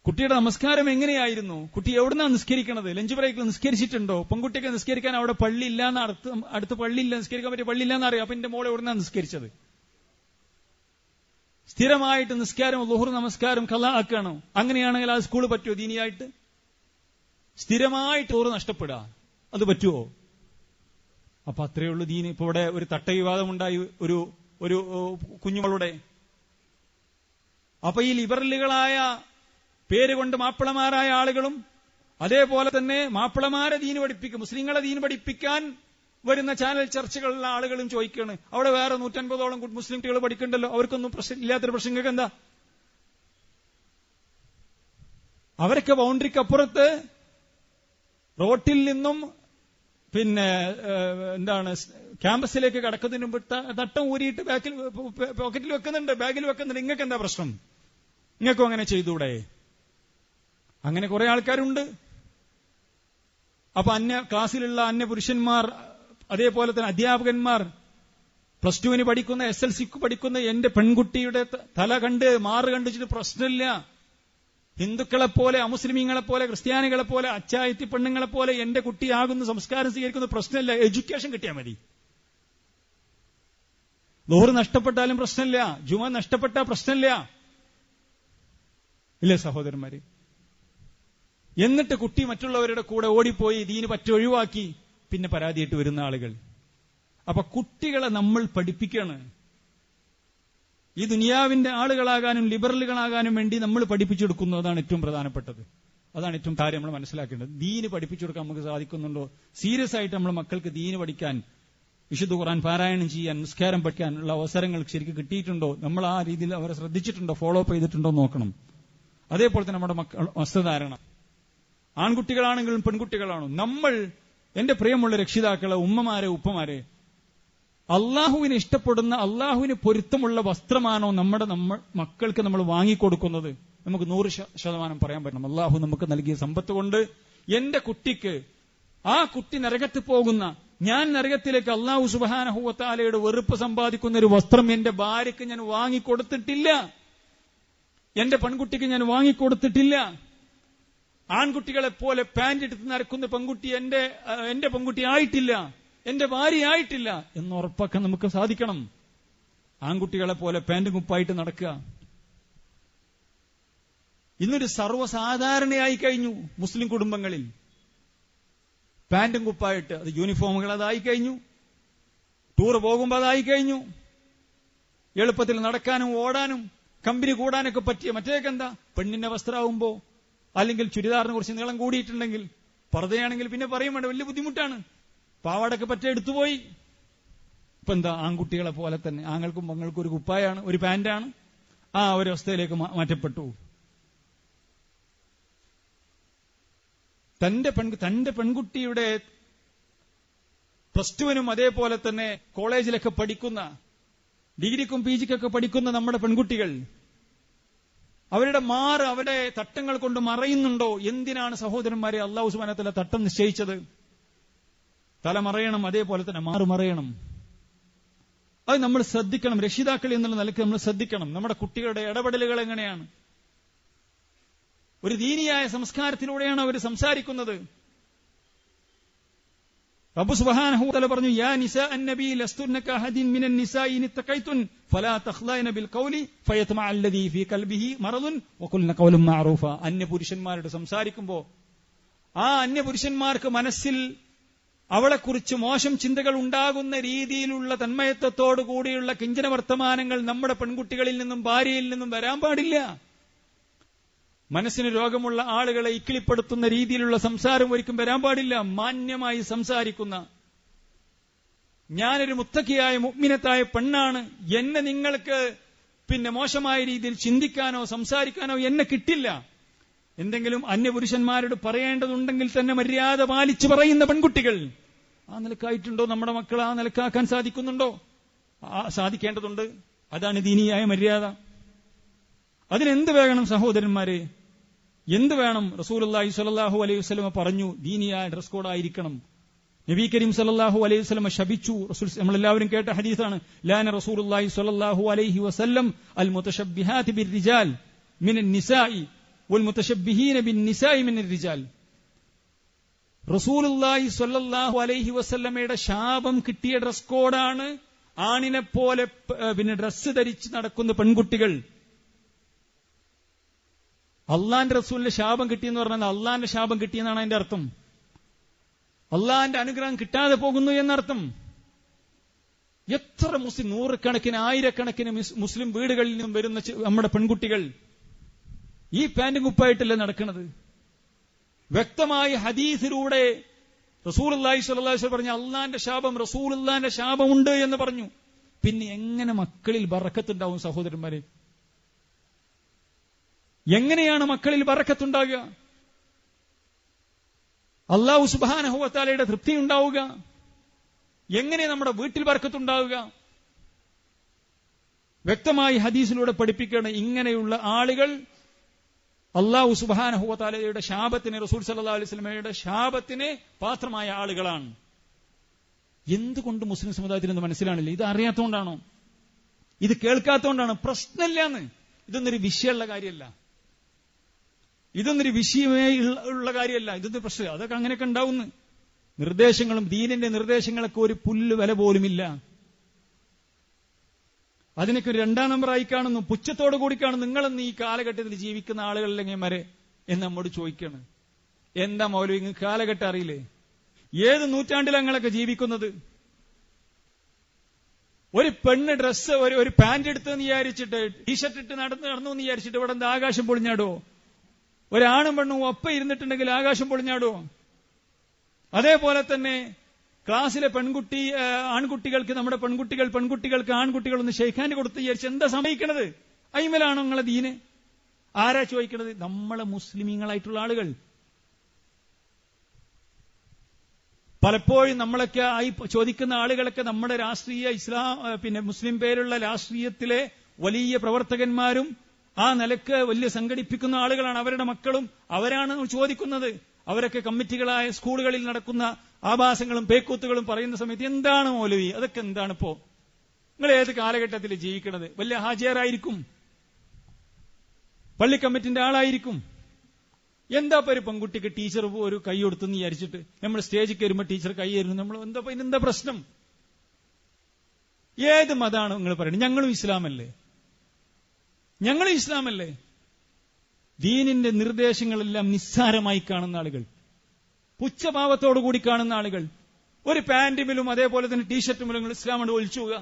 കുട്ടിയുടെ നമസ്കാരം എങ്ങനെയായിരുന്നു, കുട്ടി എവിടുന്നാണ് നിസ്കരിക്കണത്, ലഞ്ച് ബ്രേക്കിൽ നിസ്കരിച്ചിട്ടുണ്ടോ? പെൺകുട്ടിയൊക്കെ നിസ്കരിക്കാൻ അവിടെ പള്ളിയില്ലാന്ന്, അടുത്ത് പള്ളിയില്ല, നിസ്കരിക്കാൻ പറ്റിയ പള്ളിയില്ലാന്ന് അറിയാം. അപ്പൊ എന്റെ മോളെ എവിടുന്നാണ് നിസ്കരിച്ചത്? സ്ഥിരമായിട്ട് നിസ്കാരം ളുഹുർ നമസ്കാരം ഖളാ ആക്കുകയാണോ? അങ്ങനെയാണെങ്കിൽ ആ സ്കൂൾ പറ്റുമോ ദീനിയായിട്ട്? സ്ഥിരമായിട്ട് ളുഹുർ നഷ്ടപ്പെടുക, അത് പറ്റുമോ? അപ്പൊ അത്രയേ ഉള്ളൂ ദീന്. ഇപ്പൊ ഇവിടെ ഒരു തട്ട വിവാദമുണ്ടായി ഒരു കുഞ്ഞുങ്ങളുടെ. അപ്പൊ ഈ ലിബറലുകളായ പേരുകൊണ്ട് മാപ്പിളമാരായ ആളുകളും അതേപോലെ തന്നെ മാപ്പിളമാരെ ദീന് പഠിപ്പിക്കും, മുസ്ലിങ്ങളെ ദീന് പഠിപ്പിക്കാൻ വരുന്ന ചാനൽ ചർച്ചകളിലുള്ള ആളുകളും ചോദിക്കുകയാണ്, അവിടെ വേറെ 150ഓളം മുസ്ലിം കുട്ടികൾ പഠിക്കണ്ടല്ലോ, അവർക്കൊന്നും ഇല്ലാത്തൊരു പ്രശ്നം എന്താ? അവരൊക്കെ ബൗണ്ടറിക്ക് അപ്പുറത്ത് റോട്ടിൽ നിന്നും ക്യാമ്പസിലേക്ക് കടക്കുന്നതിന് മുമ്പ് തട്ടം ഊരിയിട്ട് പോക്കറ്റിൽ വെക്കുന്നുണ്ട്, ബാഗിൽ വെക്കുന്നുണ്ട്. നിങ്ങൾക്ക് എന്താ പ്രശ്നം? നിങ്ങൾക്കും അങ്ങനെ ചെയ്തൂടെ? അങ്ങനെ കുറെ ആൾക്കാരുണ്ട്. അപ്പൊ ക്ലാസ്സിലുള്ള അന്യ പുരുഷന്മാർ, അതേപോലെ തന്നെ അധ്യാപകന്മാർ, +2 പഠിക്കുന്ന SLCക്ക് പഠിക്കുന്ന എന്റെ പെൺകുട്ടിയുടെ തല കണ്ട് മാറ് കണ്ടിച്ചിട്ട് പ്രശ്നമില്ല. ഹിന്ദുക്കളെപ്പോലെ, അമുസ്ലിമീങ്ങളെപ്പോലെ, ക്രിസ്ത്യാനികളെപ്പോലെ, അച്ചായത്തി പെണ്ണുങ്ങളെപ്പോലെ എന്റെ കുട്ടിയാകുന്ന സംസ്കാരം സ്വീകരിക്കുന്ന പ്രശ്നമില്ല. എഡ്യൂക്കേഷൻ കിട്ടിയാൽ മതി. ദുഹർ നഷ്ടപ്പെട്ടാലും പ്രശ്നമില്ല, ജുമ നഷ്ടപ്പെട്ടാൽ പ്രശ്നമില്ല. ഇല്ലേ സഹോദരന്മാര്? എന്നിട്ട് കുട്ടി മറ്റുള്ളവരുടെ കൂടെ ഓടിപ്പോയി ദീന് ഒഴിവാക്കി പിന്നെ പരാതിയിട്ട് വരുന്ന ആളുകൾ. അപ്പൊ കുട്ടികളെ നമ്മൾ പഠിപ്പിക്കാണ്. ഈ ദുനിയാവിന്റെ ആളുകളാകാനും ലിബറലുകളാകാനും വേണ്ടി നമ്മൾ പഠിപ്പിച്ചു കൊടുക്കുന്നു. അതാണ് ഏറ്റവും പ്രധാനപ്പെട്ടത്. അതാണ് ഏറ്റവും കാര്യം നമ്മൾ മനസ്സിലാക്കേണ്ടത്. ദീന് പഠിപ്പിച്ചു കൊടുക്കാൻ നമുക്ക് സാധിക്കുന്നുണ്ടോ? സീരിയസ് ആയിട്ട് നമ്മൾ മക്കൾക്ക് ദീന് പഠിക്കാൻ, വിശുദ്ധ ഖുർആൻ പാരായണം ചെയ്യാൻ, നിസ്കാരം പഠിക്കാനുള്ള അവസരങ്ങൾ ശരിക്കും കിട്ടിയിട്ടുണ്ടോ? നമ്മൾ ആ രീതിയിൽ അവരെ ശ്രദ്ധിച്ചിട്ടുണ്ടോ, ഫോളോ അപ്പ് ചെയ്തിട്ടുണ്ടോ നോക്കണം. അതേപോലെ തന്നെ നമ്മുടെ വസ്ത്രധാരണം, ആൺകുട്ടികളാണെങ്കിലും പെൺകുട്ടികളാണോ, നമ്മൾ, എന്റെ പ്രിയമുള്ള രക്ഷിതാക്കളെ, ഉമ്മമാരെ, ഉപ്പമാരെ, അള്ളാഹുവിനെ ഇഷ്ടപ്പെടുന്ന, അള്ളാഹുവിന് പൊരുത്തമുള്ള വസ്ത്രമാണോ നമ്മുടെ മക്കൾക്ക് നമ്മൾ വാങ്ങിക്കൊടുക്കുന്നത്? നമുക്ക് 100% പറയാൻ പറ്റണം. അള്ളാഹു നമുക്ക് നൽകിയ സമ്പത്ത് കൊണ്ട് എന്റെ കുട്ടിക്ക്, ആ കുട്ടി നരകത്ത് പോകുന്ന, ഞാൻ നരകത്തിലേക്ക് അള്ളാഹു സുബ്ഹാനഹു വ തആലയുടെ വെറുപ്പ് സമ്പാദിക്കുന്ന ഒരു വസ്ത്രം എന്റെ ഭാര്യയ്ക്ക് ഞാൻ വാങ്ങിക്കൊടുത്തിട്ടില്ല, എന്റെ പെൺകുട്ടിക്ക് ഞാൻ വാങ്ങിക്കൊടുത്തിട്ടില്ല. ആൺകുട്ടികളെ പോലെ പാന്റ് എടുത്ത് നടക്കുന്ന പെൺകുട്ടി എന്റെ പെൺകുട്ടി ആയിട്ടില്ല, എന്റെ ഭാര്യയായിട്ടില്ല എന്ന് ഉറപ്പാക്കാൻ നമുക്ക് സാധിക്കണം. ആൺകുട്ടികളെ പോലെ പാന്റും കുപ്പായിട്ട് നടക്കുക ഇന്നൊരു സർവ്വസാധാരണയായി കഴിഞ്ഞു. മുസ്ലിം കുടുംബങ്ങളിൽ പാന്റും കുപ്പായിട്ട്, അത് യൂണിഫോമുകൾ അതായി കഴിഞ്ഞു, ടൂർ പോകുമ്പോൾ അതായി കഴിഞ്ഞു. എളുപ്പത്തിൽ നടക്കാനും ഓടാനും കമ്പനി കൂടാനൊക്കെ പറ്റിയ മറ്റേക്കെന്താ, പെണ്ണിന്റെ വസ്ത്രമാകുമ്പോ, അല്ലെങ്കിൽ ചുരിദാറിനെ കുറിച്ച് നീളം കൂടിയിട്ടുണ്ടെങ്കിൽ, പർദ്ദയാണെങ്കിൽ പിന്നെ പറയും വേണ്ട, വലിയ ബുദ്ധിമുട്ടാണ്. പാവാടൊക്കെ പറ്റ എടുത്തുപോയി. ഇപ്പൊ എന്താ, ആൺകുട്ടികളെ പോലെ തന്നെ ആങ്ങൾക്കും പെങ്ങൾക്കും ഒരു കുപ്പായാണ്, ഒരു പാന്റാണ്. ആ ഒരു അവസ്ഥയിലേക്ക് മാറ്റപ്പെട്ടു. തന്റെ പെൺകുട്ടിയുടെ +2 അതേപോലെ തന്നെ കോളേജിലൊക്കെ പഠിക്കുന്ന, ഡിഗ്രിക്കും PGക്കൊക്കെ പഠിക്കുന്ന നമ്മുടെ പെൺകുട്ടികൾ, അവരുടെ അവരുടെ തട്ടങ്ങൾ കൊണ്ട് മറയുന്നുണ്ടോ? എന്തിനാണ് സഹോദരന്മാരെ അല്ലാഹു സുബ്ഹാനഹു വ തആല തട്ടം നിശ്ചയിച്ചത്? തല മറയണം, അതേപോലെ തന്നെ മറയണം. അത് നമ്മൾ ശ്രദ്ധിക്കണം. രക്ഷിതാക്കൾ എന്നുള്ള നിലയ്ക്ക് നമ്മൾ ശ്രദ്ധിക്കണം. നമ്മുടെ കുട്ടികളുടെ ഇടപെടലുകൾ എങ്ങനെയാണ്? ഒരു ദീനിയായ സംസ്കാരത്തിലൂടെയാണ് അവർ സംസാരിക്കുന്നത്. റബ്ബ് സുബ്ഹാനഹു വ തആല പറഞ്ഞു, യാ നിസാ അൻ-നബി ലസ്തുന്ന കഅഹദിൻ മിനൻ നിസാഇ ഇൻ തഖൈതുൻ ഫലാ തഖ്ലൈന ബിൽ ഖൗലി ഫയത്മഅ അല്ലദീ ഫീ ഖൽബിഹി മറദുൻ വഖുൽന ഖൗലൻ മഅറൂഫ. അന്യപുരുഷന്മാരോട് സംസാരിക്കുമ്പോൾ ആ അന്യപുരുഷന്മാർക്ക് മനസ്സിൽ അവളെക്കുറിച്ച് മോശം ചിന്തകൾ ഉണ്ടാകുന്ന രീതിയിലുള്ള തന്മയത്വത്തോടു കൂടിയുള്ള കിഞ്ചന വർത്തമാനങ്ങൾ നമ്മുടെ പെൺകുട്ടികളിൽ നിന്നും ഭാര്യയിൽ നിന്നും വരാൻ പാടില്ല. മനസ്സിന് രോഗമുള്ള ആളുകളെ ഇക്കിളിപ്പെടുത്തുന്ന രീതിയിലുള്ള സംസാരം ഒരിക്കലും വരാൻ പാടില്ല. മാന്യമായി സംസാരിക്കുന്ന, ഞാനൊരു മുത്തക്കിയായ മുഅ്മിനത്തായ പെണ്ണാണ്, എന്നെ നിങ്ങൾക്ക് മോശമായ രീതിയിൽ ചിന്തിക്കാനോ സംസാരിക്കാനോ എന്നെ കിട്ടില്ല. എന്തെങ്കിലും അന്യപുരുഷന്മാരോട് പറയേണ്ടതുണ്ടെങ്കിൽ തന്നെ മര്യാദ പാലിച്ചു പറയുന്ന പെൺകുട്ടികൾ ആ നിലക്കായിട്ടുണ്ടോ? നമ്മുടെ മക്കൾ ആ നിലക്കാക്കാൻ സാധിക്കുന്നുണ്ടോ? സാധിക്കേണ്ടതുണ്ട്. അതാണ് ദീനിയായ മര്യാദ. അതിനെന്ത് വേണം സഹോദരന്മാരെ? എന്ത് വേണം? റസൂലുള്ളാഹി സ്വല്ലല്ലാഹു അലൈഹി വസല്ലം പറഞ്ഞു, ദീനിയായ ഡ്രസ് കോഡായിരിക്കണം. നബി കരീം സ്വല്ലല്ലാഹു അലൈഹി വസല്ലം ശപിച്ചു. നമ്മളെല്ലാവരും കേട്ട ഹദീസാണ്, ലാന റസൂലുള്ളാഹി സ്വല്ലല്ലാഹു അലൈഹി വസല്ലം അൽ മുതശബ്ബിഹാതി ബിർരിജാൽ മിനൻ നിസാഇ വൽ മുതശബ്ബിഹീന ബിൻ നിസാഇ മിനർ റിജാൽ. റസൂലുള്ളാഹി സ്വല്ലല്ലാഹു അലൈഹി വസല്ലമയുടെ ശാപം കിട്ടിയ ഡ്രസ് കോഡാണ് ആണിനെ പോലെ ഡ്രസ്സ് ധരിച്ച് നടക്കുന്ന പെൺകുട്ടികൾ. അള്ളാന്റെ റസൂലിന്റെ ശാപം കിട്ടിയെന്ന് പറഞ്ഞാൽ അള്ളാന്റെ ശാപം കിട്ടിയെന്നാണ് അതിന്റെ അർത്ഥം. അള്ളാന്റെ അനുഗ്രഹം കിട്ടാതെ പോകുന്നു എന്നർത്ഥം. എത്ര മുസ്ലിം, നൂറുകണക്കിന് ആയിരക്കണക്കിന് മുസ്ലിം വീടുകളിൽ നിന്നും വരുന്ന നമ്മുടെ പെൺകുട്ടികൾ ഈ പാന്റും കുപ്പായിട്ടല്ലേ നടക്കുന്നത്? വ്യക്തമായ ഹദീസിലൂടെ റസൂലുള്ളാഹി സ്വല്ലല്ലാഹു അലൈഹി വസല്ലം പറഞ്ഞു അള്ളാന്റെ ശാപം, റസൂലുള്ളാന്റെ ശാപമുണ്ട് എന്ന് പറഞ്ഞു. പിന്നെ എങ്ങനെ മക്കളിൽ ബറക്കത്തുണ്ടാവും സഹോദരന്മാരെ? എങ്ങനെയാണ് മക്കളിൽ ബറക്കത്തുണ്ടാകുക? അല്ലാഹു സുബ്ഹാനഹു വ തആലയുടെ തൃപ്തി ഉണ്ടാവുക? എങ്ങനെ നമ്മുടെ വീട്ടിൽ ബറക്കത്തുണ്ടാവുക? വ്യക്തമായി ഹദീസിലൂടെ പഠിപ്പിക്കുകയാണ്, ഇങ്ങനെയുള്ള ആളുകൾ അല്ലാഹു സുബ്ഹാനഹു വ തആലയുടെ ശാപത്തിന്, റസൂൽ സല്ലല്ലാഹു അലൈഹി വസല്ലമയുടെ ശാപത്തിന് പാത്രമായ ആളുകളാണ്. എന്തുകൊണ്ട് മുസ്ലിം സമുദായത്തിന് മനസ്സിലാണില്ല? ഇത് അറിയാത്തതുകൊണ്ടാണോ? ഇത് കേൾക്കാത്തതുകൊണ്ടാണോ? പ്രശ്നമില്ലാന്ന്. ഇതൊന്നൊരു വിഷയമുള്ള കാര്യമല്ല, ഇതൊന്നൊരു വിഷയമേ ഉള്ള കാര്യമല്ല. ഇതൊന്നും പ്രശ്നം, അതൊക്കെ അങ്ങനെയൊക്കെ ഉണ്ടാവുന്നു. നിർദ്ദേശങ്ങളും ദീനിന്റെ നിർദ്ദേശങ്ങളൊക്കെ ഒരു പുല്ല് വില പോലുമില്ല. അതിനൊക്കെ ഒരു 2ാം നമ്പറായി കാണുന്നു, പുച്ഛത്തോടു കൂടി കാണുന്നു. നിങ്ങളെന്ന് ഈ കാലഘട്ടത്തിൽ ജീവിക്കുന്ന ആളുകളിലെങ്ങന്മാരെ എന്ന് നമ്മോട് ചോദിക്കാണ്. എന്താ മൗലവി നിങ്ങൾക്ക് കാലഘട്ടം അറിയില്ലേ? ഏത് നൂറ്റാണ്ടിലാണ് നിങ്ങളൊക്കെ ജീവിക്കുന്നത്? ഒരു പെണ്ണ് ഡ്രസ്സ്, ഒരു പാന്റ് എടുത്തെന്ന് വിചാരിച്ചിട്ട്, ടീഷർട്ട് ഇട്ട് നടന്നു എന്ന് വിചാരിച്ചിട്ട് ഇവിടെ എന്താ ആകാശം പൊളിഞ്ഞാടോ? ഒരാണും പെണ്ണും ഒപ്പം ഇരുന്നിട്ടുണ്ടെങ്കിൽ ആകാശം പൊളിഞ്ഞാടോ? അതേപോലെ തന്നെ ക്ലാസ്സിലെ ആൺകുട്ടികൾക്ക്, നമ്മുടെ പെൺകുട്ടികൾക്ക് ആൺകുട്ടികളൊന്ന് ഷെയ്ഖാൻഡ് കൊടുത്ത് വിചാരിച്ച് എന്താ സംഭവിക്കണത്? അയിമലാണോ നിങ്ങളെ ദീന്? ആരാ ചോദിക്കണത്? നമ്മളെ മുസ്ലിമീങ്ങളായിട്ടുള്ള ആളുകൾ. പലപ്പോഴും നമ്മളൊക്കെ ചോദിക്കുന്ന ആളുകളൊക്കെ നമ്മുടെ രാഷ്ട്രീയ മുസ്ലിം പേരുള്ള രാഷ്ട്രീയത്തിലെ വലിയ പ്രവർത്തകന്മാരും ആ നിലക്ക് വലിയ സംഘടിപ്പിക്കുന്ന ആളുകളാണ്. അവരുടെ മക്കളും അവരാണ് ചോദിക്കുന്നത്. അവരൊക്കെ കമ്മിറ്റികളായ സ്കൂളുകളിൽ നടക്കുന്ന ആഭാസങ്ങളും പേക്കൂത്തുകളും പറയുന്ന സമയത്ത് എന്താണ് മൗലവി, അതൊക്കെ എന്താണ്? ഇപ്പോ നിങ്ങൾ ഏത് കാലഘട്ടത്തിൽ ജീവിക്കണത്? വലിയ ഹാജിയാരായിരിക്കും, പള്ളി കമ്മിറ്റിന്റെ ആളായിരിക്കും. എന്താ ഒരു പെൺകുട്ടിക്ക് ടീച്ചർ ഒരു കൈ കൊടുത്തെന്ന് വിചാരിച്ചിട്ട് നമ്മൾ സ്റ്റേജിൽ കയറുമ്പോൾ ടീച്ചർ കൈ തരുന്നു, നമ്മൾ എന്താ പ്രശ്നം? ഏത് മതമാണ് നിങ്ങൾ പറയുന്നത്? ഞങ്ങളും ഇസ്ലാമല്ലേ? ദീനിന്റെ നിർദ്ദേശങ്ങളെല്ലാം നിസ്സാരമായി കാണുന്ന ആളുകൾ, പുച്ഛഭാവത്തോടുകൂടി കാണുന്ന ആളുകൾ, ഒരു പാന്റിമിലും അതേപോലെ തന്നെ ടീഷർട്ടുമിലും നിങ്ങൾ ഇസ്ലാം കൊണ്ട് ഒളിച്ചു പോവുക.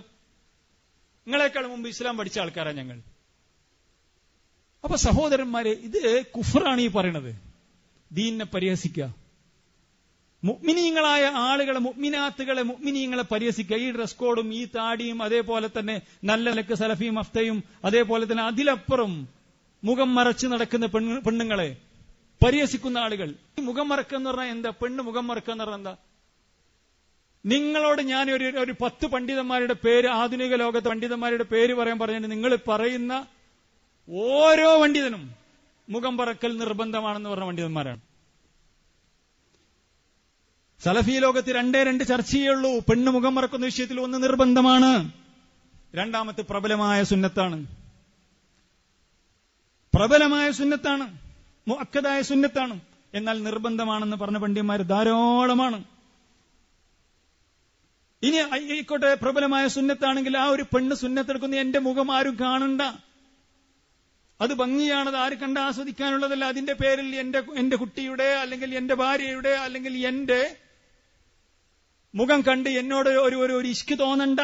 നിങ്ങളെക്കാൾ മുമ്പ് ഇസ്ലാം പഠിച്ച ആൾക്കാരാണ് ഞങ്ങൾ. അപ്പൊ സഹോദരന്മാരെ, ഇത് കുഫറാണ് ഈ പറയണത്. ദീനിനെ പരിഹസിക്കുക, മുഅ്മിനീങ്ങളായ ആളുകളെ, മുഅ്മിനീങ്ങളെ പരിഹസിക്കുക. ഈ ഡ്രസ് കോഡും ഈ താടിയും അതേപോലെ തന്നെ നല്ല നിലക്ക് സലഫിയും അഫ്തയും അതേപോലെ തന്നെ അതിലപ്പുറം മുഖം മറച്ച് നടക്കുന്ന പെണ്ണുങ്ങളെ പരിഹസിക്കുന്ന ആളുകൾ. ഈ മുഖം മറക്കെന്ന് പറഞ്ഞാൽ എന്താ? പെണ്ണ് മുഖം മറക്കെന്ന് പറഞ്ഞാൽ എന്താ? നിങ്ങളോട് ഞാൻ ഒരു 10 പണ്ഡിതന്മാരുടെ പേര്, ആധുനിക ലോകത്തെ പണ്ഡിതന്മാരുടെ പേര് പറഞ്ഞിട്ട് നിങ്ങൾ പറയുന്ന ഓരോ പണ്ഡിതനും മുഖം പറക്കൽ നിർബന്ധമാണെന്ന് പറഞ്ഞ പണ്ഡിതന്മാരാണ്. സലഫി ലോകത്ത് 2 ചർച്ചയേ ഉള്ളൂ. പെണ്ണ് മുഖം മറക്കുന്ന വിഷയത്തിൽ ഒന്ന് നിർബന്ധമാണ്, രണ്ടാമത്തെ പ്രബലമായ സുന്നത്താണ്, മുഅക്കദായ സുന്നത്താണ്. എന്നാൽ നിർബന്ധമാണെന്ന് പറഞ്ഞ പണ്ഡിതന്മാർ ധാരാളമാണ്. ഇനി ആയിക്കോട്ടെ, പ്രബലമായ സുന്നത്താണെങ്കിൽ ആ ഒരു പെണ്ണ് സുന്നത്തെടുക്കുന്ന എന്റെ മുഖം ആരും കാണണ്ട, അത് ഭംഗിയാണത്, ആര് കണ്ട് ആസ്വദിക്കാനുള്ളതല്ല. അതിന്റെ പേരിൽ എന്റെ കുട്ടിയുടെ അല്ലെങ്കിൽ എന്റെ ഭാര്യയുടെ അല്ലെങ്കിൽ എന്റെ മുഖം കണ്ട് എന്നോട് ഒരു ഇഷ്ക് തോന്നണ്ട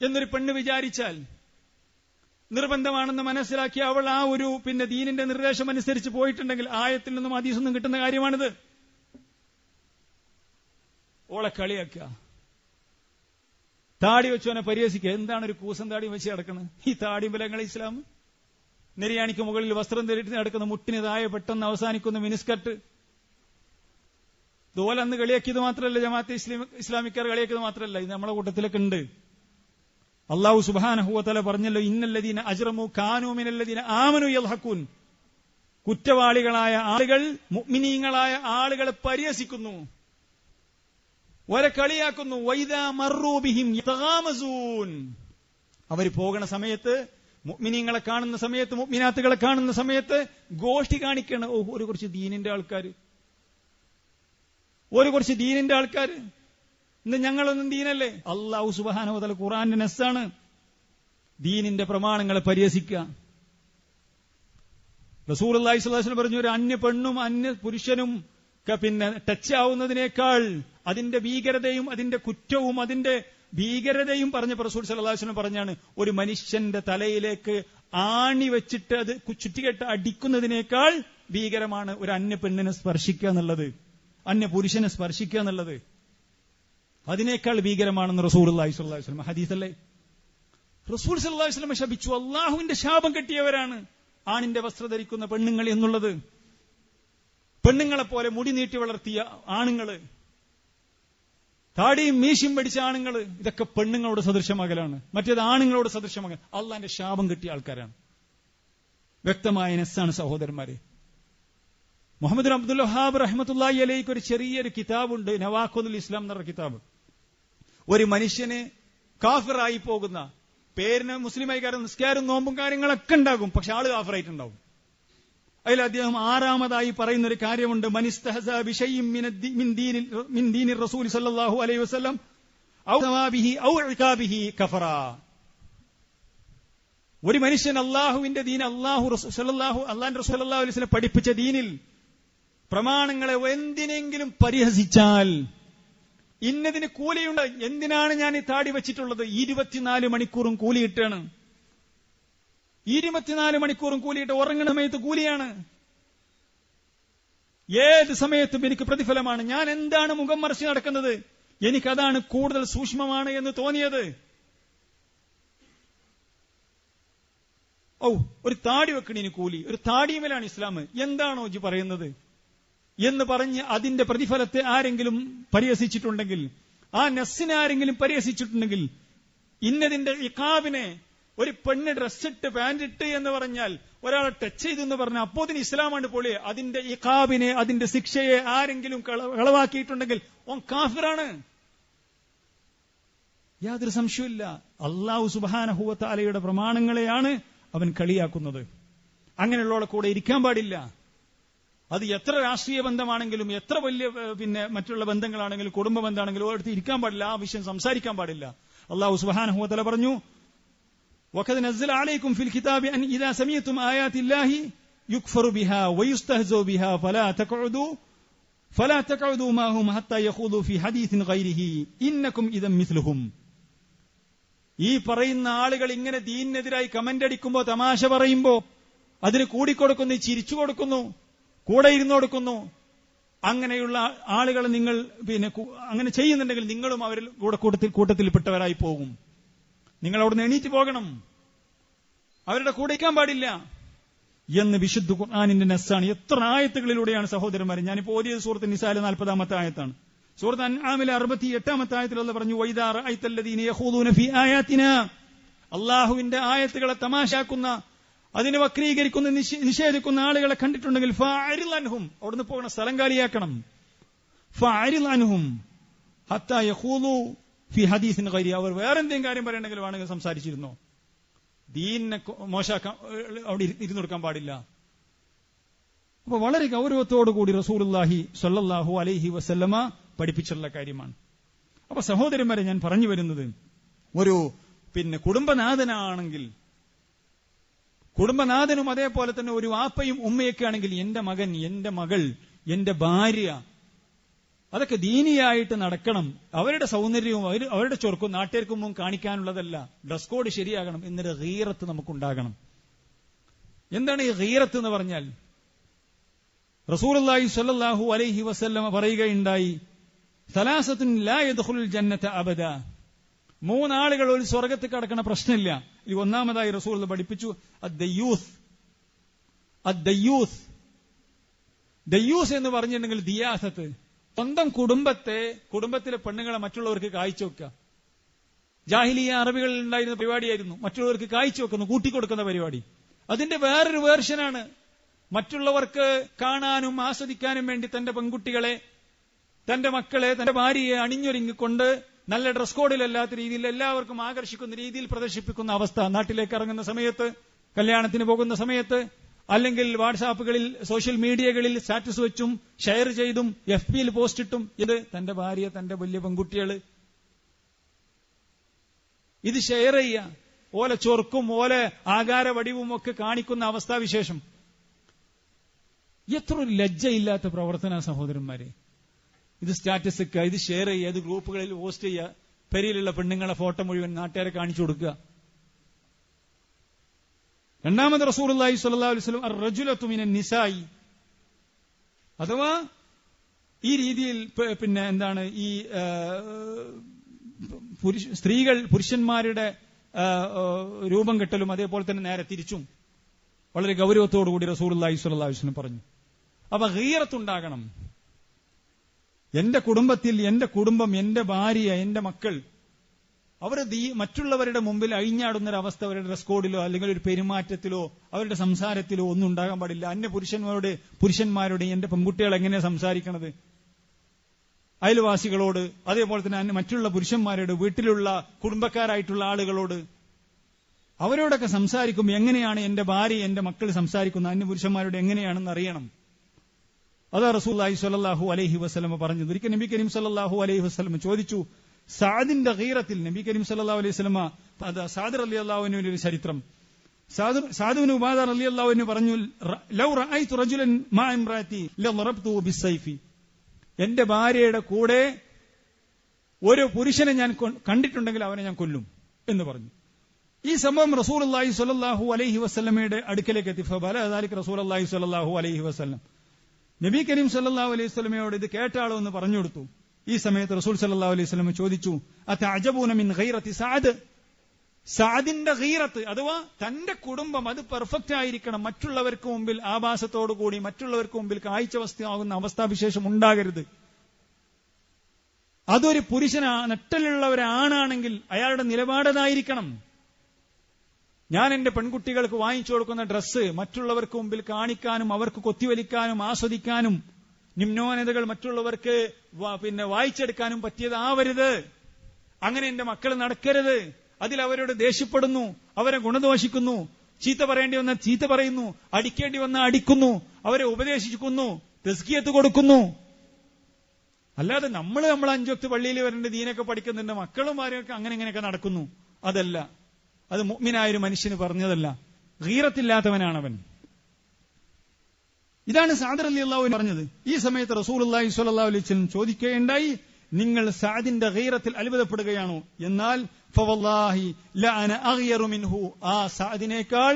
എന്നൊരു പെണ്ണ് വിചാരിച്ചാൽ നിർബന്ധമാണെന്ന് മനസ്സിലാക്കി അവൾ ആ ഒരു ദീനിന്റെ നിർദ്ദേശം അനുസരിച്ച് പോയിട്ടുണ്ടെങ്കിൽ ആയത്തിൽ നിന്നും ഹദീസിൽ നിന്നും കിട്ടുന്ന കാര്യമാണിത്. ഓളെ കളിയാക്കുക, താടി വെച്ചവനെ പരിഹസിക്കുക. എന്താണ് ഒരു കൂസം താടി വെച്ച് കിടക്കുന്നത്? ഈ താടി ബലങ്ങൾ ഇസ്ലാം. നെരിയാണിക്ക് മുകളിൽ വസ്ത്രം ധരിച്ച് നടക്കുന്ന മുട്ടിന് താഴെ പെട്ടെന്ന് അവസാനിക്കുന്ന മിനിസ്കർട്ട്. ഇതുപോലെ അന്ന് കളിയാക്കിയത് മാത്രമല്ല, ജമാഅത്തെ ഇസ്ലാമിക്കാർ കളിയാക്കിയത് മാത്രമല്ല, ഇത് നമ്മളെ കൂട്ടത്തിലൊക്കെ ഉണ്ട്. അല്ലാഹു സുബ്ഹാനഹു വ തആല പറഞ്ഞല്ലോ, ഇന്നല്ലദീന അജ്റമു കാനൂ മിനല്ലദീന ആമനു യൽഹഖൂൻ. കുറ്റവാളികളായ ആളുകൾ മുഅ്മിനീങ്ങളായ ആളുകളെ പരിഹസിക്കുന്നു, അവരെ കളിയാക്കുന്നു. വൈദാ മർറൂ ബിഹിം യതഗാമസൂൻ. അവർ പോകുന്ന സമയത്ത്, മുഅ്മിനീങ്ങളെ കാണുന്ന സമയത്ത്, മുഅ്മിനാത്തുകളെ കാണുന്ന സമയത്ത് ഗോഷ്ഠി കാണിക്കണം. ഒരു കുറച്ച് ദീനിന്റെ ആൾക്കാർ, ഇന്ന് ഞങ്ങളൊന്നും ദീനല്ലേ? അല്ലാഹു സുബ്ഹാനഹു വ തആല ഖുർആന്റെ നസ്സാണ്. ദീനിന്റെ പ്രമാണങ്ങളെ പരിഹസിക്കുക. റസൂലുള്ളാഹി സ്വല്ലല്ലാഹു അലൈഹി വസല്ലം പറഞ്ഞു, ഒരു അന്യ പെണ്ണും അന്യ പുരുഷനും ടച്ച് ആവുന്നതിനേക്കാൾ അതിന്റെ ഭീകരതയും അതിന്റെ കുറ്റവും അതിന്റെ ഭീകരതയും പറഞ്ഞ റസൂൽ സല്ലല്ലാഹു അലൈഹി വസല്ലം പറഞ്ഞാണ്, ഒരു മനുഷ്യന്റെ തലയിലേക്ക് ആണി വെച്ചിട്ട് അത് ചുറ്റികെട്ട് അടിക്കുന്നതിനേക്കാൾ ഭീകരമാണ് ഒരു അന്യ പെണ്ണിനെ സ്പർശിക്കുക എന്നുള്ളത്. അന്യ പുരുഷനെ സ്പർശിക്കുക എന്നുള്ളത് അതിനേക്കാൾ ഭീകരമാണെന്ന് റസൂലുള്ളാഹി സ്വല്ലല്ലാഹു അലൈഹി വസല്ലം ഹദീസല്ലേ. റസൂൽ സല്ലല്ലാഹു അലൈഹി വസല്ലം ശപിച്ചു, അള്ളാഹുവിന്റെ ശാപം കിട്ടിയവരാണ് ആണിന്റെ വസ്ത്രം ധരിക്കുന്ന പെണ്ണുങ്ങൾ എന്നുള്ളത്. പെണ്ണുങ്ങളെ പോലെ മുടി നീട്ടി വളർത്തിയ ആണുങ്ങള്, താടിയും മീശയും പഠിച്ച ആണുങ്ങള്, ഇതൊക്കെ പെണ്ണുങ്ങളോട് സദൃശമകലാണ്. മറ്റേത് ആണുങ്ങളോട് സദൃശമകൽ. അള്ളാന്റെ ശാപം കിട്ടിയ ആൾക്കാരാണ്. വ്യക്തമായ നസ്സാണ് സഹോദരന്മാരെ. മുഹമ്മദ് അബ്ദുൽ വഹാബ് റഹ്മത്തുള്ളാഹി അലൈഹിക്ക് ഒരു ചെറിയൊരു കിതാബുണ്ട്, നവാഖുൽ ഇസ്ലാം എന്ന കിതാബ്. ഒരു മനുഷ്യന് കാഫിറായി പോകുന്ന, പേരിന് മുസ്ലിമായി കാരണം നിസ്കാരം നോമ്പും കാര്യങ്ങളൊക്കെ ഉണ്ടാകും, പക്ഷെ ആള് കാഫിറായിട്ടുണ്ടാവും. അതിൽ അദ്ദേഹം 6ാമതായി പറയുന്ന ഒരു കാര്യമുണ്ട്, മനിസ്തഹസ ബിശൈഇൻ മിൻ ദീനിർ റസൂൽ സല്ലല്ലാഹു അലൈഹി വസല്ലം ഔ സവാബിഹി ഔ ഇഖാബിഹി കഫറ. ഒരു മനുഷ്യൻ അള്ളാഹുവിന്റെ ദീൻ, അള്ളാന്റെ റസൂൽ സല്ലല്ലാഹു അലൈഹി വസല്ലം പഠിപ്പിച്ച ദീനിൽ പ്രമാണങ്ങളെ എന്തിനെങ്കിലും പരിഹസിച്ചാൽ, ഇന്നതിന് കൂലിയുണ്ട്, എന്തിനാണ് ഞാൻ ഈ താടി വെച്ചിട്ടുള്ളത്, 24 മണിക്കൂറും കൂലി കിട്ടാണ്. 24 മണിക്കൂറും കൂലിയിട്ട് ഉറങ്ങുന്ന സമയത്ത് കൂലിയാണ്, ഏത് സമയത്തും എനിക്ക് പ്രതിഫലമാണ്. ഞാൻ എന്താണ് മുഖം മറച്ച് നടക്കുന്നത്, എനിക്കതാണ് കൂടുതൽ സൂക്ഷ്മമാണ് എന്ന് തോന്നിയത്. ഒരു താടി വെക്കണിന് കൂലി, ഒരു താടിയുമേലാണ് ഇസ്ലാം, എന്താണോ ജി പറയുന്നത് എന്ന് പറഞ്ഞ് അതിന്റെ പ്രതിഫലത്തെ ആരെങ്കിലും പരിഹസിച്ചിട്ടുണ്ടെങ്കിൽ, ആ നസ്സിനെ ആരെങ്കിലും പരിഹസിച്ചിട്ടുണ്ടെങ്കിൽ, ഇന്നതിന്റെ ഇഖാബിനെ, ഒരു പെണ്ണ് ഡ്രസ്സിട്ട് പാൻറിട്ട് എന്ന് പറഞ്ഞാൽ, ഒരാളെ ടച്ച് ചെയ്തെന്ന് പറഞ്ഞാൽ അപ്പോതിന് ഇസ്ലാമാണ് പൊളി. അതിന്റെ ഇഖാബിനെ, അതിന്റെ ശിക്ഷയെ ആരെങ്കിലും കളവാക്കിയിട്ടുണ്ടെങ്കിൽ ഓൻ കാഫിറാണ്, യാതൊരു സംശയമില്ല. അല്ലാഹു സുബ്ഹാനഹു വ തആലയുടെ പ്രമാണങ്ങളെയാണ് അവൻ കളിയാക്കുന്നത്. അങ്ങനെയുള്ളവളെ കൂടെ ഇരിക്കാൻ പാടില്ല. അത് എത്ര രാഷ്ട്രീയ ബന്ധമാണെങ്കിലും, എത്ര വലിയ മറ്റുള്ള ബന്ധങ്ങളാണെങ്കിലും, കുടുംബ ബന്ധമാണെങ്കിലും അടുത്ത് ഇരിക്കാൻ പാടില്ല, ആ വിഷയം സംസാരിക്കാൻ പാടില്ല. അല്ലാഹു സുബ്ഹാനഹു വ തആല പറഞ്ഞു, വഖദ് നസ്സല അലൈക്കും ഫിൽ കിതാബി അൻ ഇദാ സമീഅതും ആയാതില്ലാഹി യുക്ഫറു ബിഹാ വയുസ്തഹ്സഉ ബിഹാ ഫലാ തഖഉദു മാഹും ഹത്താ യഖൂദു ഫി ഹദീസിൻ ഗൈരിഹി ഇന്നകും ഇദൻ മിസ്ലുഹും. ഈ പറയുന്ന ആളുകൾ ഇങ്ങനെ ദീനിനെതിരായി കമന്റ് അടിക്കുമ്പോ, തമാശ പറയുമ്പോ അതിന് കൂടിക്കൊടുക്കുന്നു, ചിരിച്ചു കൊടുക്കുന്നു, കൂടെ ഇരുന്ന് കൊടുക്കുന്നു. അങ്ങനെയുള്ള ആളുകൾ നിങ്ങൾ അങ്ങനെ ചെയ്യുന്നുണ്ടെങ്കിൽ നിങ്ങളും അവരിൽ കൂട്ടത്തിൽപ്പെട്ടവരായി പോകും. നിങ്ങൾ അവിടുന്ന് എണീറ്റ് പോകണം, അവരുടെ കൂടെ ഇരിക്കാൻ പാടില്ല എന്ന് വിശുദ്ധ ഖുർആനിന്റെ നസ്സാണ്. എത്ര ആയത്തുകളിലൂടെയാണ് സഹോദരന്മാരെ. ഞാനിപ്പോ ഓതിയത് സൂറത്ത് നിസായിലെ 40ാമത്തെ ആയത്താണ്. സൂറത്ത് അൻആമിലെ 68ാമത്തെ ആയത്തിൽ അല്ലാഹു പറഞ്ഞു, വൈദാ റഅയ്തല്ലദീന യഖൂദൂന ഫീ ആയാതിനാ, അല്ലാഹുവിന്റെ ആയത്തുകളെ തമാശാക്കുന്ന, അതിനെ വക്രീകരിക്കുന്ന, നിഷേധിക്കുന്ന ആളുകളെ കണ്ടിട്ടുണ്ടെങ്കിൽ ഫഅരിൽ അൻഹും, അവിടുന്ന് പോകുന്ന സ്ഥലം കാലിയാക്കണം. ഫഅരിൽ അൻഹും ഹത്താ യഖൂദു ഫി ഹദീസിൻ ഗൈരി, അവർ വേറെന്തെങ്കിലും കാര്യം പറയണമെങ്കിൽ വേണമെങ്കിൽ സംസാരിച്ചിരുന്നോ. ദീനിനെ മോശാക്കാൻ അവിടെ ഇരുന്നു കൊടുക്കാൻ പാടില്ല. അപ്പൊ വളരെ ഗൗരവത്തോടുകൂടി റസൂലുള്ളാഹി സ്വല്ലല്ലാഹു അലൈഹി വസല്ലമ പഠിപ്പിച്ചിട്ടുള്ള കാര്യമാണ്. അപ്പൊ സഹോദരന്മാരെ, ഞാൻ പറഞ്ഞു വരുന്നത്, ഒരു കുടുംബനാഥനാണെങ്കിൽ, കുടുംബനാഥനും അതേപോലെ തന്നെ ഒരു വാപ്പയും ഉമ്മയൊക്കെ ആണെങ്കിൽ, എന്റെ മകൻ, എന്റെ മകൾ, എന്റെ ഭാര്യ, അതൊക്കെ ദീനിയായിട്ട് നടക്കണം. അവരുടെ സൗന്ദര്യവും അവരുടെ ചൊറുക്കും നാട്ടുകാർക്ക് മുമ്പ് കാണിക്കാനുള്ളതല്ല. Dress code ശരിയാകണം. എന്നൊരു ഗീറത്ത് നമുക്കുണ്ടാകണം. എന്താണ് ഈ ഗീറത്ത് എന്ന് പറഞ്ഞാൽ? റസൂലുള്ളാഹി സ്വല്ലല്ലാഹു അലൈഹി വസല്ലമ പറയുകയുണ്ടായി, സലാസത്തുൻ ലാ യദ്ഖുലുൽ ജന്നത അബദ, 3 ആളുകൾ ഒരു സ്വർഗത്തിൽ കടക്കണ പ്രശ്നമില്ല. ഈ ഒന്നാമതായി റസൂൽ പഠിപ്പിച്ചു, ദയ്യൂസ് എന്ന് പറഞ്ഞിട്ടുണ്ടെങ്കിൽ ദിയാസത്ത്, സ്വന്തം കുടുംബത്തിലെ പെണ്ണുങ്ങളെ മറ്റുള്ളവർക്ക് കാഴ്ച വെക്കുക. ജാഹിലിയ അറബികളിൽ ഉണ്ടായിരുന്ന പരിപാടിയായിരുന്നു, മറ്റുള്ളവർക്ക് കാഴ്ച വെക്കുന്നു, കൂട്ടിക്കൊടുക്കുന്ന പരിപാടി. അതിന്റെ വേറൊരു വേർഷനാണ്, മറ്റുള്ളവർക്ക് കാണാനും ആസ്വദിക്കാനും വേണ്ടി തന്റെ പെൺകുട്ടികളെ, തന്റെ മക്കളെ, തന്റെ ഭാര്യയെ അണിഞ്ഞൊരുങ്ങിക്കൊണ്ട് നല്ല ഡ്രസ് കോഡിലല്ലാത്ത രീതിയിൽ എല്ലാവർക്കും ആകർഷിക്കുന്ന രീതിയിൽ പ്രദർശിപ്പിക്കുന്ന അവസ്ഥ. നാട്ടിലേക്ക് ഇറങ്ങുന്ന സമയത്ത്, കല്യാണത്തിന് പോകുന്ന സമയത്ത്, അല്ലെങ്കിൽ വാട്സാപ്പുകളിൽ, സോഷ്യൽ മീഡിയകളിൽ സ്റ്റാറ്റസ് വെച്ചും ഷെയർ ചെയ്തും FB-യിൽ പോസ്റ്റ് ഇട്ടും, ഇത് തന്റെ ഭാര്യ, തന്റെ വലിയ പെൺകുട്ടികള് ഇത് ഷെയർ ചെയ്യുക, ഓലെ ചൊർക്കും ഓലെ ആകാര വടിവും ഒക്കെ കാണിക്കുന്ന അവസ്ഥാവിശേഷം. എത്ര ഒരു ലജ്ജയില്ലാത്ത പ്രവർത്തന സഹോദരന്മാരെ. ഇത് സ്റ്റാറ്റസ് വെക്കുക, ഇത് ഷെയർ ചെയ്യുക, ഇത് ഗ്രൂപ്പുകളിൽ പോസ്റ്റ് ചെയ്യുക, പെരിയിലുള്ള പെണ്ണുങ്ങളെ ഫോട്ടോ മുഴുവൻ നാട്ടുകാരെ കാണിച്ചു കൊടുക്കുക. രണ്ടാമത് റസൂലുള്ളാഹി സ്വല്ലല്ലാഹു അലൈഹി വസല്ലം അർ-റജുലതു മിനൻ നിസായി, അഥവാ ഈ രീതിയിൽ പിന്നെ എന്താണ് ഈ സ്ത്രീകൾ പുരുഷന്മാരുടെ രൂപം കെട്ടലും അതേപോലെ തന്നെ നേരെ തിരിച്ചും വളരെ ഗൗരവത്തോടുകൂടി റസൂലുള്ളാഹി സ്വല്ലല്ലാഹു അലൈഹി വസല്ലം പറഞ്ഞു. അപ്പൊ ഗീറത്തുണ്ടാകണം. എന്റെ കുടുംബത്തിൽ എന്റെ കുടുംബം, എന്റെ ഭാര്യ, എന്റെ മക്കൾ അവർ മറ്റുള്ളവരുടെ മുമ്പിൽ അഴിഞ്ഞാടുന്നൊരവസ്ഥ അവരുടെ ഡ്രസ് കോഡിലോ അല്ലെങ്കിൽ ഒരു പെരുമാറ്റത്തിലോ അവരുടെ സംസാരത്തിലോ ഒന്നും ഉണ്ടാകാൻ പാടില്ല. അന്യ പുരുഷന്മാരോട് എന്റെ പെൺകുട്ടികൾ എങ്ങനെയാണ് സംസാരിക്കണത്, അയൽവാസികളോട്, അതേപോലെ തന്നെ മറ്റുള്ള പുരുഷന്മാരോട്, വീട്ടിലുള്ള കുടുംബക്കാരായിട്ടുള്ള ആളുകളോട് അവരോടൊക്കെ സംസാരിക്കുമ്പോൾ എങ്ങനെയാണ് എന്റെ ഭാര്യ എന്റെ മക്കൾ സംസാരിക്കുന്നത്, അന്യ പുരുഷന്മാരോട് എങ്ങനെയാണെന്ന് അറിയണം. അതാ റസൂലുള്ളാഹി സ്വല്ലല്ലാഹു അലൈഹി വസല്ലം പറഞ്ഞത്. ഒരിക്കൽ നബി കരീം സ്വല്ലല്ലാഹു അലൈഹി വസല്ലം ചോദിച്ചു, സഅദിന്റെ ഗീറത്തിൽ നബി കരീം സ്വല്ലല്ലാഹു അലൈഹി വസല്ലം, സഅദ് റളിയല്ലാഹു അൻഹുവിന്റെ ഒരു ചരിത്രം, സഅദ് ഇബ്നു ഉബാദ റളിയല്ലാഹു അൻഹു പറഞ്ഞു, ലൗ റഅയ്തു റജുലൻ മാ ഇംറാത്തി ലളറബ്തുഹു ബിസ്സൈഫി, എന്റെ ഭാര്യയുടെ കൂടെ ഒരു പുരുഷനെ ഞാൻ കണ്ടിട്ടുണ്ടെങ്കിൽ അവനെ ഞാൻ കൊല്ലും എന്ന് പറഞ്ഞു. ഈ സംഭവം റസൂലുള്ളാഹി സ്വല്ലല്ലാഹു അലൈഹി വസല്ലമയുടെ അടുക്കലേക്ക് എത്തി. ഫബലഅ റസൂലുള്ളാഹി സ്വല്ലല്ലാഹു അലൈഹി വസല്ലം, നബി കരീം സല്ലല്ലാഹു അലൈഹി വസല്ലമയോട് ഇത് കേട്ടാളോ എന്ന് പറഞ്ഞു കൊടുത്തു. ഈ സമയത്ത് റസൂൽ സല്ലല്ലാഹു അലൈഹി വസല്ലം ചോദിച്ചു, അതഅജബൂന മിൻ ഗൈറത്തി സഅദ്, സഅദിന്റെ ഗീറത്ത് അഥവാ തന്റെ കുടുംബം അത് പെർഫെക്റ്റ് ആയിരിക്കണം, മറ്റുള്ളവർക്ക് മുമ്പിൽ ആഭാസത്തോടുകൂടി മറ്റുള്ളവർക്ക് മുമ്പിൽ കാഴ്ചവസ്തുവാകുന്ന അവസ്ഥാവിശേഷം ഉണ്ടാകരുത്. അതൊരു നട്ടലുള്ള ഒരാണാണെങ്കിൽ അയാളുടെ നിലപാടതായിരിക്കണം. ഞാൻ എന്റെ പെൺകുട്ടികൾക്ക് വാങ്ങിച്ചു കൊടുക്കുന്ന ഡ്രസ്സ് മറ്റുള്ളവർക്ക് മുമ്പിൽ കാണിക്കാനും അവർക്ക് കൊത്തിവലിക്കാനും ആസ്വദിക്കാനും നിമ്നോന്നതകൾ മറ്റുള്ളവർക്ക് വായിച്ചെടുക്കാനും പറ്റിയതാവരുത്. അങ്ങനെ എന്റെ മക്കൾ നടക്കരുത്. അതിൽ അവരോട് ദേഷ്യപ്പെടുന്നു, അവരെ ഗുണദോഷിക്കുന്നു, ചീത്ത പറയേണ്ടി വന്നാൽ ചീത്ത പറയുന്നു, അടിക്കേണ്ടി വന്നാൽ അടിക്കുന്നു, അവരെ ഉപദേശിക്കുന്നു, തസ്കിയത്ത് കൊടുക്കുന്നു. അല്ലാതെ നമ്മൾ 5 വക്ത് പള്ളിയിൽ വരേണ്ട ദീനൊക്കെ പഠിക്കുന്നുണ്ട്, മക്കളും ആരൊക്കെ അങ്ങനെ ഇങ്ങനെയൊക്കെ നടക്കുന്നു. അതല്ല, അത് മുഅ്മിനായൊരു മനുഷ്യന് പറഞ്ഞതല്ല. ഗീറത്തില്ലാത്തവനാണവൻ. ഇതാണ് സഅദ് റളിയല്ലാഹു അൻഹു പറഞ്ഞത്. ഈ സമയത്ത് റസൂലുള്ളാഹി സ്വല്ലല്ലാഹു അലൈഹി വസല്ലം ചോദിക്കുകയുണ്ടായി, നിങ്ങൾ സഅദിന്റെ ഗീറത്തിൽ അത്ഭുതപ്പെടുകയാണോ? എന്നാൽ ഫവല്ലാഹി ലഅന അഗ്യറു മിൻഹു, ആ സഅദിനേക്കാൾ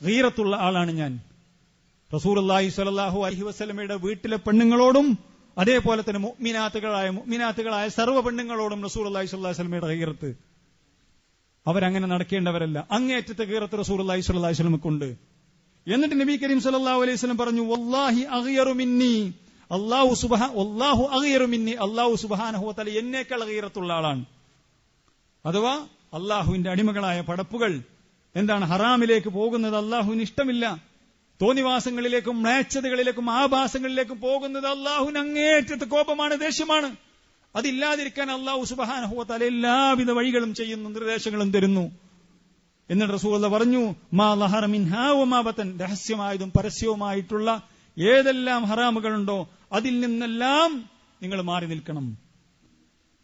ഗീറത്തുള്ള ആളാണ് ഞാൻ. റസൂലുള്ളാഹി സ്വല്ലല്ലാഹു അലൈഹി വസല്ലമയുടെ വീട്ടിലെ പെണ്ണുങ്ങളോടും അതേപോലെ തന്നെ മുഅ്മിനാത്തുകളായ സർവ്വ പെണ്ണുങ്ങളോടും റസൂലുള്ളാഹി സ്വല്ലല്ലാഹു അലൈഹി വസല്ലമയുടെ ഗീറത്ത്. അവരങ്ങനെ നടക്കേണ്ടവരല്ല. അങ്ങേയറ്റത്തെ ഗീറത്ത് റസൂലുള്ളാഹി സ്വല്ലല്ലാഹു അലൈഹി വസല്ലമക്കുണ്ട്. എന്നിട്ട് നബി കരീം സല്ലല്ലാഹു അലൈഹി വസല്ലം പറഞ്ഞു, വല്ലാഹി അഗ്യറു മിന്നി, അല്ലാഹു അഗ്യറു മിന്നി, അല്ലാഹു സുബ്ഹാനഹു വ തആല എന്നേക്കാൾ ഗീറത്തുള്ള ആളാണ്. അഥവാ അല്ലാഹുവിന്റെ അടിമകളായ പടപ്പുകൾ എന്താണ് ഹറാമിലേക്ക് പോകുന്നത് അല്ലാഹുവിന് ഇഷ്ടമില്ല. തോന്നിവാസങ്ങളിലേക്കും മ്ലേച്ഛതകളിലേക്കും ആഭാസങ്ങളിലേക്കും പോകുന്നത് അല്ലാഹുവിന് അങ്ങേയറ്റത്തെ കോപമാണ്, ദേഷ്യമാണ്. അതില്ലാതിരിക്കാൻ അല്ലാഹു സുബ്ഹാനഹു വ തആല എല്ലാവിധ വഴികളും ചെയ്യുന്നു, നിർദ്ദേശങ്ങളും തരുന്നു. എന്നിട്ട് റസൂലുള്ളാഹി പറഞ്ഞു, മാ ലഹറ മിൻഹാ വമാ ബതൻ, രഹസ്യമായതും പരസ്യവുമായിട്ടുള്ള ഏതെല്ലാം ഹറാമുകളുണ്ടോ അതിൽ നിന്നെല്ലാം നിങ്ങൾ മാറി നിൽക്കണം.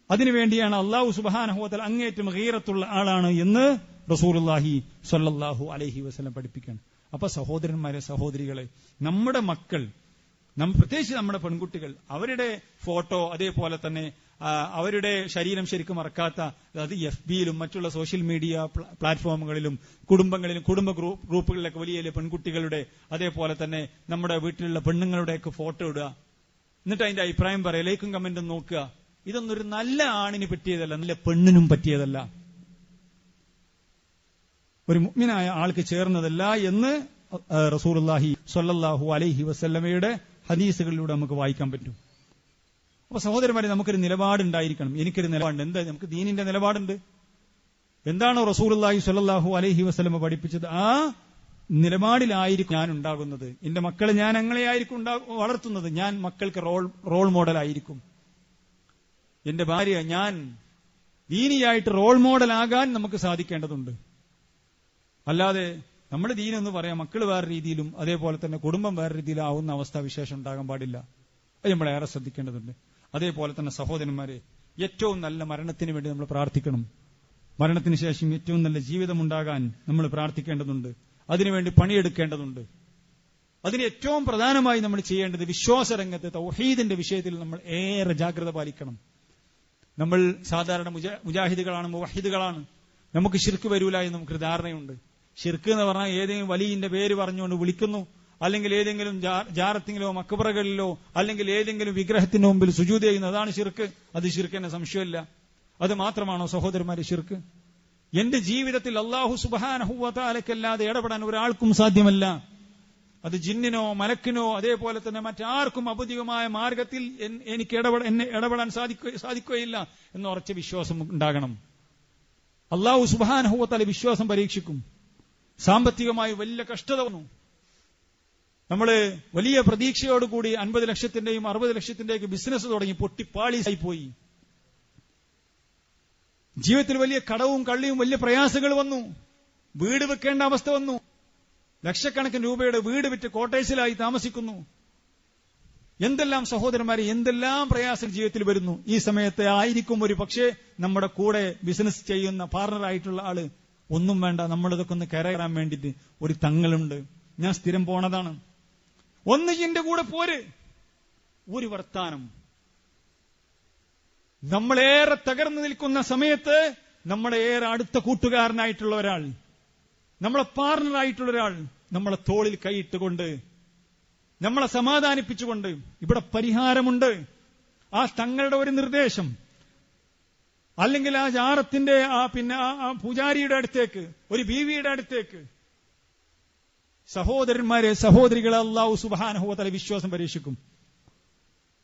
അതിനുവേണ്ടിയാണ് അല്ലാഹു സുബ്ഹാനഹു വ തആല അങ്ങേയറ്റം ഗീറത്തുള്ള ആളാണ് എന്ന് റസൂലുള്ളാഹി സ്വല്ലല്ലാഹു അലൈഹി വസല്ലം പഠിപ്പിക്കുകയാണ്. അപ്പൊ സഹോദരന്മാരെ, സഹോദരികളെ, നമ്മുടെ മക്കൾ, പ്രത്യേകിച്ച് നമ്മുടെ പെൺകുട്ടികൾ, അവരുടെ ഫോട്ടോ അതേപോലെ തന്നെ അവരുടെ ശരീരം ശരിക്കും മറക്കാത്ത, അത് FBയിലും മറ്റുള്ള സോഷ്യൽ മീഡിയ പ്ലാറ്റ്ഫോമുകളിലും കുടുംബങ്ങളിലും കുടുംബ ഗ്രൂപ്പുകളിലൊക്കെ വലിയ വലിയ പെൺകുട്ടികളുടെ അതേപോലെ തന്നെ നമ്മുടെ വീട്ടിലുള്ള പെണ്ണുങ്ങളുടെയൊക്കെ ഫോട്ടോ ഇടുക, എന്നിട്ട് അതിന്റെ അഭിപ്രായം പറയുക, ലൈക്കും കമന്റും നോക്കുക. ഇതൊന്നും ഒരു നല്ല ആണിന് പറ്റിയതല്ല, നല്ല പെണ്ണിനും പറ്റിയതല്ല, ഒരു മുഅ്മിനായ ആൾക്ക് ചേർന്നതല്ല എന്ന് റസൂലുള്ളാഹി സ്വല്ലല്ലാഹു അലൈഹി വസല്ലമയുടെ ഹദീസുകളിലൂടെ നമുക്ക് വായിക്കാൻ പറ്റും. അപ്പൊ സഹോദരന്മാരെ, നമുക്കൊരു നിലപാടുണ്ടായിരിക്കണം. എനിക്കൊരു നിലപാടുണ്ട്. എന്താ? നമുക്ക് ദീനിന്റെ നിലപാടുണ്ട്. എന്താണോ റസൂലുള്ളാഹി സ്വല്ലല്ലാഹു അലൈഹി വസല്ലമ പഠിപ്പിച്ചത്, ആ നിലപാടിലായിരിക്കും ഞാൻ ഉണ്ടാകുന്നത്. എന്റെ മക്കളെ ഞാൻ അങ്ങനെയായിരിക്കും വളർത്തുന്നത്. ഞാൻ മക്കൾക്ക് റോൾ മോഡലായിരിക്കും. എന്റെ ഭാര്യ, ഞാൻ ദീനിയായിട്ട് റോൾ മോഡലാകാൻ നമുക്ക് സാധിക്കേണ്ടതുണ്ട്. അല്ലാതെ നമ്മുടെ ദീനെന്ന് പറയാം മക്കൾ വേറെ രീതിയിലും അതേപോലെ തന്നെ കുടുംബം വേറെ രീതിയിലാവുന്ന അവസ്ഥാവിശേഷം ഉണ്ടാകാൻ പാടില്ല. അത് നമ്മൾ ഏറെ ശ്രദ്ധിക്കേണ്ടതുണ്ട്. അതേപോലെ തന്നെ സഹോദരന്മാരെ, ഏറ്റവും നല്ല മരണത്തിന് വേണ്ടി നമ്മൾ പ്രാർത്ഥിക്കണം. മരണത്തിന് ശേഷം ഏറ്റവും നല്ല ജീവിതമുണ്ടാകാൻ നമ്മൾ പ്രാർത്ഥിക്കേണ്ടതുണ്ട്. അതിനുവേണ്ടി പണിയെടുക്കേണ്ടതുണ്ട്. അതിന് ഏറ്റവും പ്രധാനമായി നമ്മൾ ചെയ്യേണ്ടത് വിശ്വാസരംഗത്ത് തൗഹീദിന്റെ വിഷയത്തിൽ നമ്മൾ ഏറെ ജാഗ്രത പാലിക്കണം. നമ്മൾ സാധാരണ മുജാഹിദുകളാണ്, മുവഹിദുകളാണ്, നമുക്ക് ശിർക്ക് വരൂല എന്ന് നമുക്കൊരു ധാരണയുണ്ട്. ശിർക്ക് എന്ന് പറഞ്ഞാൽ ഏതെങ്കിലും വലിയന്റെ പേര് പറഞ്ഞുകൊണ്ട് വിളിക്കുന്നു, അല്ലെങ്കിൽ ഏതെങ്കിലും ജാറത്തിലോ മക്ബറകളിലോ അല്ലെങ്കിൽ ഏതെങ്കിലും വിഗ്രഹത്തിന് മുമ്പിൽ സുജൂദ് ചെയ്യുന്നത്, അതാണ് ശിർക്ക്. അത് ശിർക്ക് എന്നെ സംശയമില്ല. അത് മാത്രമാണോ സഹോദരന്മാരെ ശിർക്ക്? എന്റെ ജീവിതത്തിൽ അല്ലാഹു സുബ്ഹാനഹു വ തആലക്കല്ലാതെ ഇടപെടാൻ ഒരാൾക്കും സാധ്യമല്ല. അത് ജിന്നിനോ മലക്കിനോ അതേപോലെ തന്നെ മറ്റാർക്കും അഭൗതികമായ മാർഗത്തിൽ എനിക്ക് എന്നെ ഇടപെടാൻ സാധിക്കുകയില്ല എന്ന ഉറച്ച വിശ്വാസം ഉണ്ടാകണം. അല്ലാഹു സുബ്ഹാനഹു വ തആല വിശ്വാസം പരീക്ഷിക്കും. സാമ്പത്തികമായി വലിയ കഷ്ടത വന്നു, നമ്മള് വലിയ പ്രതീക്ഷയോടുകൂടി 50 ലക്ഷത്തിന്റെയും 60 ലക്ഷത്തിന്റെയും ബിസിനസ് തുടങ്ങി, പൊട്ടിപ്പാളീസായി പോയി. ജീവിതത്തിൽ വലിയ കടവും കള്ളിയും വലിയ പ്രയാസങ്ങൾ വന്നു. വീട് വെക്കേണ്ട അവസ്ഥ വന്നു. ലക്ഷക്കണക്കിന് രൂപയുടെ വീട് വിറ്റ് കോട്ടേഴ്സിലായി താമസിക്കുന്നു. എന്തെല്ലാം സഹോദരന്മാരെ, എന്തെല്ലാം പ്രയാസം ജീവിതത്തിൽ വരുന്നു. ഈ സമയത്ത് ആയിരിക്കും ഒരു പക്ഷേ നമ്മുടെ കൂടെ ബിസിനസ് ചെയ്യുന്ന പാർട്ണറായിട്ടുള്ള ആള്, ഒന്നും വേണ്ട, നമ്മളിതൊക്കെ ഒന്ന് കയറാൻ വേണ്ടിയിട്ട് ഒരു തങ്ങളുണ്ട്, ഞാൻ സ്ഥിരം പോണതാണ്, ഒന്ന് എന്റെ കൂടെ പോര്. ഒരു വർത്താനം. നമ്മളേറെ തകർന്നു നിൽക്കുന്ന സമയത്ത് നമ്മളെ ഏറെ അടുത്ത കൂട്ടുകാരനായിട്ടുള്ള ഒരാൾ, നമ്മളെ പാർട്ണറായിട്ടുള്ള ഒരാൾ നമ്മളെ തോളിൽ കൈയിട്ടുകൊണ്ട് നമ്മളെ സമാധാനിപ്പിച്ചുകൊണ്ട് ഇവിടെ പരിഹാരമുണ്ട്, ആ തങ്ങളുടെ ഒരു നിർദ്ദേശം, അല്ലെങ്കിൽ ആ ജാറത്തിന്റെ ആ പൂജാരിയുടെ അടുത്തേക്ക്, ഒരു ബീവിയുടെ അടുത്തേക്ക്. സഹോദരന്മാരെ, സഹോദരികളെ, അല്ലാഹു സുബ്ഹാനഹു വ തആല വിശ്വാസം പരീക്ഷിക്കും.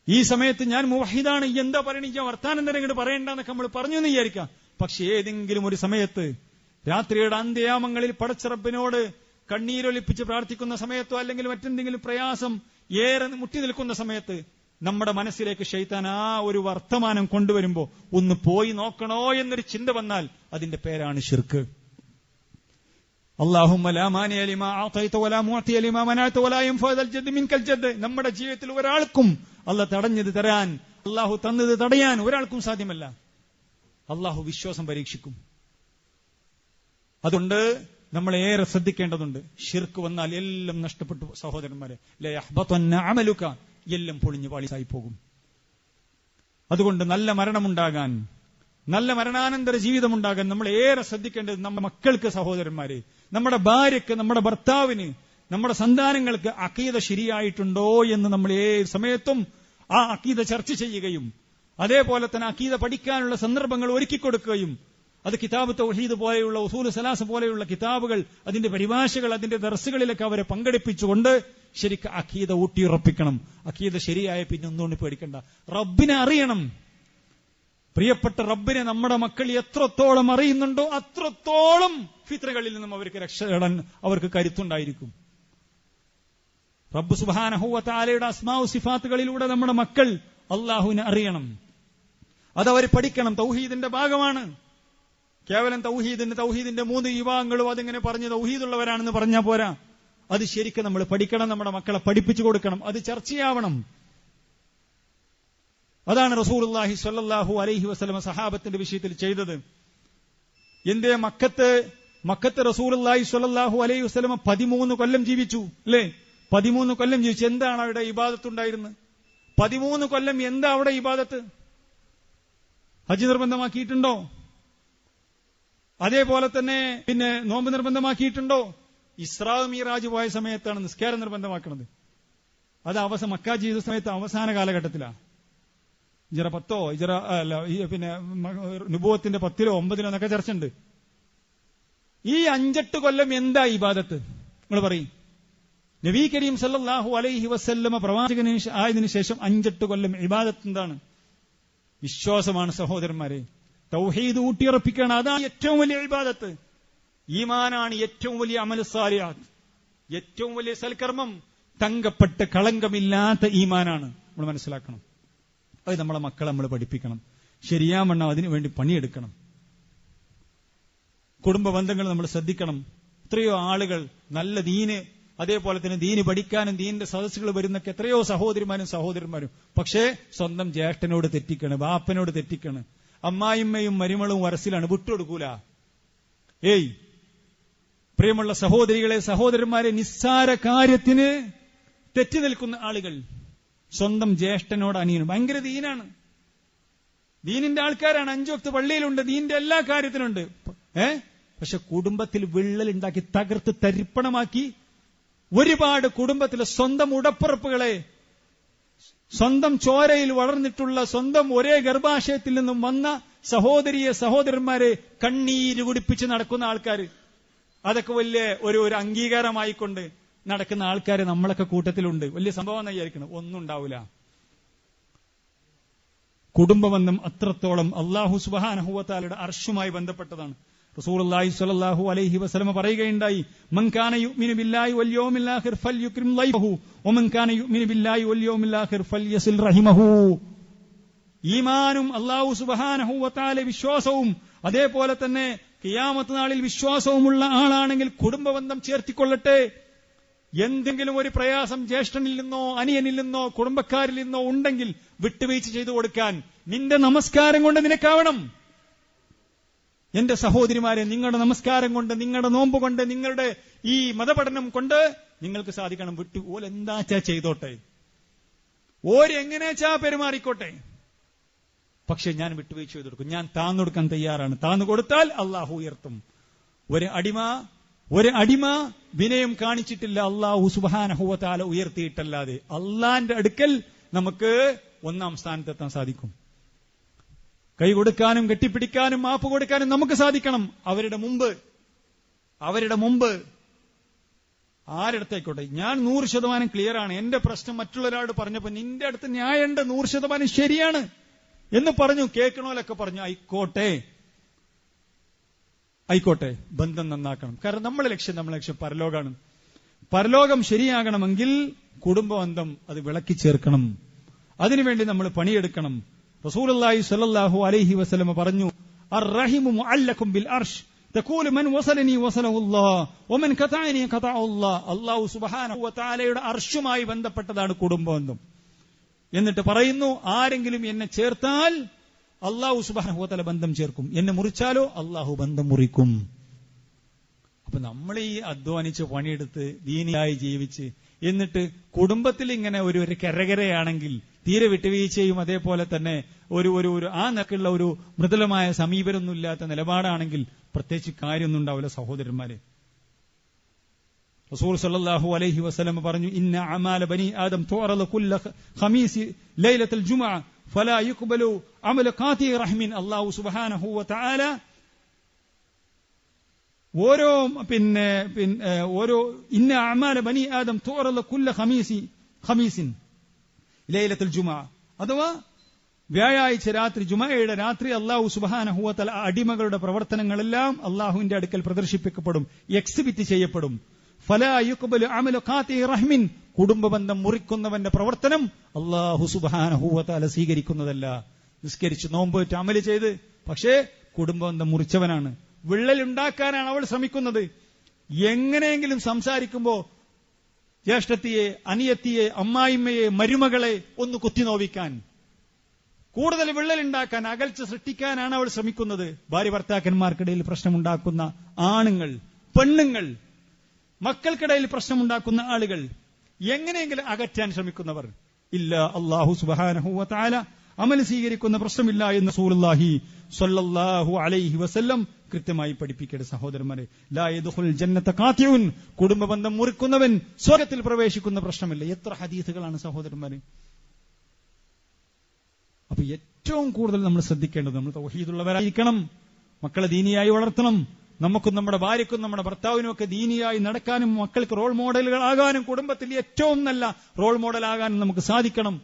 ഈ സമയത്ത് ഞാൻ മുവഹിദാണ്, എന്താ പറയണിക്കാൻ വർത്താനം തന്നെ ഇങ്ങോട്ട് പറയണ്ടെന്നൊക്കെ നമ്മൾ പറഞ്ഞു എന്ന് വിചാരിക്കാം. പക്ഷെ ഏതെങ്കിലും ഒരു സമയത്ത് രാത്രിയുടെ അന്ത്യയാമങ്ങളിൽ പടച്ചറബിനോട് കണ്ണീരൊലിപ്പിച്ച് പ്രാർത്ഥിക്കുന്ന സമയത്തോ അല്ലെങ്കിൽ മറ്റെന്തെങ്കിലും പ്രയാസം ഏറെ മുട്ടി നിൽക്കുന്ന സമയത്ത് നമ്മുടെ മനസ്സിലേക്ക് ശൈത്താൻ ആ ഒരു വർത്തമാനം കൊണ്ടുവരുമ്പോ ഒന്ന് പോയി നോക്കണോ എന്നൊരു ചിന്ത വന്നാൽ അതിന്റെ പേരാണ് ശിർക്ക്. അല്ലാഹുമ്മ ലാ മാനിഅ ലിമാ അഅതൈത വലാ മുഅതിയ ലിമാ മനഅത വലാ യൻഫഉ ദൽ ജദ്ദി മിൻകൽ ജദ്ദ്. നമ്മുടെ ജീവിതത്തിൽ ഒരാൾക്കും അല്ലാഹു തടഞ്ഞത് തരാൻ, അല്ലാഹു തന്നത് തടയാൻ ഒരാൾക്കും സാധ്യമല്ല. അല്ലാഹു വിശ്വാസം പരീക്ഷിക്കും. അതുകൊണ്ട് നമ്മൾ ഏറെ ശ്രദ്ധിക്കേണ്ടതുണ്ട്. ശിർക്ക് വന്നാൽ എല്ലാം നഷ്ടപ്പെട്ടു സഹോദരന്മാരെ. ലാ യഹ്ബതന്ന അമലുക, എല്ലാം പൊളിഞ്ഞു പാളിസായി പോകും. അതുകൊണ്ട് നല്ല മരണമുണ്ടാകാൻ, നല്ല മരണാനന്തര ജീവിതമുണ്ടാകാൻ നമ്മൾ ഏറെ ശ്രദ്ധിക്കേണ്ടത് നമ്മുടെ മക്കൾക്ക്, സഹോദരന്മാരെ, നമ്മുടെ ഭാര്യയ്ക്ക്, നമ്മുടെ ഭർത്താവിന്, നമ്മുടെ സന്താനങ്ങൾക്ക് അഖീദ ശരിയായിട്ടുണ്ടോ എന്ന് നമ്മൾ ഏത് സമയത്തും ആ അഖീദ ചർച്ച ചെയ്യുകയും അതേപോലെ തന്നെ അഖീദ പഠിക്കാനുള്ള സന്ദർഭങ്ങൾ ഒരുക്കിക്കൊടുക്കുകയും, അത് കിതാബ് തൗഹീദ് പോലെയുള്ള ഉസൂൽ സലാസ് പോലെയുള്ള കിതാബുകൾ, അതിന്റെ പരിഭാഷകൾ, അതിന്റെ ദർസുകളിലൊക്കെ അവരെ പങ്കെടുപ്പിച്ചുകൊണ്ട് ശരിക്ക് അഖീദ ഊട്ടിയുറപ്പിക്കണം. അഖീദ ശരിയായ പിന്നെ ഒന്നുകൊണ്ട് പേടിക്കണ്ട, റബ്ബിനെ അറിയണം. പ്രിയപ്പെട്ട റബ്ബിനെ നമ്മുടെ മക്കൾ എത്രത്തോളം അറിയുന്നുണ്ടോ അത്രത്തോളം ഫിത്രകളിൽ നിന്നും അവർക്ക് രക്ഷപ്പെടാൻ അവർക്ക് കരുത്തുണ്ടായിരിക്കും. റബ്ബ് സുബ്ഹാനഹു വ തആലയുടെ അസ്മാഉ സിഫാത്തുകളിലൂടെ നമ്മുടെ മക്കൾ അല്ലാഹുവിനെ അറിയണം. അതവർ പഠിക്കണം. തൗഹീദിന്റെ ഭാഗമാണ്. കേവലം തൗഹീദിന്റെ 3 വിഭാഗങ്ങളും അതിങ്ങനെ പറഞ്ഞ് തൗഹീദുള്ളവരാണെന്ന് പറഞ്ഞാൽ പോരാ. അത് ശരിക്കും നമ്മൾ പഠിക്കണം, നമ്മുടെ മക്കളെ പഠിപ്പിച്ചു കൊടുക്കണം, അത് ചർച്ചയാവണം. അതാണ് റസൂലുള്ളാഹി സ്വല്ലല്ലാഹു അലൈഹി വസല്ലം സഹാബത്തിന്റെ വിഷയത്തിൽ ചെയ്തത്. എന്തേ മക്കത്ത് റസൂലുള്ളാഹി സ്വല്ലല്ലാഹു അലൈഹി വസല്ലം 13 കൊല്ലം ജീവിച്ചു, അല്ലേ? 13 കൊല്ലം ജീവിച്ചു. എന്താണ് അവിടെ ഇബാദത്ത് ഉണ്ടായിരുന്നത്? 13 കൊല്ലം എന്താ അവിടെ ഇബാദത്ത്? ഹജ്ജ് നിർബന്ധമാക്കിയിട്ടുണ്ടോ? അതേപോലെ തന്നെ പിന്നെ നോമ്പ് നിർബന്ധമാക്കിയിട്ടുണ്ടോ? ഇസ്രാ മിറാജ് പോയ സമയത്താണ് നിസ്കാരം നിർബന്ധമാക്കുന്നത്. അത് മക്ക ജീവിത സമയത്ത് അവസാന കാലഘട്ടത്തിലാണ്. ഇജറ 10 പിന്നെ നുബുവത്തിന്റെ 10 9 എന്നൊക്കെ ചർച്ച ഉണ്ട്. ഈ 5-8 കൊല്ലം എന്താ ഇബാദത്ത്? നിങ്ങൾ പറയും. നബി കരീം സല്ലല്ലാഹു അലൈഹി വസല്ലമ പ്രവാചകൻ ആയതിനു ശേഷം 5-8 കൊല്ലം ഇബാദത്ത് എന്താണ്? വിശ്വാസമാണ് സഹോദരന്മാരെ. തൗഹീദ് ഊട്ടിയുറപ്പിക്കണം. അതാണ് ഏറ്റവും വലിയ ഇബാദത്ത്. ഈമാനാണ് ഏറ്റവും വലിയ അമല് സാലിഹാത്ത്. ഏറ്റവും വലിയ സൽക്കർമ്മം തങ്കപ്പെട്ട് കളങ്കമില്ലാത്ത ഈമാനാണ്. നമ്മൾ മനസ്സിലാക്കണം. അത് നമ്മളെ മക്കളെ നമ്മൾ പഠിപ്പിക്കണം. ശരിയാവണ്ണം അതിനു വേണ്ടി പണിയെടുക്കണം. കുടുംബ ബന്ധങ്ങൾ നമ്മൾ ശ്രദ്ധിക്കണം. എത്രയോ ആളുകൾ നല്ല ദീന്, അതേപോലെ തന്നെ ദീന് പഠിക്കാനും ദീനിന്റെ സദസ്സുകൾ വരുന്നൊക്കെ എത്രയോ സഹോദരന്മാരും പക്ഷേ സ്വന്തം ജ്യേഷ്ഠനോട് തെറ്റിക്കാണ്, ബാപ്പനോട് തെറ്റിക്കാണ്, അമ്മായിമ്മയും മരുമളും വരസിലാണ്, വിട്ടുകൊടുക്കൂല. പ്രിയമുള്ള സഹോദരികളെ, സഹോദരന്മാരെ, നിസ്സാര കാര്യത്തിന് തെറ്റി നിൽക്കുന്ന ആളുകൾ സ്വന്തം ജ്യേഷ്ഠനോട് അനിയനും ഭയങ്കര ദീനാണ്, ദീനിന്റെ ആൾക്കാരാണ്, 5 വക്ത് പള്ളിയിലുണ്ട്, ദീനിന്റെ എല്ലാ കാര്യത്തിനുണ്ട്. പക്ഷെ കുടുംബത്തിൽ വിള്ളൽ ഉണ്ടാക്കി തകർത്ത് തരിപ്പണമാക്കി ഒരുപാട് കുടുംബത്തിലെ സ്വന്തം ഉടപ്പുറപ്പുകളെ, സ്വന്തം ചോരയിൽ വളർന്നിട്ടുള്ള, സ്വന്തം ഒരേ ഗർഭാശയത്തിൽ നിന്നും വന്ന സഹോദരന്മാരെ കണ്ണീര് കുടിപ്പിച്ച് നടക്കുന്ന ആൾക്കാർ, അതൊക്കെ വലിയ ഒരു അംഗീകാരമായിക്കൊണ്ട് നടക്കുന്ന ആൾക്കാർ നമ്മളൊക്കെ കൂട്ടത്തിലുണ്ട്. വലിയ സംഭവം എന്ന് വിചാരിക്കണം, ഒന്നും ഉണ്ടാവില്ല. കുടുംബബന്ധം അത്രത്തോളം അല്ലാഹു സുബ്ഹാനഹു വ തആലയുടെ അർശുമായി ബന്ധപ്പെട്ടതാണ്. റസൂലുള്ളാഹി സ്വല്ലല്ലാഹു അലൈഹി വസല്ലം പറയുകയുണ്ടായി, മൻ കാന യുഅ്മിനു ബില്ലാഹി വൽ യൗമിൽ ആഖിർ ഫൽയുക്രിം ദൈഫഹു വമൻ കാന യുഅ്മിനു ബില്ലാഹി വൽ യൗമിൽ ആഖിർ ഫൽയസിൽ റഹിമഹു. ഈമാനും അല്ലാഹു സുബ്ഹാനഹു വ തആല വിശ്വാസവും അതേപോലെ തന്നെ ഖിയാമത്ത് നാളിൽ വിശ്വാസവുമുള്ള ആളാണെങ്കിൽ കുടുംബബന്ധം ചേർത്തിക്കൊള്ളട്ടെ. എന്തെങ്കിലും ഒരു പ്രയാസം ജ്യേഷ്ഠനിൽ നിന്നോ അനിയനിൽ നിന്നോ കുടുംബക്കാരിൽ നിന്നോ ഉണ്ടെങ്കിൽ വിട്ടുവീഴ്ച ചെയ്തു കൊടുക്കാൻ നിന്റെ നമസ്കാരം കൊണ്ട് നിനക്കാവണം. എന്റെ സഹോദരിമാരെ, നിങ്ങളുടെ നമസ്കാരം കൊണ്ട്, നിങ്ങളുടെ നോമ്പ് കൊണ്ട്, നിങ്ങളുടെ ഈ മതപഠനം കൊണ്ട് നിങ്ങൾക്ക് സാധിക്കണം. ഓലെന്താച്ചാ ചെയ്തോട്ടെ, ഓരെങ്ങനെയാച്ചാ പെരുമാറിക്കോട്ടെ, പക്ഷെ ഞാൻ വിട്ടുവീഴ്ച ചെയ്തു കൊടുക്കും, ഞാൻ താന്നു കൊടുക്കാൻ തയ്യാറാണ്. താന്നു കൊടുത്താൽ അള്ളാഹു ഉയർത്തും. ഒരു അടിമ വിനയം കാണിച്ചിട്ടില്ല അള്ളാഹു സുബ്ഹാനഹു വ തആല ഉയർത്തിയിട്ടല്ലാതെ. അള്ളാന്റെ അടുക്കൽ നമുക്ക് ഒന്നാം സ്ഥാനത്തെത്താൻ സാധിക്കും. കൈ കൊടുക്കാനും കെട്ടിപ്പിടിക്കാനും മാപ്പ് കൊടുക്കാനും നമുക്ക് സാധിക്കണം. അവരുടെ മുമ്പ് ആരടുത്തേക്കോട്ടെ. ഞാൻ 100% ക്ലിയർ ആണ്. എന്റെ പ്രശ്നം മറ്റുള്ളൊരാളോട് പറഞ്ഞപ്പോ നിന്റെ അടുത്ത് ന്യായമുണ്ട്, 100% ശരിയാണ് എന്ന് പറഞ്ഞു. കേൾക്കണോലൊക്കെ പറഞ്ഞു ആയിക്കോട്ടെ, ബന്ധം നന്നാക്കണം. കാരണം നമ്മളെ ലക്ഷ്യം പരലോകമാണ്. പരലോകം ശരിയാകണമെങ്കിൽ കുടുംബബന്ധം അത് വിളക്കി ചേർക്കണം. അതിനുവേണ്ടി നമ്മൾ പണിയെടുക്കണം. റസൂലുള്ളാഹി സ്വല്ലല്ലാഹു അലൈഹി വസല്ലം പറഞ്ഞു, അർറഹിമു മുഅല്ലഖും ബിൽ അർശ് തഖൂലു മൻ വസലനി വസലഹുല്ലാഹ് വമൻ ഖതഅനി ഖതഅല്ലാഹ്. അല്ലാഹു സുബ്ഹാനഹു വ തആലയുടെ അർശുമായി ബന്ധപ്പെട്ടതാണ് കുടുംബബന്ധം. എന്നിട്ട് പറയുന്നു, ആരെങ്കിലും എന്നെ ചേർത്താൽ അല്ലാഹു സുബ്ഹാനഹു വ തആല ബന്ധം ചേർക്കും, എന്നെ മുറിച്ചാലോ അല്ലാഹു ബന്ധം മുറിക്കും. അപ്പൊ നമ്മൾ ഈ അധ്വാനിച്ച് പണിയെടുത്ത് ദീനിയായി ജീവിച്ച് എന്നിട്ട് കുടുംബത്തിൽ ഇങ്ങനെ ഒരു കരകരയാണെങ്കിൽ, തീരെ വിട്ടുവീഴ്ചയും അതേപോലെ തന്നെ ഒരു ആ നിലക്കുള്ള ഒരു മൃദുലമായ സമീപനമൊന്നുമില്ലാത്ത നിലപാടാണെങ്കിൽ പ്രത്യേകിച്ച് കാര്യമൊന്നും ഉണ്ടാവില്ല സഹോദരന്മാരെ. റസൂൽ സല്ലല്ലാഹു അലൈഹി വസല്ലം പറഞ്ഞു, ഇന്ന അമാല ബനി ആദം തുഅറദു കുല്ല ഖമീസ് ലൈലത്തുൽ ജുമുഅ ഫലാ യുഖ്ബലു അമല ഖാതി റഹ്മിൻ. അല്ലാഹു സുബ്ഹാനഹു വ തആല ഓരോ ഇന്ന അമാല ബനി ആദം തുഅറദു കുല്ല ഖമീസിൻ ലൈലത്തുൽ ജുമുഅ, അഥവാ വ്യാഴാഴ്ച രാത്രി, ജുമുഅയുടെ രാത്രി അല്ലാഹു സുബ്ഹാനഹു വ തആല അടിമകളുടെ പ്രവർത്തനങ്ങളെല്ലാം അല്ലാഹുവിന്റെ അടുക്കൽ പ്രദർശിപ്പിക്കപ്പെടും, എക്സിബിറ്റ് ചെയ്യപ്പെടും. ഫലാ യുഖ്ബലു അമലു ഖാതി റഹ്മിൻ, കുടുംബബന്ധം മുറിക്കുന്നവന്റെ പ്രവർത്തനം അല്ലാഹു സുബ്ഹാനഹു വ തആല സ്വീകരിക്കുന്നതല്ല. നിസ്കരിച്ച് നോമ്പേറ്റ് അമല് ചെയ്ത് പക്ഷേ കുടുംബബന്ധം മുറിച്ചവനാണ്. വിള്ളലുണ്ടാക്കാനാണ് അവൾ ശ്രമിക്കുന്നത്. എങ്ങനെയെങ്കിലും സംസാരിക്കുമ്പോ ജ്യേഷ്ഠത്തിയെ, അനിയത്തിയെ, അമ്മായിമ്മയെ, മരുമകളെ ഒന്ന് കുത്തിനോവിക്കാൻ, കൂടുതൽ വിള്ളലുണ്ടാക്കാൻ, അകൽച്ച സൃഷ്ടിക്കാനാണ് അവൾ ശ്രമിക്കുന്നത്. ഭാര്യ ഭർത്താക്കന്മാർക്കിടയിൽ പ്രശ്നമുണ്ടാക്കുന്ന ആണുങ്ങൾ, പെണ്ണുങ്ങൾ, മക്കൾക്കിടയിൽ പ്രശ്നമുണ്ടാക്കുന്ന ആളുകൾ, എങ്ങനെയെങ്കിലും അകറ്റാൻ ശ്രമിക്കുന്നവർ ഇല്ല. അല്ലാഹു സുബ്ഹാനഹു വ തആല അമൽ സ്വീകരിക്കുന്ന പ്രശ്നമില്ല എന്ന് റസൂലുള്ളാഹി സ്വല്ലല്ലാഹു അലൈഹി വസല്ലം കൃത്യമായി പഠിപ്പിക്കേണ്ട സഹോദരന്മാരെ. ലാ യദ്ഖുൽ ജന്നത ഖാതിഉൻ, കുടുംബബന്ധം മുറിക്കുന്നവൻ സ്വർഗ്ഗത്തിൽ പ്രവേശിക്കുന്ന പ്രശ്നമില്ല. എത്ര ഹദീസുകളാണ് സഹോദരന്മാരെ. അപ്പൊ ഏറ്റവും കൂടുതൽ നമ്മൾ ശ്രദ്ധിക്കേണ്ടത്, നമ്മൾ തൗഹീദുള്ളവരായിരിക്കണം, മക്കളെ ദീനിയായി വളർത്തണം. നമുക്കും നമ്മുടെ ഭാര്യക്കും നമ്മുടെ ഭർത്താവിനും ഒക്കെ ദീനിയായി നടക്കാനും മക്കൾക്ക് റോൾ മോഡലുകളാകാനും കുടുംബത്തിൽ ഏറ്റവും നല്ല റോൾ മോഡലാകാനും നമുക്ക് സാധിക്കണം.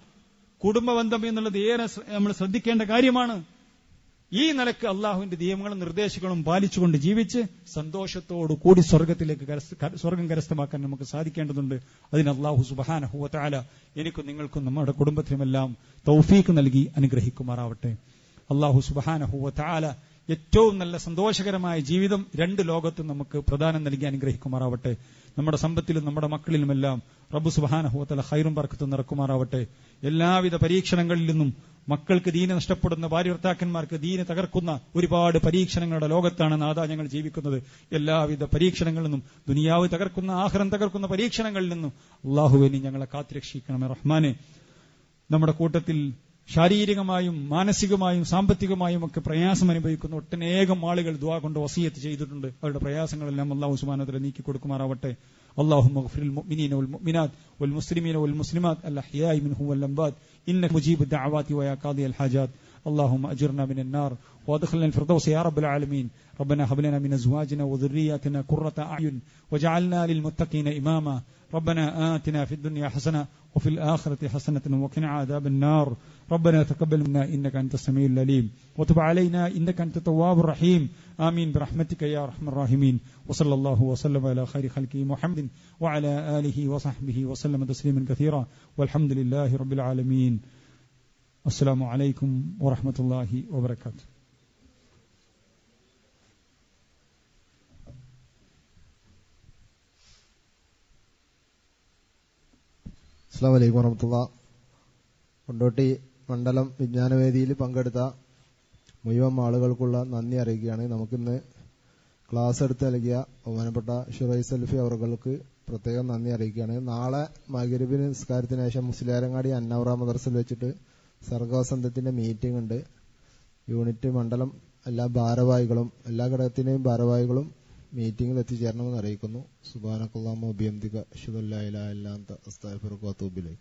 കുടുംബബന്ധം എന്നുള്ളത് ഏറെ നമ്മൾ ശ്രദ്ധിക്കേണ്ട കാര്യമാണ്. ഈ നിലക്ക് അള്ളാഹുവിന്റെ നിയമങ്ങളും നിർദ്ദേശങ്ങളും പാലിച്ചുകൊണ്ട് ജീവിച്ച് സന്തോഷത്തോടു കൂടി സ്വർഗം കരസ്ഥമാക്കാൻ നമുക്ക് സാധിക്കേണ്ടതുണ്ട്. അതിന് അല്ലാഹു സുബ്ഹാനഹു വ തആല എനിക്കും നിങ്ങൾക്കും നമ്മുടെ കുടുംബത്തിനുമെല്ലാം തൗഫീഖ് നൽകി അനുഗ്രഹിക്കുമാറാവട്ടെ. അല്ലാഹു സുബ്ഹാനഹു വ തആല ഏറ്റവും നല്ല സന്തോഷകരമായ ജീവിതം രണ്ട് ലോകത്തും നമുക്ക് പ്രദാനം നൽകി അനുഗ്രഹിക്കുമാറാവട്ടെ. നമ്മുടെ സമ്പത്തിലും നമ്മുടെ മക്കളിലുമെല്ലാം റബ്ബ് സുബ്ഹാനഹു വ തആല ഖൈറും ബർക്കത്തും നിറക്കുമാറാവട്ടെ. എല്ലാവിധ പരീക്ഷണങ്ങളിൽ നിന്നും മക്കൾക്ക് ദീന നഷ്ടപ്പെടുന്ന, ഭാര്യ ഭർത്താക്കന്മാർക്ക് ദീന തകർക്കുന്ന ഒരുപാട് പരീക്ഷണങ്ങളുടെ ലോകത്താണ് നാഥാ ഞങ്ങൾ ജീവിക്കുന്നത്. എല്ലാവിധ പരീക്ഷണങ്ങളിൽ നിന്നും, ദുനിയാവ് തകർക്കുന്ന, ആഖിറം തകർക്കുന്ന പരീക്ഷണങ്ങളിൽ നിന്നും അല്ലാഹുവേ നീ ഞങ്ങളെ കാത്തുരക്ഷിക്കണമേ റഹ്മാനെ. നമ്മുടെ കൂട്ടത്തിൽ ശാരീരികമായും മാനസികമായും സാമ്പത്തികമായും ഒക്കെ പ്രയാസം അനുഭവിക്കുന്ന ഒട്ടനേകം ആളുകൾ ദുആ കൊണ്ട് വസിയത്ത് ചെയ്തിട്ടുണ്ട്. അവരുടെ പ്രയാസങ്ങളെല്ലാം അല്ലാഹു സുബ്ഹാനഹു വ തആല നീക്കി കൊടുക്കുമാറാവട്ടെ. اللهم اغفر للمؤمنين والمؤمنات والمسلمين والمسلمات الأحياء منهم والأموات إنك مجيب الدعوات ويا قاضي الحاجات. اللهم أجرنا من النار وادخلنا الفردوس يا رب العالمين. ربنا هب لنا من أزواجنا وذرياتنا قرة أعين وجعلنا للمتقين إماما. ربنا آتنا في الدنيا حسنة وفي الآخرة حسنة وقنا عذاب النار. ربنا تقبل منا إنك أنت السميع العليم وتب علينا إنك أنت التواب الرحيم. آمين برحمتك يا أرحم الراحمين. وصلى الله وسلم على خير خلقه محمد وعلى آله وصحبه وسلم تسليما كثيرا والحمد لله رب العالمين. السلام عليكم ورحمة الله وبركاته. അസ്സലാമു അലൈക്കും വറഹ്മത്തുള്ളാഹി. കൊണ്ടോട്ടി മണ്ഡലം വിജ്ഞാനവേദിയിൽ പങ്കെടുത്ത മുഴുവൻ ആളുകൾക്കുള്ള നന്ദി അറിയിക്കുകയാണ്. നമുക്കിന്ന് ക്ലാസ് എടുത്ത് നൽകിയ ബഹുമാനപ്പെട്ട ഷുറൈ സൽഫി അവർക്ക് പ്രത്യേകം നന്ദി അറിയിക്കുകയാണ്. നാളെ മഗ്‌രിബിന് നിസ്കാരത്തിന് ശേഷം മുസ്ലിയാരങ്ങാടി അന്നൗറ മദ്രസയിൽ വെച്ചിട്ട് സർഗവസന്തത്തിന്റെ മീറ്റിംഗ് ഉണ്ട്. യൂണിറ്റ് മണ്ഡലം എല്ലാ ഭാരവാഹികളും എല്ലാ ഘടകത്തിന്റെയും ഭാരവാഹികളും മീറ്റിംഗിൽ എത്തിച്ചേരണമെന്ന് അറിയിക്കുന്നു. സുബ്ഹാനക്കല്ലാഹുമ്മ വബിഹംദിക അശ്ഹദു അല്ലാ ഇലാഹ ഇല്ലാ അൻത അസ്തഗ്ഫിറുക വഅതൂബു ഇലൈക്.